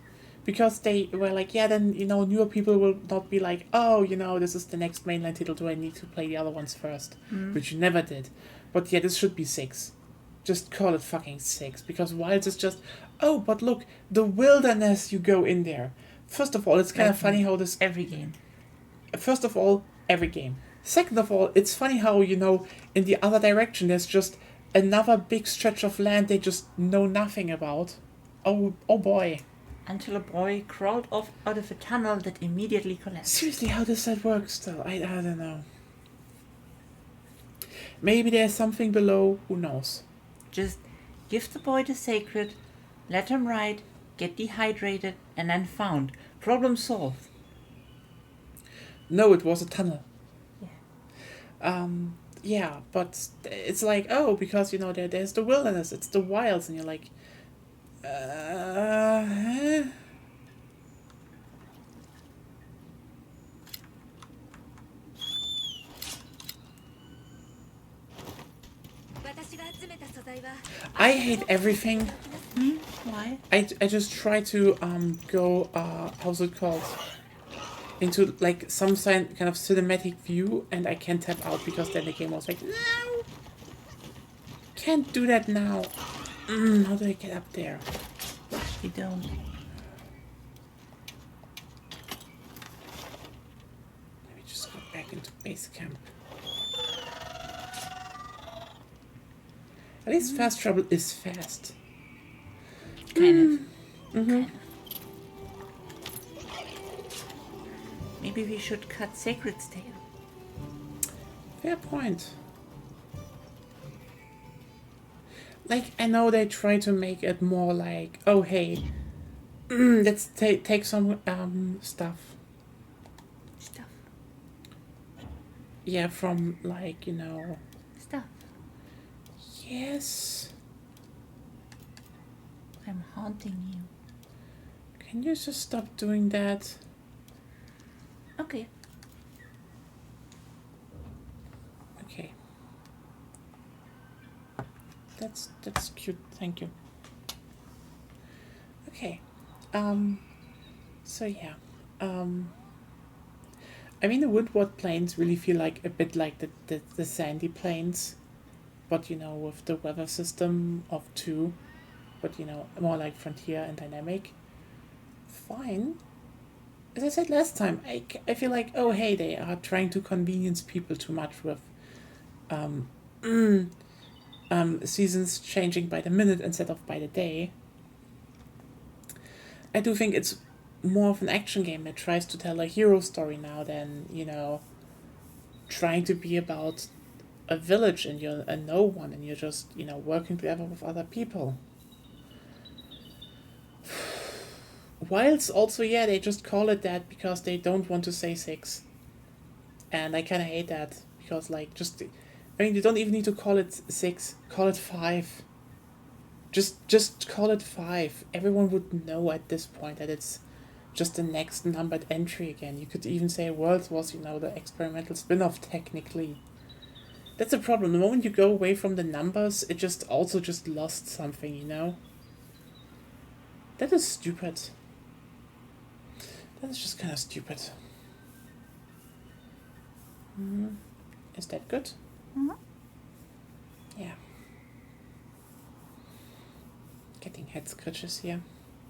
Speaker 1: Because they were like, yeah, then, newer people will not be like, oh, this is the next mainline title, do I need to play the other ones first? Which you never did. But yeah, this should be 6. Just call it fucking 6. Because Wilds is just, oh, but look, the wilderness, you go in there. First of all, it's kind of funny how this...
Speaker 2: Every game.
Speaker 1: First of all, every game. Second of all, it's funny how, in the other direction, there's just another big stretch of land they just know nothing about. Oh boy.
Speaker 2: Until a boy crawled out of a tunnel that immediately collapsed.
Speaker 1: Seriously, how does that work still? I don't know. Maybe there's something below, who knows?
Speaker 2: Just give the boy the sacred, let him ride, get dehydrated, and then found. Problem solved.
Speaker 1: No, it was a tunnel.
Speaker 2: Yeah.
Speaker 1: Yeah, but it's like, oh, because, there's the wilderness, it's the wilds, and you're like, I hate everything.
Speaker 2: Why?
Speaker 1: I just try to go how's it called, into like some kind of cinematic view, and I can't tap out because then the game was like, no, can't do that now. How do I get up there?
Speaker 2: We don't.
Speaker 1: Let me just go back into base camp. At least fast travel is fast.
Speaker 2: Kind of. Maybe we should cut Sacred's tail.
Speaker 1: Fair point. Like, I know they try to make it more like, oh hey, let's take some stuff.
Speaker 2: Stuff.
Speaker 1: Yeah, from like,
Speaker 2: Stuff.
Speaker 1: Yes.
Speaker 2: I'm haunting you.
Speaker 1: Can you just stop doing that?
Speaker 2: Okay.
Speaker 1: Okay. That's cute. Thank you. Okay. So yeah. I mean, the Woodward Plains really feel like a bit like the Sandy Plains, but with the weather system of 2, but more like Frontier and Dynamic. Fine. As I said last time, I feel like, oh hey, they are trying to convenience people too much with seasons changing by the minute instead of by the day. I do think it's more of an action game that tries to tell a hero story now than, trying to be about a village and you're a no one and you're just, working together with other people. Whilst also, yeah, they just call it that because they don't want to say 6. And I kind of hate that because, you don't even need to call it 6, call it 5. Just call it 5. Everyone would know at this point that it's just the next numbered entry again. You could even say Worlds was, the experimental spin-off technically. That's a problem. The moment you go away from the numbers, it just lost something, That is stupid. That is just kind of stupid. Is that good?
Speaker 5: Mm-hmm.
Speaker 1: Yeah. Getting head scratches here.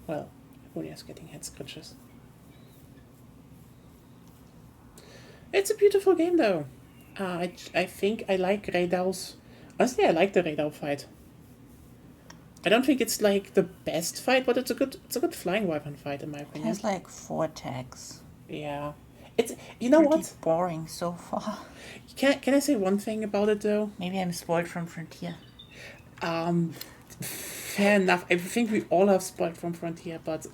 Speaker 1: Well, Julia's getting head scratches. It's a beautiful game though. I think I like Reidau's. Honestly, I like the Reidau fight. I don't think it's like the best fight, but it's a good flying weapon fight in my
Speaker 5: It
Speaker 1: opinion.
Speaker 5: has like 4 attacks.
Speaker 1: Yeah. It's
Speaker 5: Pretty
Speaker 1: what?
Speaker 5: boring so far.
Speaker 1: Can I say one thing about it though?
Speaker 5: Maybe I'm spoiled from Frontier.
Speaker 1: Fair enough. I think we all have spoiled from Frontier, but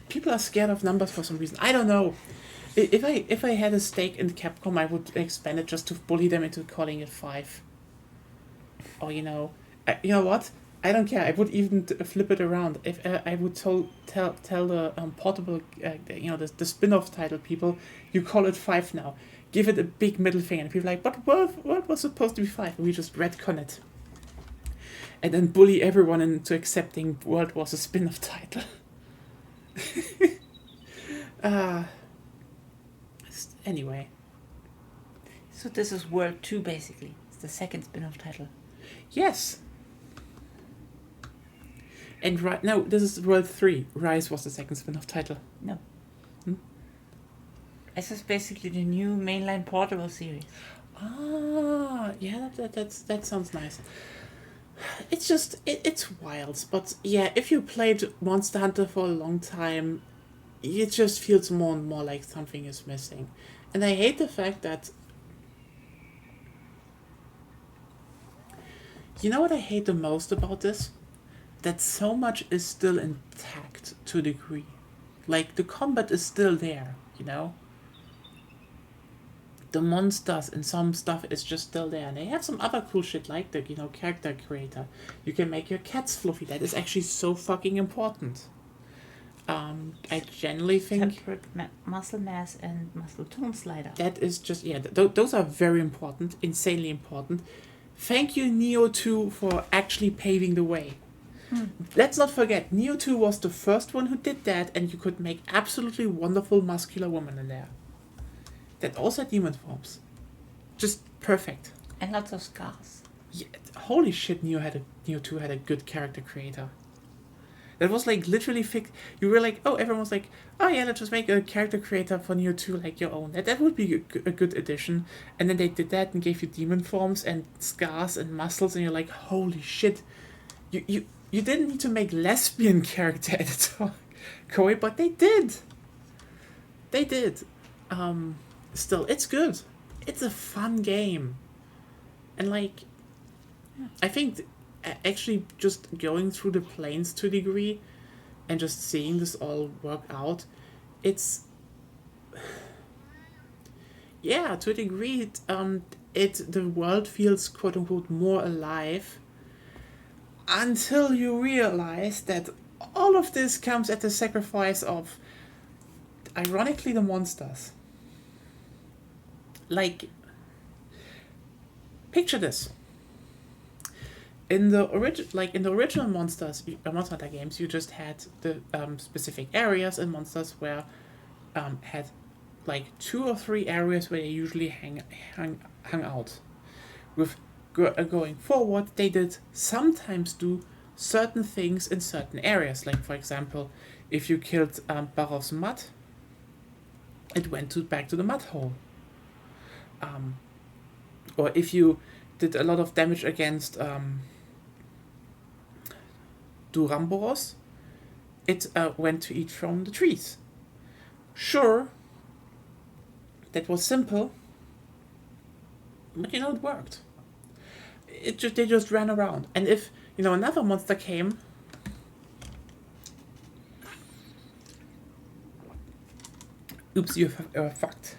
Speaker 1: people are scared of numbers for some reason. I don't know. If I had a stake in Capcom, I would expand it just to bully them into calling it 5. Or you know what? I don't care. I would even flip it around. If I would tell the portable, the spin-off title people, you call it 5 now. Give it a big middle finger, and people are like, but World was supposed to be 5. We just retcon it, and then bully everyone into accepting World was a spin-off title. Anyway.
Speaker 5: So this is World 2 basically. It's the second spin-off title.
Speaker 1: Yes. And no, this is World 3. Rise was the second spin-off title.
Speaker 5: No. This is basically the new mainline portable series.
Speaker 1: Yeah, that sounds nice. It's just, it's wild. But yeah, if you played Monster Hunter for a long time, it just feels more and more like something is missing. And I hate the fact that... You know what I hate the most about this? That so much is still intact to a degree. Like, the combat is still there, The monsters and some stuff is just still there. And they have some other cool shit like the, character creator. You can make your cats fluffy. That is actually so fucking important. I generally think...
Speaker 5: Separate muscle mass and muscle tone slider.
Speaker 1: That is just, those are very important. Insanely important. Thank you, Neo 2, for actually paving the way. Let's not forget, Neo 2 was the first one who did that, and you could make absolutely wonderful muscular women in there. That also had demon forms. Just perfect.
Speaker 5: And lots of scars.
Speaker 1: Yeah, holy shit, Neo 2 had a good character creator. That was like literally fixed. You were like, oh, everyone was like, oh yeah, let's just make a character creator for Neo 2 like your own. That would be a good addition. And then they did that and gave you demon forms and scars and muscles, and you're like, holy shit. You didn't need to make lesbian character editor, Koei, but they did. They did. Still, it's good. It's a fun game. And I think actually just going through the planes to a degree and just seeing this all work out, it's... Yeah, to a degree, the world feels quote-unquote more alive until you realize that all of this comes at the sacrifice of, ironically, the monsters. Picture this. In the original Monster Hunter games, you just had the specific areas and monsters where had 2 or 3 areas where they usually hung out. With going forward, they did sometimes do certain things in certain areas. Like, for example, if you killed Barov's Mud, it went back to the mud hole. Or if you did a lot of damage against Duramboros, it went to eat from the trees. Sure, that was simple, But it worked. They just ran around. And if, another monster came, oops, you're fucked.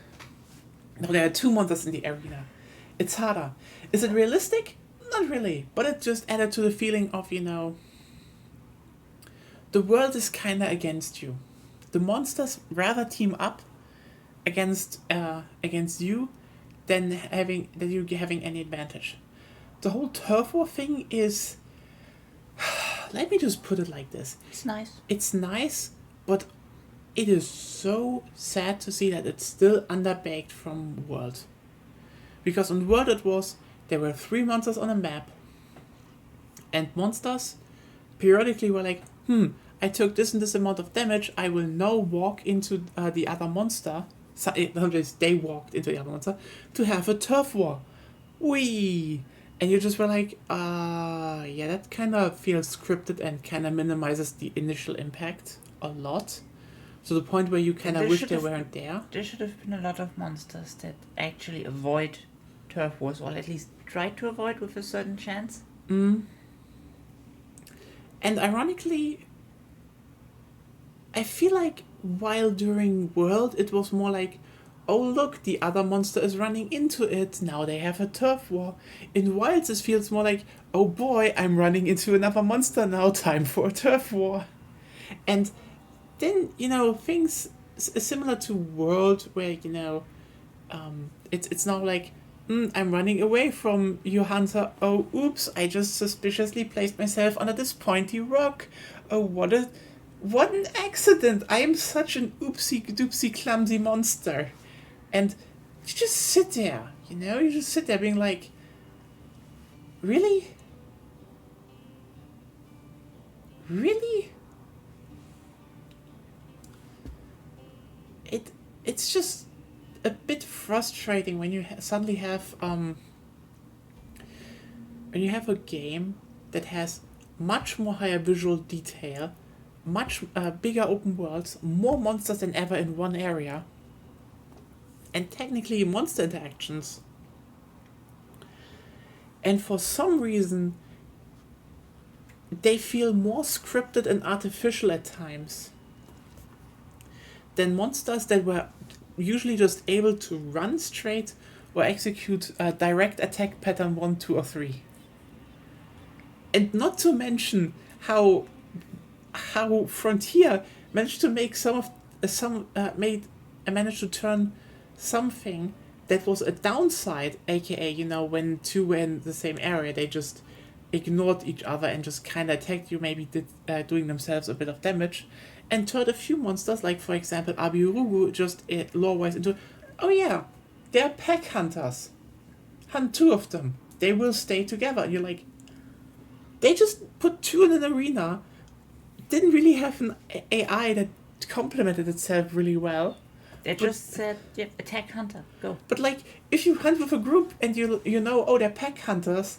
Speaker 1: Now there are 2 monsters in the arena. It's harder. Is it realistic? Not really. But it just added to the feeling of, the world is kinda against you. The monsters rather team up against you than you having any advantage. The whole turf war thing is, let me just put it like this.
Speaker 5: It's nice.
Speaker 1: It's nice, but it is so sad to see that it's still underbaked from World. Because on World there were 3 monsters on a map, and monsters periodically were like, I took this and this amount of damage, I will now walk into the other monster. Sometimes they walked into the other monster to have a turf war. Whee! And you just were like, yeah, that kind of feels scripted and kind of minimizes the initial impact a lot. To the point where you kind of wish they weren't there.
Speaker 5: There should have been a lot of monsters that actually avoid turf wars, or at least try to avoid with a certain chance.
Speaker 1: And ironically, I feel like while during World it was more like, oh look, the other monster is running into it, now they have a turf war. In Wilds it feels more like, oh boy, I'm running into another monster now, time for a turf war. And then, things similar to World where, it's now like, I'm running away from you, Hunter. Oh, oops, I just suspiciously placed myself under this pointy rock. Oh, what an accident. I am such an oopsie-doopsie clumsy monster. And you just sit there, you just sit there being like, really? Really? It's just a bit frustrating when you suddenly have when you have a game that has much more higher visual detail, much bigger open worlds, more monsters than ever in one area, and technically monster interactions. And for some reason, they feel more scripted and artificial at times than monsters that were usually just able to run straight or execute a direct attack pattern 1, 2, or 3. And not to mention how Frontier managed to make managed to turn something that was a downside, aka when 2 were in the same area, they just ignored each other and just kind of attacked you, maybe doing themselves a bit of damage, and turned a few monsters, like for example Abirugu, just lore-wise into, oh yeah, they're pack hunters. Hunt 2 of them. They will stay together. And you're like, they just put 2 in an arena, didn't really have an AI that complemented itself really well.
Speaker 5: They just said, yeah, attack hunter, go.
Speaker 1: But like, if you hunt with a group and oh, they're pack hunters,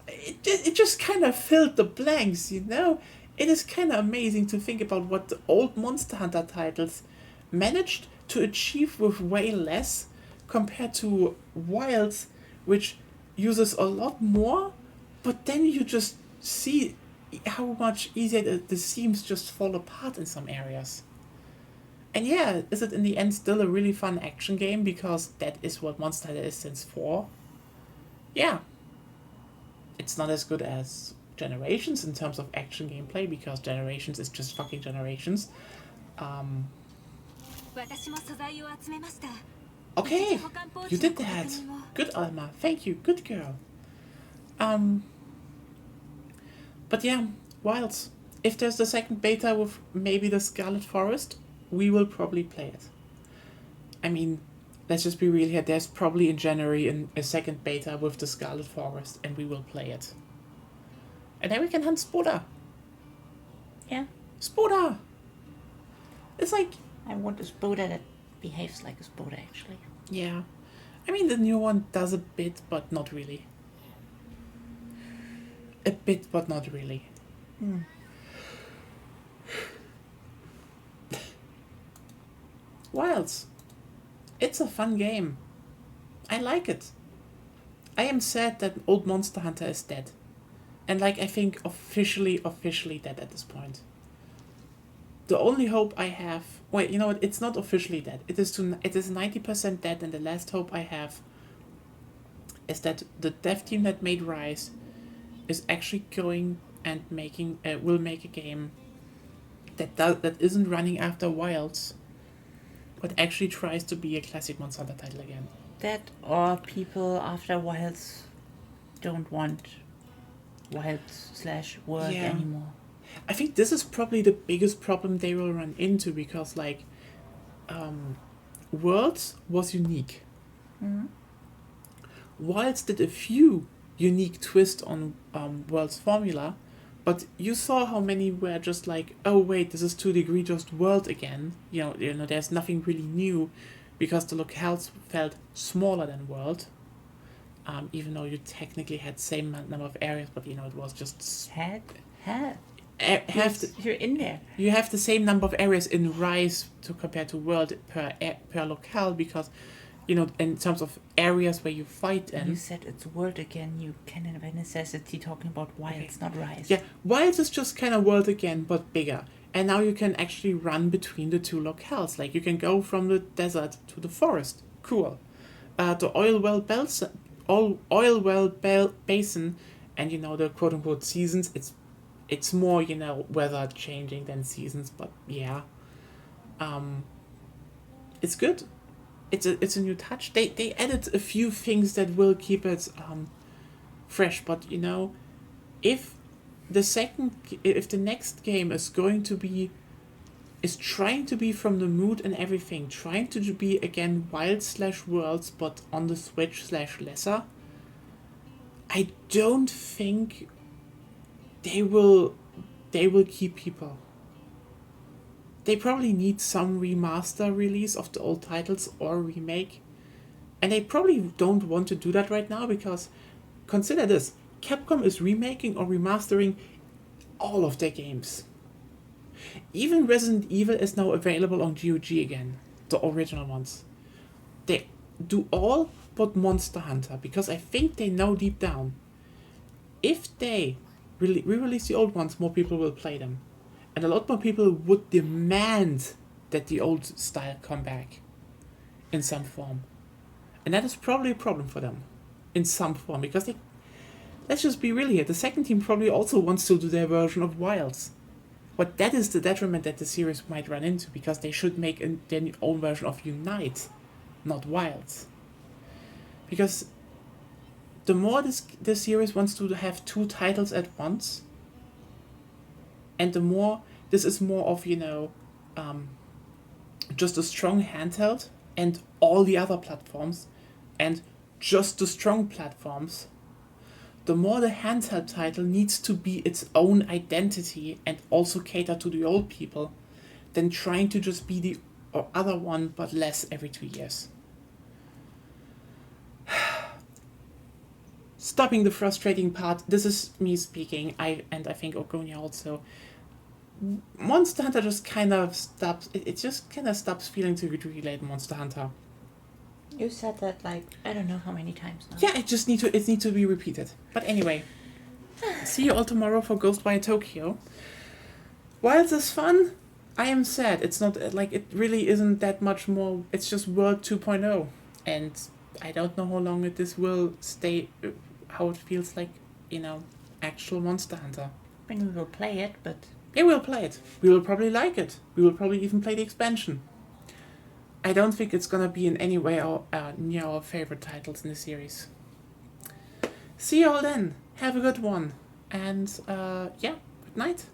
Speaker 1: it just kind of filled the blanks, It is kind of amazing to think about what the old Monster Hunter titles managed to achieve with way less compared to Wilds, which uses a lot more, but then you just see how much easier the seams just fall apart in some areas. And yeah, is it in the end still a really fun action game, because that is what Monster Hunter is since 4? Yeah. It's not as good as Generations in terms of action gameplay, because Generations is just fucking Generations. Okay, you did that. Good, Alma. Thank you. Good girl. But yeah, Wilds. If there's the second beta with maybe the Scarlet Forest, we will probably play it. I mean, let's just be real here. There's probably in January a second beta with the Scarlet Forest, and we will play it. And then we can hunt Spoda.
Speaker 5: Yeah.
Speaker 1: Spoda! It's like...
Speaker 5: I want a Spoda that behaves like a Spoda, actually.
Speaker 1: Yeah. I mean, the new one does a bit, but not really. A bit, but not really. Wilds. It's a fun game. I like it. I am sad that old Monster Hunter is dead. And like, I think officially dead at this point. The only hope I have... Wait, you know what? It's not officially dead. It is 90% dead, and the last hope I have is that the dev team that made Rise is actually going and will make a game that isn't running after Wilds, but actually tries to be a classic Monster Hunter title again.
Speaker 5: That or people after Wilds don't want Wilds/World
Speaker 1: Yeah.
Speaker 5: anymore.
Speaker 1: I think this is probably the biggest problem they will run into, because like Worlds was unique.
Speaker 5: Mm-hmm.
Speaker 1: Wilds did a few unique twists on World's formula, but you saw how many were just like, oh wait, this is 2 Degree just World again. You know, there's nothing really new, because the locales felt smaller than World. Even though you technically had same number of areas, but you know, it was just
Speaker 5: You're in there.
Speaker 1: you have the same number of areas in Rise to compare to World per locale, because you know, in terms of areas where you fight in.
Speaker 5: You said it's World again. You can, by necessity, talking about Wilds, not Rise.
Speaker 1: Yeah, Wilds is just kind of World again, but bigger. And now you can actually run between the 2 locales. Like, you can go from the desert to the forest. Cool. The oil well basin, and you know, the quote unquote seasons. It's more, you know, weather changing than seasons, but yeah. It's good. It's a new touch. They added a few things that will keep it fresh, but you know, if the next game is trying to be from the mood and everything, trying to be again Wild/Worlds, but on the Switch/lesser, I don't think they will keep people. They probably need some remaster release of the old titles or remake. And they probably don't want to do that right now, because consider this. Capcom is remaking or remastering all of their games. Even Resident Evil is now available on GOG again. The original ones. They do all but Monster Hunter, because I think they know deep down, if they re-release the old ones, more people will play them. And a lot more people would demand that the old style come back in some form. And that is probably a problem for them in some form, because let's just be real here, the second team probably also wants to do their version of Wilds. But that is the detriment that the series might run into, because they should make their own version of Unite, not Wilds. Because the more this series wants to have 2 titles at once, and the more this is more of, you know, just a strong handheld and all the other platforms, and just the strong platforms, the more the handheld title needs to be its own identity and also cater to the old people, than trying to just be the other one but less every 2 years. Stopping the frustrating part, this is me speaking, I think Ogonia also. Monster Hunter just kind of stops, it just kind of stops feeling to relate Monster Hunter.
Speaker 5: You said that like, I don't know how many times now.
Speaker 1: Yeah, it needs to be repeated. But anyway, see you all tomorrow for Ghostwire Tokyo. Wilds is fun, I am sad. It's not, like, it really isn't that much more, it's just World 2.0. And I don't know how long this will stay, how it feels like, you know, actual Monster Hunter.
Speaker 5: I mean, we will play it, but...
Speaker 1: Yeah, we'll play it. We will probably like it. We will probably even play the expansion. I don't think it's gonna be in any way near our favorite titles in the series. See you all then. Have a good one. And, yeah, good night.